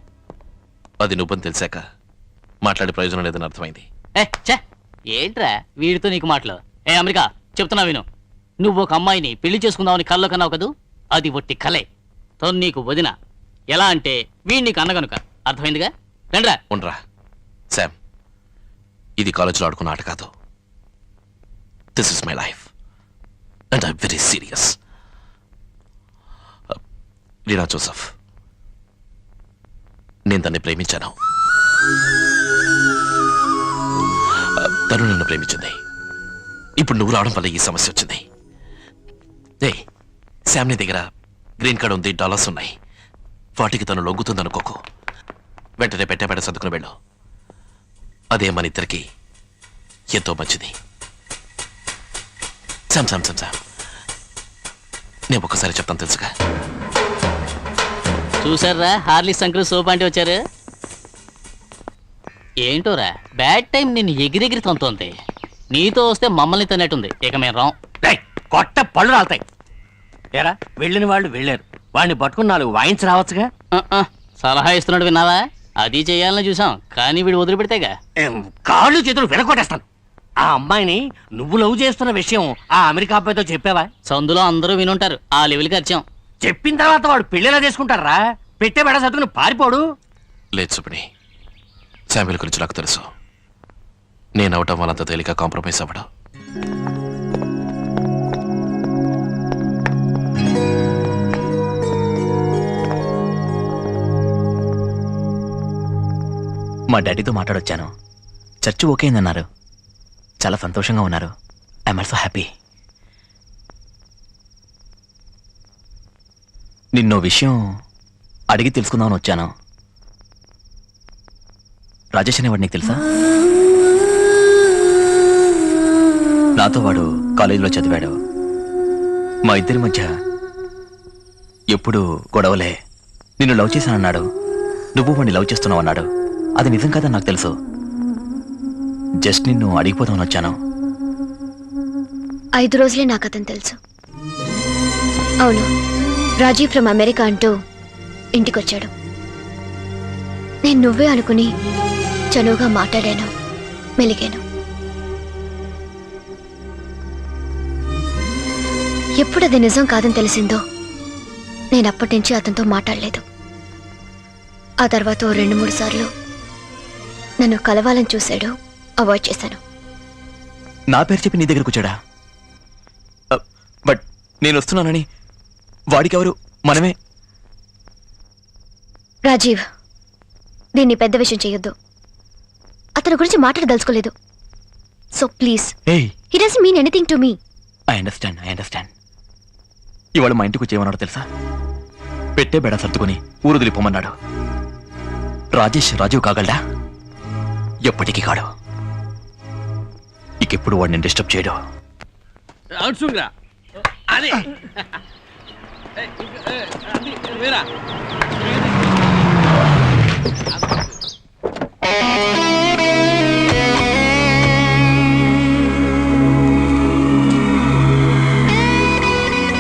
అది నువ్వని తెలిసాక మాట్లాడే ప్రయోజనం లేదని అర్థమైంది. ఏంట్రా వీడితో నీకు మాటలు? అమెరికా, చెప్తున్నా విను. నువ్వు ఒక అమ్మాయిని పెళ్లి చేసుకుందామని కల్లో కన్నావు కదూ, అది ఒట్టి కలే. తను నీకు వదిన. ఎలా అంటే వీడి నీకు అన్న కనుక. అర్థమైందిగా? రండ్రా. ఉండరా శామ్, ఇది కాలేజీలో ఆడుకున్న ఆట కాదు. This is my life and I'm very serious. Reena Joseph, నేను తన్ని ప్రేమించాను, తను నన్ను ప్రేమించింది. ఇప్పుడు నువ్వు రావడం వల్ల ఈ సమస్య వచ్చింది. శామ్ని దగ్గర గ్రీన్ కార్డ్ ఉంది, డాలర్స్ ఉన్నాయి. వాటికి తను లొంగుతుందనుకోకు. వెంటనే పెట్టబెట్ట సర్దుకుని వెళ్ళు. అదే మన ఇద్దరికి ఎంతో మంచిది. శామ్ శామ్ శామ్ శామ్, నేను ఒక్కసారి చెప్తాను తెలుసుగా. చూసారా హార్లిక్స్ అంకుల్ సోప్ అంటే వచ్చారు. ఏంటోరా బ్యాడ్ టైం నిన్ను ఎగిరెగిరి తొంతోంది. నీతో వస్తే మమ్మల్ని తిన్నట్టుంది. ఇక మేము రాం. కొట్ట పళ్ళు రాలుతాయి. ఏరా వెళ్ళిన వాళ్ళు వెళ్ళారు, వాడిని పట్టుకుని 4 వాయించి రావచ్చుగా. సలహా ఇస్తున్నాడు విన్నావా? అది చేయాలని చూసాం, కానీ వీడు వదిలిపెడితేగా కాళ్ళు చేతులు వినకొట్టేస్తాను. ఆ అమ్మాయిని నువ్వు లవ్ చేస్తున్న విషయం ఆ అమెరికా అబ్బాయితో చెప్పావా? సందులో అందరూ వినుంటారు. ఆ లెవెల్కి వచ్చాం. చెప్పిన తర్వాత వాడు పెళ్ళిలా చేసుకుంటారా? పెట్టే బెడ సతుకుని పారిపోడు. లేదు సుబ్బని, శామ్యుల్ గురించి నాకు తెలుసు. నేను అవటం వాళ్ళంత తేలిక కాంప్రమైజ్ అవ్వడం. మా డాడీతో మాట్లాడొచ్చాను. Church okay అయిందన్నారు. చాలా సంతోషంగా ఉన్నారు. I'm also happy. నిన్నో విషయం అడిగి తెలుసుకుందామని వచ్చాను. రాజేష్ అనేవాడు నీకు తెలుసా? నాతో వాడు కాలేజీలో చదివాడు. మా ఇద్దరి మధ్య ఎప్పుడు గొడవలే. నిన్ను లవ్ చేశానన్నాడు, నువ్వు వాడిని లవ్ చేస్తున్నావు అన్నాడు. అది నిజం కాదని నాకు తెలుసు. జస్ట్ నిన్ను అడిగిపోదామని వచ్చాను. 5 రోజులే నాకు అతను తెలుసు. అవును, రాజీవ్ ఫ్రమ్ అమెరికా అంటూ ఇంటికొచ్చాడు. నేను నువ్వే అనుకుని చనువుగా మాట్లాడాను, మెలిగాను. ఎప్పుడు అది నిజం కాదని తెలిసిందో నేను అప్పటి నుంచి అతనితో మాట్లాడలేదు. ఆ తర్వాత 2-3 సార్లు నన్ను కలవాలని చూశాడు, అవాయిడ్ చేశాను. నా పేరు చెప్పి నీ దగ్గరకు వచ్చాడా? బట్ నేను వస్తున్నానని వాడికెవరు? మనమే. రాజీవ్, దీన్ని పెద్ద విషయం చేయొద్దు. అతని గురించి మాట్లాడదలుచుకోలేదు. So please, he doesn't mean anything to me. I understand. ఇవాళ మా ఇంటికి వచ్చేయమన్నాడు తెలుసా? పెట్టే బెడ సర్దుకొని ఊరు వదిలిపోమన్నాడు. రాజీవ్ కాగలడా? ఎప్పటికీ కాడు. ఇకెప్పుడు వాడిని డిస్టర్బ్ చేయడు.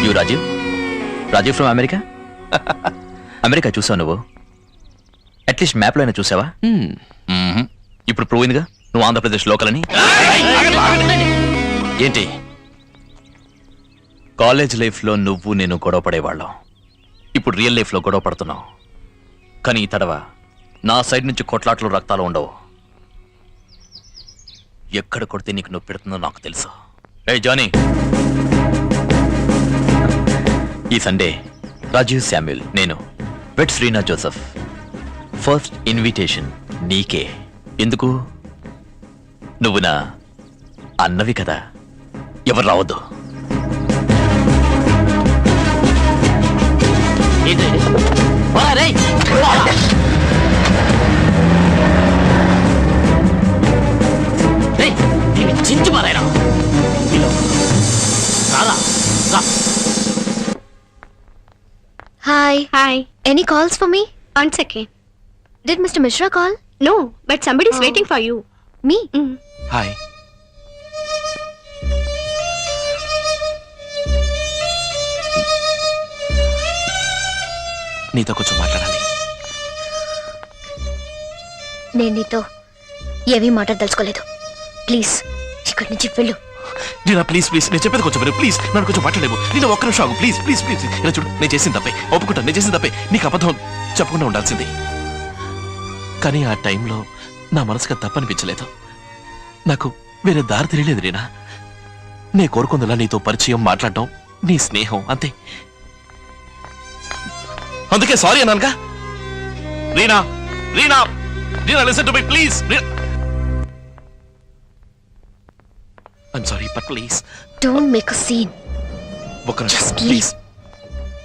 You Rajeev from America? America చూసావు నువ్వు? అట్లీస్ట్ మ్యాప్ లో అయినా చూసావా? ఇప్పుడు ప్రూవ్ అయిందిగా నువ్వు ఆంధ్రప్రదేశ్ లోకల్ అని. ఏంటి కాలేజ్ లైఫ్ లో నువ్వు నేను గొడవ పడేవాళ్ళం. ఇప్పుడు రియల్ లైఫ్ లో గొడవ పడుతున్నావు. కానీ ఈ తడవ నా సైడ్ నుంచి కొట్లాట్లు రక్తాలు ఉండవు. ఎక్కడ కొడితే నీకు నొప్పి పెడుతుందో నాకు తెలుసు. ఏ జానీ, ఈ సండే రాజీవ్, శామ్యుల్, నేను vets Reena Joseph. First invitation నీకే. ఎందుకు? నువ్వు నా అన్నవి కదా, ఎవరు రావద్దు. చించి మారాయన. Hi. Any calls for me? 1 second. Did Mr. Mishra call? No, but somebody is waiting for you. Me? Hi. నీతో కొంచెం మాట్లాడాలి. నేను నీతో ఏమీ మాట్లాడదలుచుకోలేదు. ప్లీజ్ ఇక్కడి నుంచి వెళ్ళు. నీనా ప్లీజ్ నేను చెప్పేది కొంచెం ప్లీజ్, నన్ను కొంచెం మాట్లాడలేవు. నేను ఒక్క నిమిషం ఆగు ప్లీజ్. ఇలా చూడు, నేను చేసిన తప్పే ఒప్పుకుంటాను. నేను చేసిన తప్పే. నీకు అబద్ధం చెప్పకుండా ఉండాల్సింది. కానీ ఆ టైంలో నా మనసుకు తప్పనిపించలేదు. నాకు వేరే దారి తెలియలేదు రీనా. నే కోరుకుందిలా నీతో పరిచయం, మాట్లాడడం, నీ స్నేహం, అంతే. అందుకే సారీ అన్నానుగా. Reena Reena Reena listen to me please. I'm sorry but please don't make a scene. ఒక్క నిమిషం please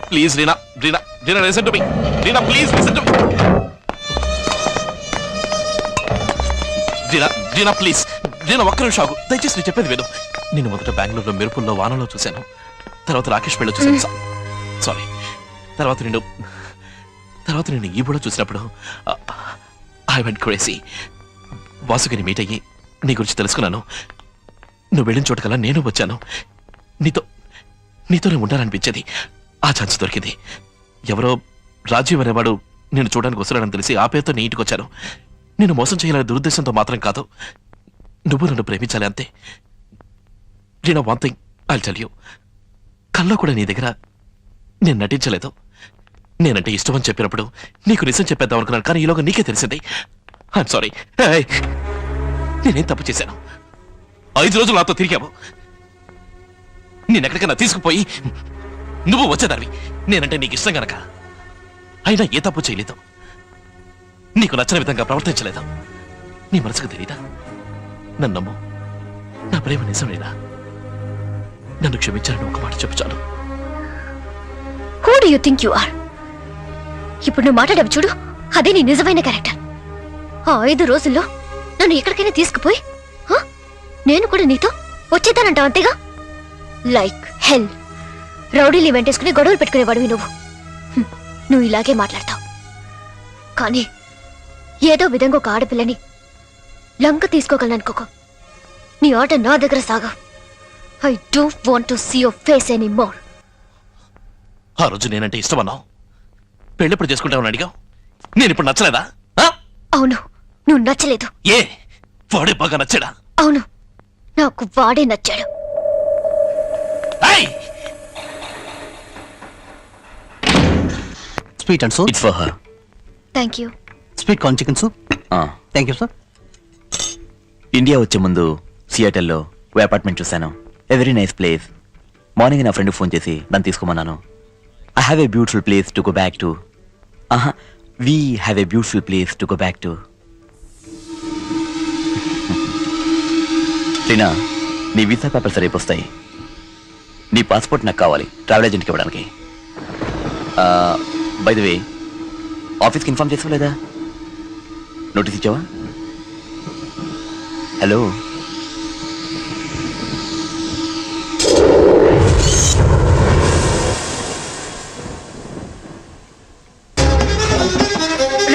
please Reena Reena Reena listen to me. Reena please listen to me. Reena Reena please Reena ఒక్క నిమిషం ఆగు దయచేసి నేను చెప్పేది విను. నేను మొదట బెంగళూరులో మెరుపుల్లో వానలో చూశాను, తర్వాత రాకేష్ పెళ్ళి చూశాను. సారీ తర్వాత నేను ఈ బుడ చూసినప్పుడు ఐ వెంట్ క్రేజీ. వాసుగిని మీట్ అయ్యి నీ గురించి తెలుసుకున్నాను. నువ్వు వెళ్ళిన చోటుకల్లా నేను వచ్చాను. నీతోనే ఉండాలనిపించేది. ఆ ఛాన్స్ దొరికింది. ఎవరో రాజీవ్ అనేవాడు నేను చూడడానికి వస్తున్నాడని తెలిసి ఆ పేరుతో నీ ఇంటికి వచ్చాను. నేను మోసం చేయాలనే దురుద్దేశంతో మాత్రం కాదు, నువ్వు నన్ను ప్రేమించాలి అంతే. నేను one thing I'll tell you, కల్లో కూడా నీ దగ్గర నేను నటించలేదు. నేనంటే ఇష్టం అని చెప్పినప్పుడు నీకు నిజం చెప్పేద్దాం అనుకున్నాను, కానీ ఈలోగా నీకే తెలిసింది. I'm sorry. నేనేం తప్పు చేశాను? 5 రోజులు నాతో తిరిగావు. నేనెక్కడికైనా తీసుకుపోయి నువ్వు వచ్చేదానివి. నేనంటే నీకు ఇష్టం గనక. అయినా ఏ తప్పు చేయలేదు, నీకు నచ్చిన విధంగా ప్రవర్తించలేదు. నీ మనసుకు తెలీదా? నన్ను నమ్ము, నా ప్రేమ నిజమేనా? నన్ను క్షమించాలని ఒక మాట చెప్పు చాలు. Who do you think you are? ఇప్పుడు నువ్వు మాట్లాడవు చూడు, అదే నీ నిజమైన క్యారెక్టర్. ఆ 5 రోజుల్లో నన్ను ఎక్కడికైనా తీసుకుపోయి నేను కూడా నీతో వచ్చేదానంటావు అంతేగా? లైక్ హెల్ రౌడీలు వెంటేసుకుని గొడవలు పెట్టుకునేవాడివి నువ్వు. నువ్వు ఇలాగే మాట్లాడతావు, కానీ ఏదో విధంగా ఒక ఆడపిల్లని లంక తీసుకోగలనుకోకు. నీ ఆట నా దగ్గర సాగా. I don't want to see your face any more. ఆ రోజు నేనంటే ఇష్టమన్నావు, పెళ్ళెప్పుడు చేసుకుంటావని అడిగావు. నేను ఇప్పుడు నచ్చలేదా? అవును, నువ్వు నచ్చలేదు. ఏ వాడే బాగా నచ్చాడా? అవును, నాకు వాడే నచ్చాడు. Sweet and soup. It's for her. Thank you. Sweet corn chicken soup. Thank you sir. India వచ్చే ముందు సియాటల్లో ఓ అపార్ట్మెంట్ చూశాను. A very nice place. Morning నా ఫ్రెండ్ ఫోన్ చేసి నన్ను తీసుకోమన్నాను. I have a beautiful place to go back to. We have a beautiful place to go back to. Reena, నీ వీసా పేపర్స్ రేపు వస్తాయి. నీ పాస్పోర్ట్ నాకు కావాలి ట్రావెల్ ఏజెంట్కి ఇవ్వడానికి. బై ద వే, ఆఫీస్కి ఇన్ఫార్మ్ చేసావు లేదా? నోటీస్ ఇచ్చావా? హలో,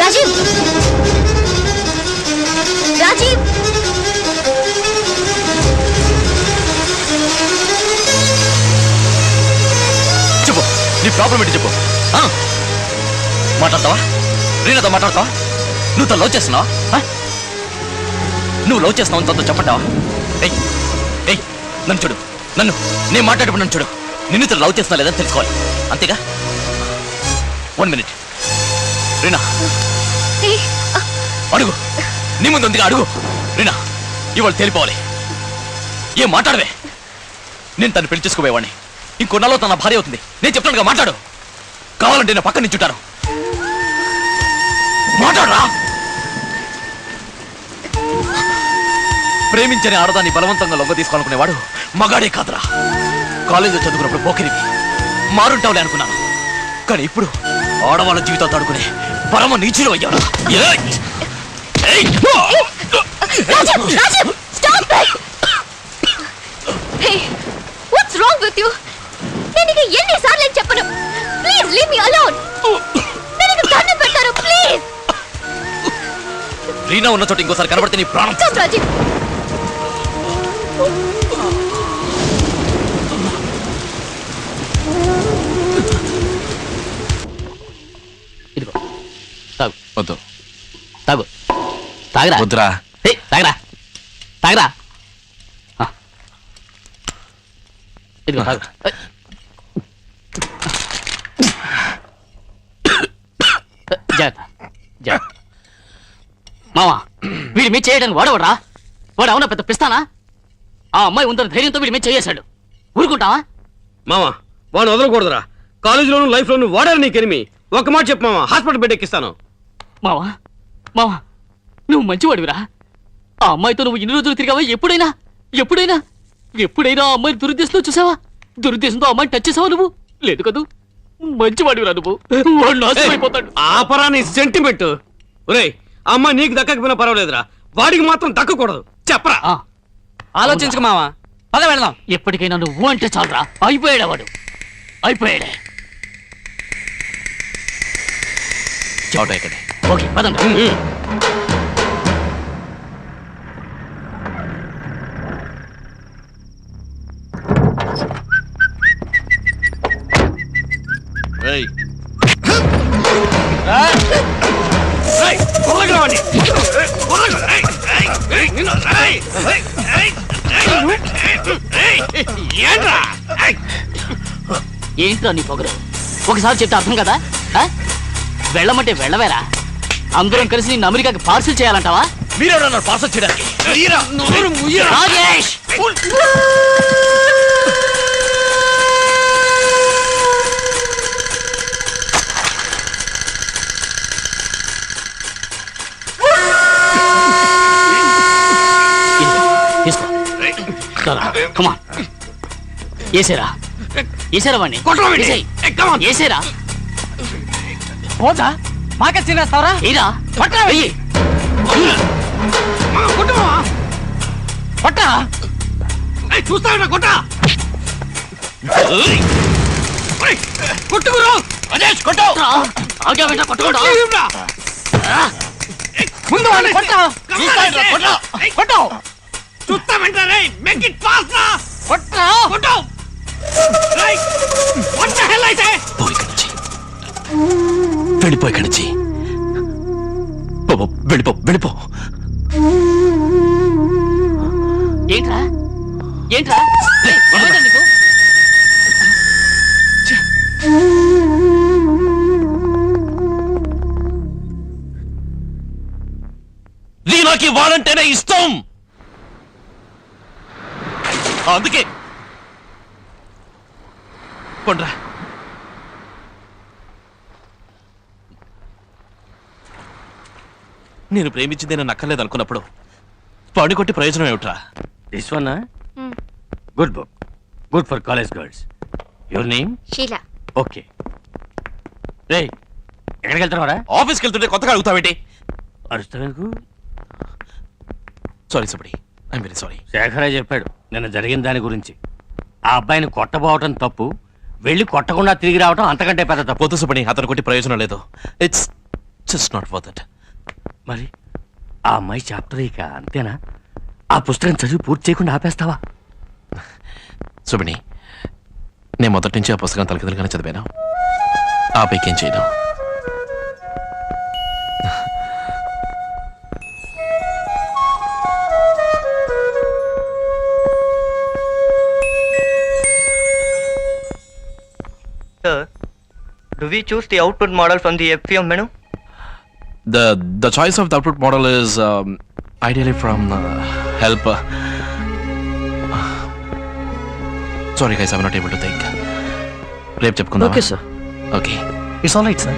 రాజీవ్, రాజీవ్, చెప్పు నీ ప్రాబ్లం ఏంటి చెప్పు. మాట్లాడతావా? రీనాతో మాట్లాడతావా? నువ్వు తను లవ్ చేస్తున్నావా? నువ్వు లవ్ చేస్తున్నావు తనతో చెప్పంటావా? ఏయ్ ఏయ్, నన్ను చూడు, నేను మాట్లాడేప్పుడు నన్ను చూడు. నిన్ను తను లవ్ చేస్తున్నా లేదా తెలుసుకోవాలి, అంతేగా? 1 minute. రీనా అడుగు, నీ ముందు ఉందిగా అడుగు. రీనా, ఇవాళ తేలిపోవాలి. ఏం మాట్లాడవే? నేను తను పెళ్లి చేసుకోబోయేవాడిని. ఇంకొన్నాళ్ళు తన భార్య అవుతుంది. నేను చెప్తానుగా, మాట్లాడు. కావాలంటే నా పక్కన నించుంటారు. మాట్లాడరా. ప్రేమించని ఆడదాన్ని బలవంతంగా లొంగ తీసుకోవాలనుకునేవాడు మగాడే కాదురా. కాలేజీలో చదువుకున్నప్పుడు పోకిరివి మారుంటావులే అనుకున్నాను, కానీ ఇప్పుడు ఆడవాళ్ళ జీవితాలు ఆడుకునే పరమ నీచులు అయ్యాను. Watts wrong with you? నేను నీకు ఎన్నిసార్లు చెప్పను, ప్లీజ్ లీవ్ మీ అలోన్. నేను నీకు దండం పెడతాను, ప్లీజ్. రీనా ఉన్న చోట ఇంకోసారి కనబడితే నీ ప్రాణం. రాజీవ్, ఇదిగో తాగు. వద్దు. తాగు. తాగరా. వద్దురా. తాగరా, తాగరా. ఇదిగో తాగు. మావా, వీడి మీద చేయడానికి వాడవడరా? వాడు అవునా పెద్ద పిస్తానా? ఆ అమ్మాయి ఉందని ధైర్యంతో వీడి మీద చేయేశాడు. ఊరుకుంటావా? మామా, వాడు వదలకూడదురా. కాలేజీలోను లైఫ్ లోను వాడారు నీకు ఎనిమి. ఒక్క మాట చెప్పు మామా, హాస్పిటల్ బెడ్ ఎక్కిస్తాను. మావా, మావా నువ్వు మంచివాడివిరా. ఆ అమ్మాయితో నువ్వు ఇన్ని రోజులు తిరిగావా? ఎప్పుడైనా ఎప్పుడైనా ఎప్పుడైనా ఆ అమ్మాయిని దురుద్దేశంతో చూసావా? దురుద్దేశంతో అమ్మాయిని టచ్ చేసావా నువ్వు? లేదు కదూ. మంచివాడివిరా నువ్వు. వాడు నాశనం అయిపోతాడు. ఆపరా నీ సెంటిమెంట్. ఒరేయ్ అమ్మాయి నీకు దక్కకపోయినా పర్వాలేదురా, వాడికి మాత్రం దక్కకూడదు. చెప్పరా? ఆలోచించుకు మావా, పద వెళదాం. ఎప్పటికైనా నువ్వు అంటే చాలరా. అయిపోయాడా వాడు, అయిపోయాడే. ఇక్కడే. ఓకే పదండి. ఏంట్రా నీ పొగరు? ఒకసారి చెప్తే అర్థం కదా? వెళ్ళమంటే వెళ్ళవేరా? అందరం కలిసి నిన్ను అమెరికాకి పార్సిల్ చేయాలంటావా? మీరెవరన్నారు పార్సల్ చేయడానికి? రాజేష్! తీసుకో. కమాన్ ఏసేరా, ఏసేరా వాణ్ణి. ఏసేరా. పోతా మాకే తినేస్తావరా? ఏరా పట్టరా, వెయ్యి. పట్టా చూస్తావురా కొట్ట. కొట్టుకురా రాజేష్, కొట్టు. ఆగా వెంట కొట్టుకోడా. ముందు వాడిని కొట్టు. కొట్టు. చూస్తామంటారే. మేక్ ఇట్ ఫాస్ట్ రా. కొట్టు. కొట్టు. Right. What the hell I say. వెళ్ళిపో ఇక్కడి నుంచి. వెళ్ళిపో వెళ్ళిపో. ఏంట్రా ఏంట్రా నీకు? రీనాకి వాడంటేనే ఇష్టం, అందుకే కొండ్రా. నేను ప్రేమించింది నేను నక్కర్లేదు అనుకున్నప్పుడు పని కొట్టి ప్రయోజనం ఏమిట్రా? This one good book, good for college girls. Your name? Sheela. Okay. రే ఎక్కడికి వెళ్తున్నారా? ఆఫీస్కి వెళ్తుంటే కొత్తగా అడుగుతావేంటి? అరుస్తావెందుకు? Sorry Subbadi, I'm very sorry. శేఖరే చెప్పాడు నిన్న జరిగిన దాని గురించి. ఆ అబ్బాయిని కొట్టబోవటం తప్పు, వెళ్ళి కొట్టకుండా తిరిగి రావటం అంతకంటే పెద్ద తప్పు. పొద్దు సుబ్బడి, అతను కొట్టి ప్రయోజనం లేదు. It's just not worth it. మరి ఆ అమ్మాయి చాప్టర్ ఇక అంతేనా? ఆ పుస్తకం చదివి పూర్తి చేయకుండా ఆపేస్తావా? సుబ్బడి, నేను మొదటి నుంచి ఆ పుస్తకం తలకిదలుగానే చదివాను. ఆ పైకేం చేయను. Sir, do we choose the output model from the FPM menu? The choice of the output model is ideally from help. Sorry guys, I'm not able to think. Rep చెప్పుకుందాం. Okay sir. Okay. It's all right sir.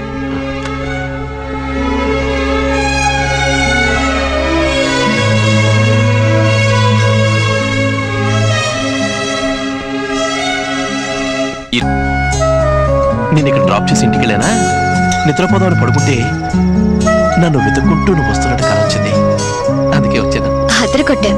నేను ఇక్కడ drop చేసి ఇంటికి వెళ్ళానా, నిద్రపోదామని పడుకుంటే నన్ను వెతుక్కుంటూ నువ్వు వస్తున్నట్టు కాలం వచ్చింది. అందుకే వచ్చాను. అద్దరు కొట్టాం.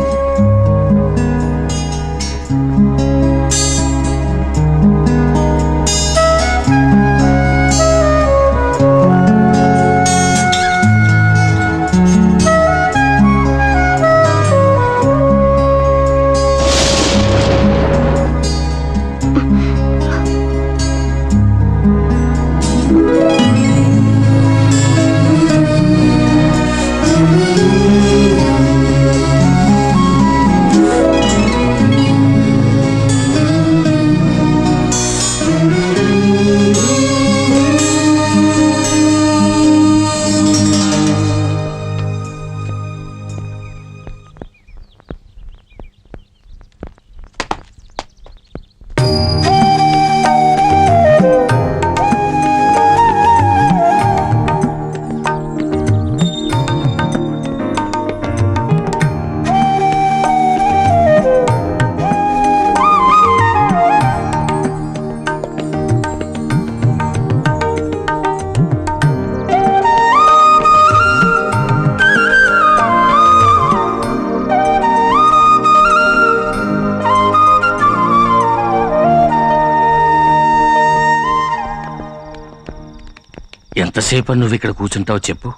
ఎంతసేపు నువ్వు ఇక్కడ కూర్చుంటావు చెప్పు.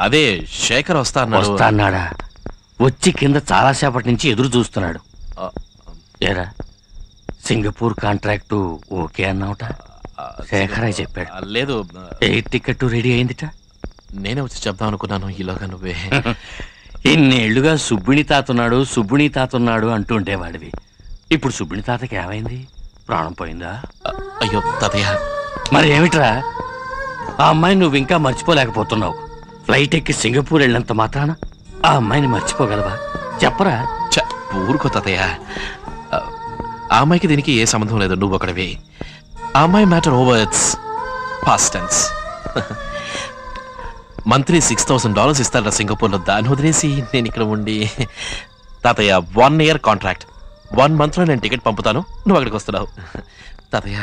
అదే శేఖర్ వస్తా అన్నాడా? వచ్చి కింద చాలాసేపటి నుంచి ఎదురు చూస్తున్నాడు. ఏరా సింగపూర్ కాంట్రాక్టు ఓకే అన్నావుట? శేఖర్ చెప్పాడు. లేదు, ఎయిర్ టికెట్ రెడీ అయిందిట. నేనే వచ్చి చెప్దాం అనుకున్నాను, ఈలోగా నువ్వే. ఇన్నేళ్లుగా సుబ్బిణి తాతున్నాడు సుబ్బిణి తాతున్నాడు అంటుండేవాడివి. ఇప్పుడు సుబ్బిణి తాతకి ఏమైంది? ప్రాణం పోయిందా? అయ్యో తాతయ్య. మరి ఏమిట్రా, ఆ అమ్మాయిని నువ్వు ఇంకా మర్చిపోలేకపోతున్నావు. ఫ్లైట్ ఎక్కి సింగపూర్ వెళ్ళినంత మాత్రాన ఆ అమ్మాయిని మర్చిపోగలవా? చెప్పరా. ఊరుకో తాతయ్య, ఆ అమ్మాయికి దీనికి ఏ సంబంధం లేదు, నువ్వు ఒకటివి. ఆ అమ్మాయి matter over, it's past tense. Monthly $6,000 ఇస్తారా సింగపూర్లో, దాన్ని వదిలేసి నేను ఇక్కడ ఉండి. తాతయ్య 1 year కాంట్రాక్ట్, 1 month లో నేను టికెట్ పంపుతాను, నువ్వు అక్కడికి వస్తున్నావు. తాతయ్య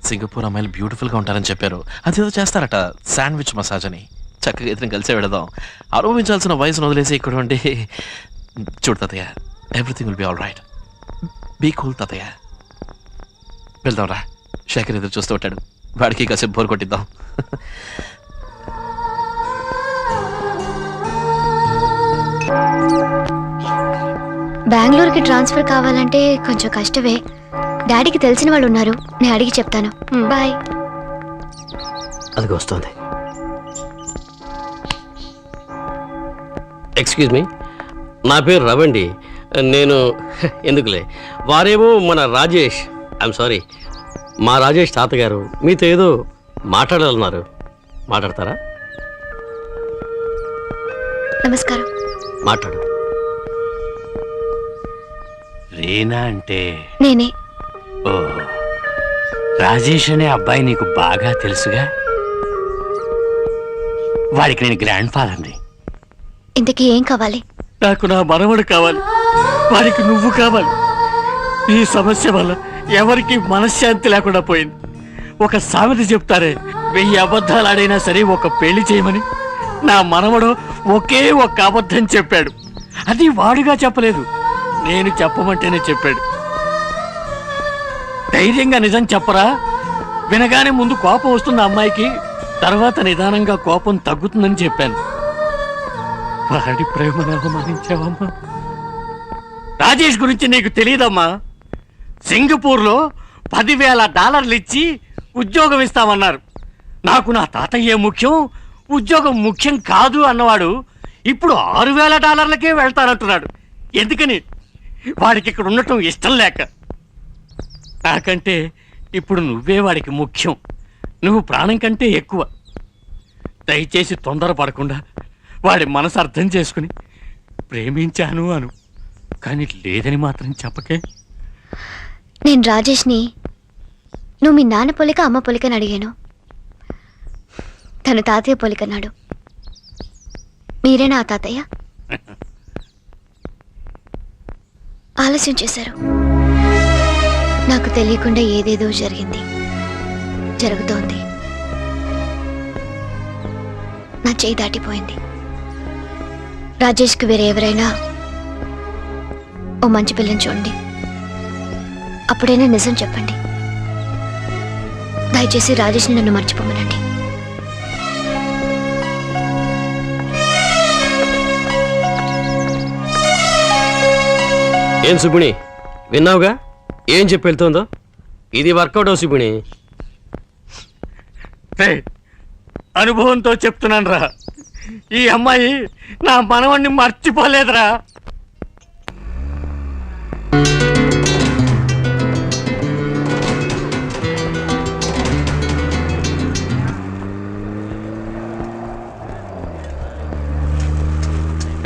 సింగపూర్ అమ్మాయిలు బ్యూటిఫుల్ గా ఉంటారని చెప్పారు, అదేదో చేస్తారట, శాండ్విచ్ మసాజ్ అని. చక్కగా ఇద్దరం కలిసే వెళదాం. అనుభవించాల్సిన వయసును వదిలేసి ఇక్కడ ఉండి. చూడు తాతయ్య, everything will be all right. Be cool తాతయ్య. వెళ్దాం రా, శేఖర్ ఎదురు చూస్తూ ఉంటాడు, వాడికి కాసేపు బోర్ కొట్టిద్దాం. బెంగళూరుకి ట్రాన్స్ఫర్ కావాలంటే కొంచెం కష్టమే. డాడీకి తెలిసిన వాళ్ళు ఉన్నారు, నేను అడిగి చెప్తాను. బాయ్. అది వస్తుంది. ఎక్స్క్యూజ్ మీ, నా పేరు రవండి. నేను ఎందుకులే, వారేమో మన రాజేష్. ఐఎమ్ సారీ, మా రాజేష్ తాతగారు మీతో ఏదో మాట్లాడాలన్నారు, మాట్లాడతారా? నమస్కారం. మాట్లాడు. రీనా అంటే నేనే. ఓ, రాజేష్ అనే అబ్బాయి నీకు బాగా తెలుసుగా? వాడికి నేను గ్రాండ్ ఫాదర్ని. ఇంతకీ ఏం కావాలి? నాకు నా మనవడు కావాలి, వాడికి నువ్వు కావాలి. ఈ సమస్య వల్ల ఎవరికి మనశ్శాంతి లేకుండా పోయింది. ఒక సామెత చెప్తారే, 1000 అబద్ధాలు ఆడైనా సరే ఒక పెళ్లి చేయమని. నా మనవడు ఒకే ఒక్క అబద్ధం చెప్పాడు. అది వాడుగా చెప్పలేదు, నేను చెప్పమంటేనే చెప్పాడు. ధైర్యంగా నిజం చెప్పరా. వినగానే ముందు కోపం వస్తుంది అమ్మాయికి, తర్వాత నిదానంగా కోపం తగ్గుతుందని చెప్పాను. వాడి ప్రేమను అవమానించావమ్మా. రాజేష్ గురించి నీకు తెలియదమ్మా. సింగపూర్లో $10,000 ఇచ్చి ఉద్యోగం ఇస్తామన్నారు. నాకు నా తాతయ్యే ముఖ్యం, ఉద్యోగం ముఖ్యం కాదు అన్నవాడు ఇప్పుడు $6,000కే వెళ్తానంటున్నాడు. ఎందుకని? వాడికి ఇక్కడ ఉండటం ఇష్టం లేక. నాకంటే ఇప్పుడు నువ్వే వాడికి ముఖ్యం, నువ్వు ప్రాణం కంటే ఎక్కువ. దయచేసి తొందరపడకుండా వాడి మనసు అర్థం చేసుకుని ప్రేమించాను అను, కానీ లేదని మాత్రం చెప్పకే. నేను రాజేష్ని నువ్వు మీ నాన్న పొలిక అమ్మ పొలికని అడిగాను, తను తాతయ్య పొలికన్నాడు. మీరేనా ఆ తాతయ్య? ఆలస్యం చేశారు. నాకు తెలియకుండా ఏదేదో జరిగింది, జరుగుతోంది. నా చేయి దాటిపోయింది. రాజేష్కి వేరే ఎవరైనా ఓ మంచి పిల్లని చూడండి, అప్పుడైనా నిజం చెప్పండి. దయచేసి రాజేష్ని నన్ను మర్చిపోమనండి. ఏం సుబ్బిణి, విన్నావుగా ఏం చెప్పి వెళ్తుందో? ఇది వర్కౌట్ అవు సుబ్బిణి. అనుభవంతో చెప్తున్నాను రా, ఈ అమ్మాయి నా మనవణ్ణి మర్చిపోలేదురా.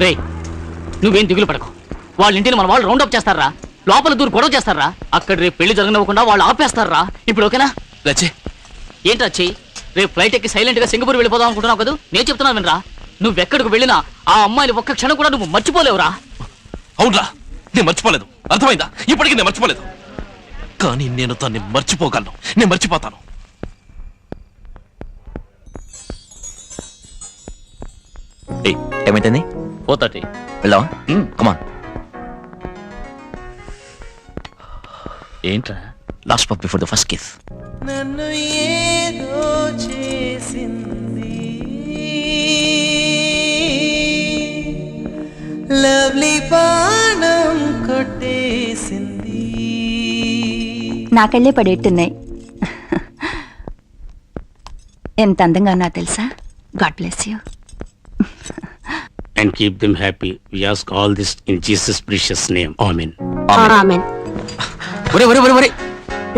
రే, నువ్వేం దిగులు పడకు. వాళ్ళ ఇంటిని మన వాళ్ళు రౌండప్ చేస్తారా, లోపల దూరు గొడవ చేస్తారా, అక్కడ రేపు పెళ్లి జరగనివ్వకుండా వాళ్ళు ఆపేస్తారా. ఇప్పుడు ఓకేనా? ఏంటి వచ్చి రేపు ఫ్లైట్ ఎక్కి సైలెంట్ గా సింగపూర్ వెళ్ళిపోదాం అనుకుంటున్నావు కదా? నేను చెప్తున్నా వినరా, నువ్వెక్కడికి వెళ్ళినా ఆ అమ్మాయిని ఒక్క క్షణం కూడా నువ్వు మర్చిపోలేవురా. అవునరా, నేను మర్చిపోలేదు, అర్థమైందా? ఇప్పటికీ నేను మర్చిపోలేదు, కానీ నేను తన్ని మర్చిపోగలను, నేను మర్చిపోతాను. ఏమైంది? 4:30 వెళ్దామా? కమాన్. ఏంట్రా? లాస్ట్ పప్ బిఫోర్ ద ఫస్ట్ కిస్. నన్ను ఏదో చేసి నా కళ్ళే పడేట్టున్నాయి. ఎంత అందంగా ఉన్నా తెలుసా? God bless you. And keep them happy. We ask all this in Jesus' precious name. Amen. ఆమేన్. ఒరే ఒరే ఒరే ఒరే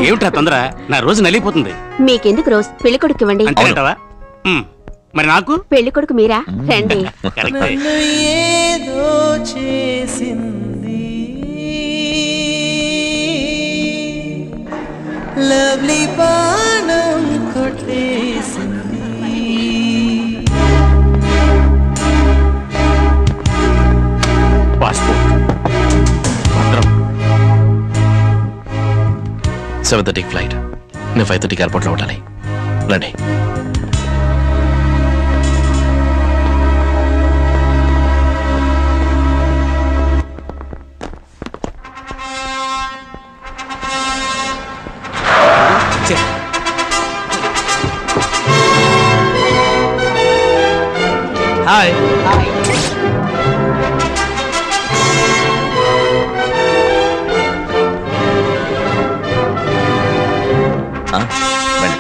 ఏమిట్రా తొందర? నా రోజు నలిగిపోతుంది. మీకెందుకు రోజ్ పెళ్లి కొడుకు ఇవ్వండి. అంతేనంటావా? మరి నాకు పెళ్లి కొడుకు మీరా? రండి. కరెక్టే. ఏదో చేసింది లవ్లీ బాణం కొట్టేసింది. పాస్పోర్ట్ భద్రం. 7:30 ఫ్లైట్. నేను 5:30 ఎయిర్పోర్ట్లో ఉండాలి. రండి. హాయ్. రండి.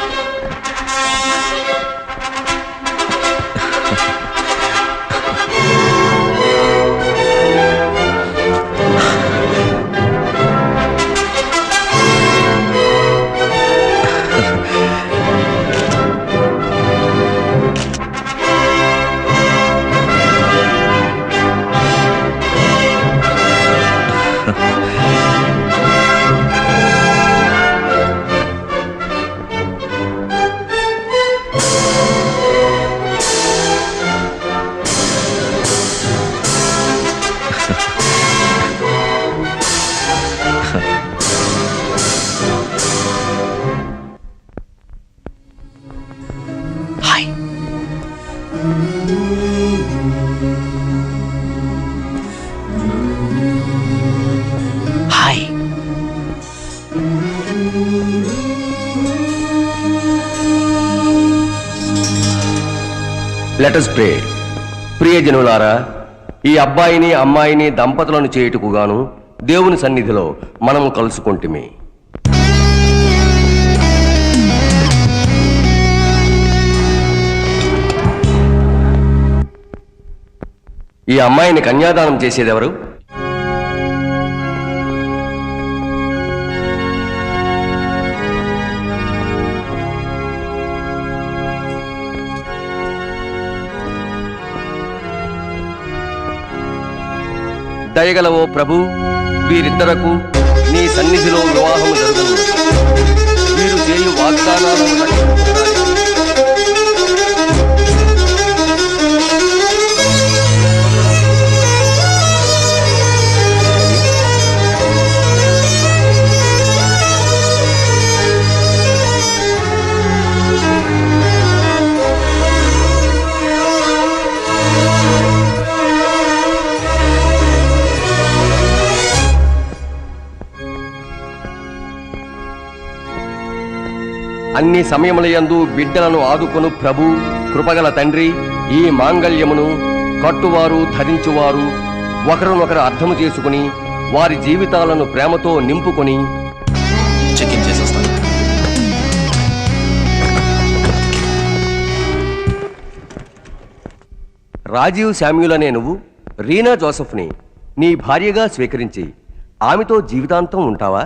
హాయ్. Let us pray. ప్రియజనులారా, ఈ అబ్బాయిని అమ్మాయిని దంపతులను చేయుటకు గాను దేవుని సన్నిధిలో మనము కలుసుకొంటిమి. ఈ అమ్మాయిని కన్యాదానం చేసేదెవరు? దయగలవో ప్రభు, వీరిద్దరకు నీ సన్నిధిలో వివాహము జరుగును. వీరు చేయు వాగ్దానాలను రక్షించుకోవాలి. అన్ని సమయములయందు బిడ్డలను ఆదుకొను ప్రభు, కృపగల తండ్రి, ఈ మాంగళ్యమును కట్టువారు ధరించువారు ఒకరినొకరు అర్థము చేసుకుని వారి జీవితాలను ప్రేమతో నింపుకొని చెక్ ఇన్ చేసేస్తాను. రాజీవ్ శామ్యూల్ అనే నువ్వు రీనా జోసెఫ్ని నీ భార్యగా స్వీకరించి ఆమెతో జీవితాంతం ఉంటావా?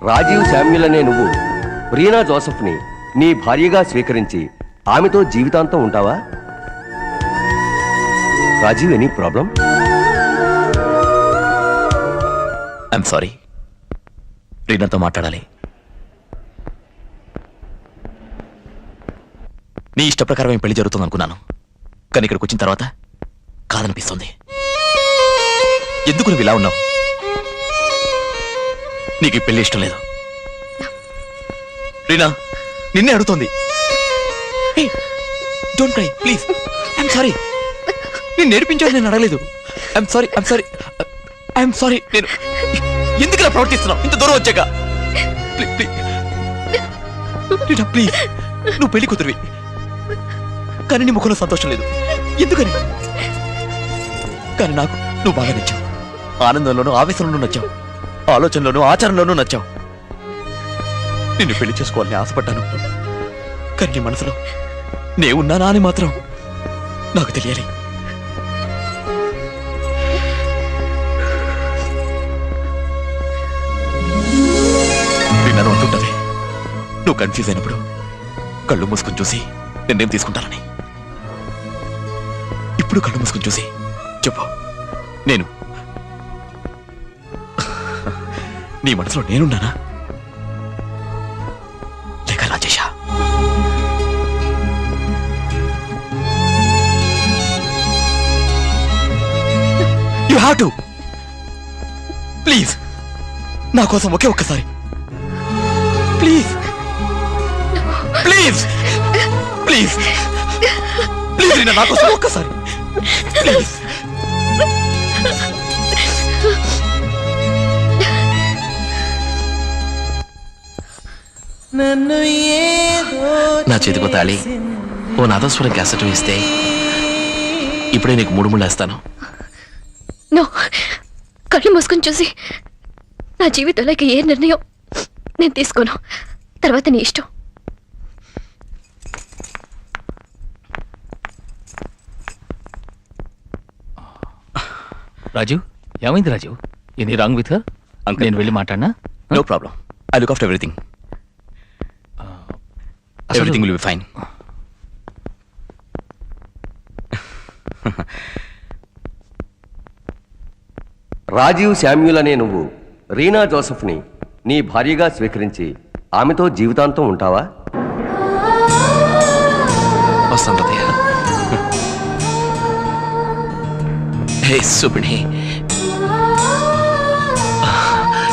రాజీవ్ శామ్యూల్ అనే నువ్వు రీనా జోసెఫ్ని నీ భార్యగా స్వీకరించి ఆమెతో జీవితాంతం ఉంటావా? Rajiv, any problem? I'm sorry. రీనాతో మాట్లాడాలి. నీ ఇష్ట ప్రకారం పెళ్లి జరుగుతుంది అనుకున్నాను, కానీ ఇక్కడికి వచ్చిన తర్వాత కాదనిపిస్తుంది. ఎందుకు నువ్వు ఇలా ఉన్నావు? నీకు ఈ పెళ్లి ఇష్టం లేదు. రీనా నిన్నే అడుగుతోంది. Don't cry please. I'm sorry. నేను నేర్పించాను, నేను అడగలేదు. I'm sorry, I'm sorry, I'm sorry. నేను ఎందుకు ఇలా ప్రవర్తిస్తున్నావు ఇంత దూరం వచ్చాక? రీనా ప్లీజ్, నువ్వు పెళ్లి కూతురువి. కానీ నీ ముఖంలో సంతోషం లేదు. ఎందుకని? కానీ నాకు నువ్వు బాగా నచ్చావు. ఆనందంలోనూ ఆవేశంలోనూ నచ్చావు, ఆలోచనలోనూ ఆచారంలోనూ నచ్చావు. నిన్ను పెళ్లి చేసుకోవాలని ఆశపడ్డాను. కానీ నీ మనసులో నే ఉన్నానా అని మాత్రం నాకు తెలియాలి. నన్ను అంటుంటావే నువ్వు కన్ఫ్యూజ్ అయినప్పుడు కళ్ళు మూసుకుని చూసి నిర్ణయం తీసుకుంటానని. ఇప్పుడు కళ్ళు మూసుకుని చూసి చెప్పు, నేను నీ మనసులో నేనున్నానా లేక రాజేషా? యు హ్యావ్ టు ప్లీజ్, నా కోసం ఒకే ఒక్కసారి ప్లీజ్ ప్లీజ్ ప్లీజ్ ప్లీజ్ నా కోసం ఒక్కసారి ప్లీజ్. నా చేతికో తాళి ఓ నాదస్వరం క్యాసెట్ ఇస్తే ఇప్పుడే నీకు 3 ముళ్ళేస్తాను. నో, కళ్ళు మూసుకొని చూసి నా జీవితంలో ఇక ఏ నిర్ణయం నేను తీసుకోను. తర్వాత నీ ఇష్టం. రాజు, ఏమైంది Raju? Any wrong with her? నేను వెళ్ళి మాట్లాడినా? No problem, I look after everything. Everything will be fine. Rajiv Samuel అనే నువ్వు రీనా జోసెఫ్ని నీ భార్యగా స్వీకరించి ఆమెతో జీవితాంతం ఉంటావా? వస్తాను తాతయ్య. హే సుబ్ని,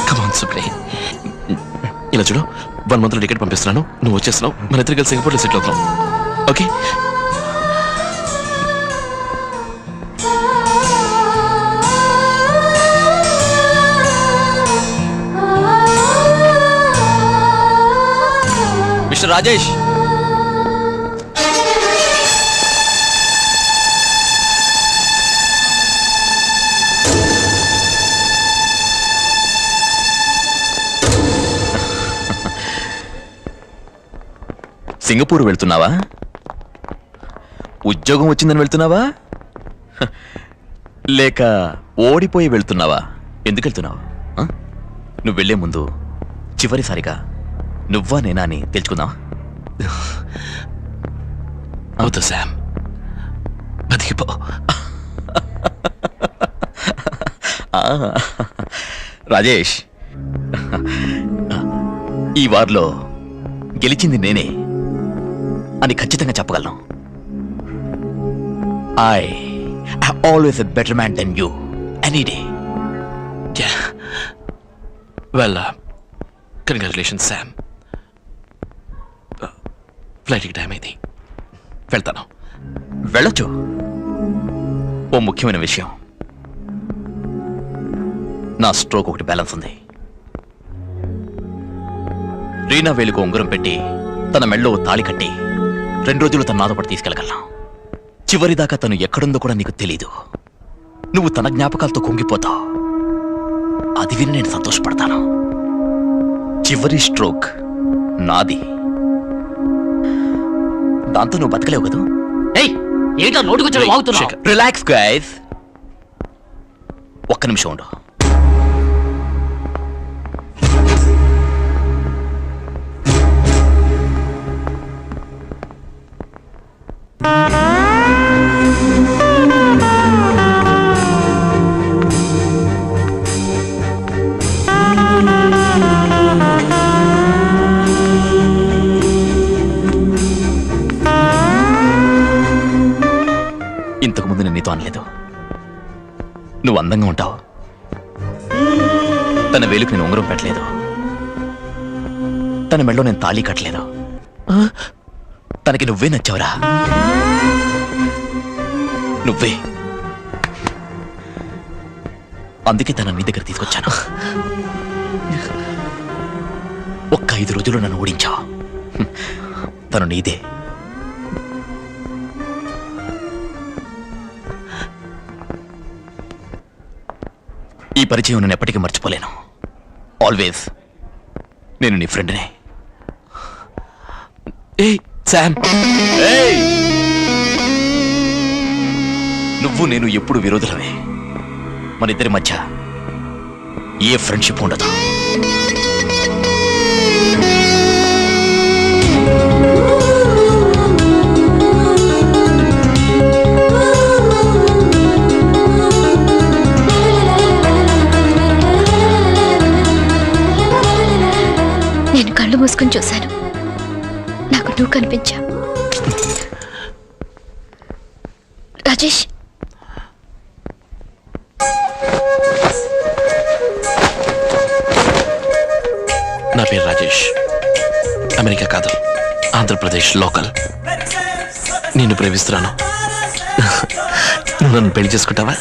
కమాన్ సుబ్ని, ఇలా చూడు, 1 month టికెట్ పంపిస్తున్నాను, నువ్వు వచ్చేస్తున్నావు, మన ఇద్దరు కలిసి సింగపూర్లో సెటిల్ అవుతున్నాం. ఓకే? మిస్టర్ రాజేష్, సింగపూర్ వెళ్తున్నావా? ఉద్యోగం వచ్చిందని వెళ్తున్నావా లేక ఓడిపోయి వెళ్తున్నావా? ఎందుకు వెళ్తున్నావు? నువ్వు వెళ్లే ముందు చివరిసారిగా నువ్వా నేనా అని తెలుసుకుందాం. అవుతా శామ్, బతికిపో. రాజేష్, ఈ వార్లో గెలిచింది నేనే అని ఖచ్చితంగా చెప్పగలను. I always a better man then you any day. Well, congratulations Sam. ఫ్లైట్కి టైం అయింది, వెళ్తాను. వెళ్ళొచ్చు. ఓ ముఖ్యమైన విషయం, నా స్ట్రోక్ ఒకటి బ్యాలెన్స్ ఉంది. రీనా వేలుకు ఉంగరం పెట్టి తన మెళ్ళో తాళి కట్టి 2 రోజులు తన నాతో పాటు తీసుకెళ్ళగలను. చివరిదాకా తను ఎక్కడుందో కూడా నీకు తెలీదు. నువ్వు తన జ్ఞాపకాలతో కుంగిపోతావు. అది విని నేను సంతోషపడతాను. చివరి స్ట్రోక్ నాది. దాంతో నువ్వు బతకలేవు కదా. రిలాక్స్ గైస్, ఒక్క నిమిషం ఉండు. ఇంతకుముందు నేను నీతో అనలేదు, నువ్వు అందంగా ఉంటావు. తన వేలుకు నేను ఉంగరం పెట్టలేదు, తన మెళ్ళో నేను తాళి కట్టలేదు. తనకి నువ్వే నచ్చావురా, నువ్వే. అందుకే తన నీ దగ్గర తీసుకొచ్చాను. ఒక్క 5 రోజులు నన్ను ఓడించావు. తను నీదే. ఈ పరిచయం నేను ఎప్పటికీ మర్చిపోలేను. ఆల్వేస్ నేను నీ ఫ్రెండ్నే. ఏయ్ శామ్, ఏయ్! నువ్వు నేను ఎప్పుడు విరోధులమే. మన ఇద్దరి మధ్య ఏ ఫ్రెండ్షిప్ ఉండదు. నేను కళ్ళు మూసుకొని చూశాను, నాకు నువ్వు కనిపించా. రాజేష్, నా పేరు రాజేష్. అమెరికా కాదు, ఆంధ్రప్రదేశ్ లోకల్. నేను ప్రేమిస్తున్నాను. నువ్వు నన్ను పెళ్లి చేసుకుంటావా?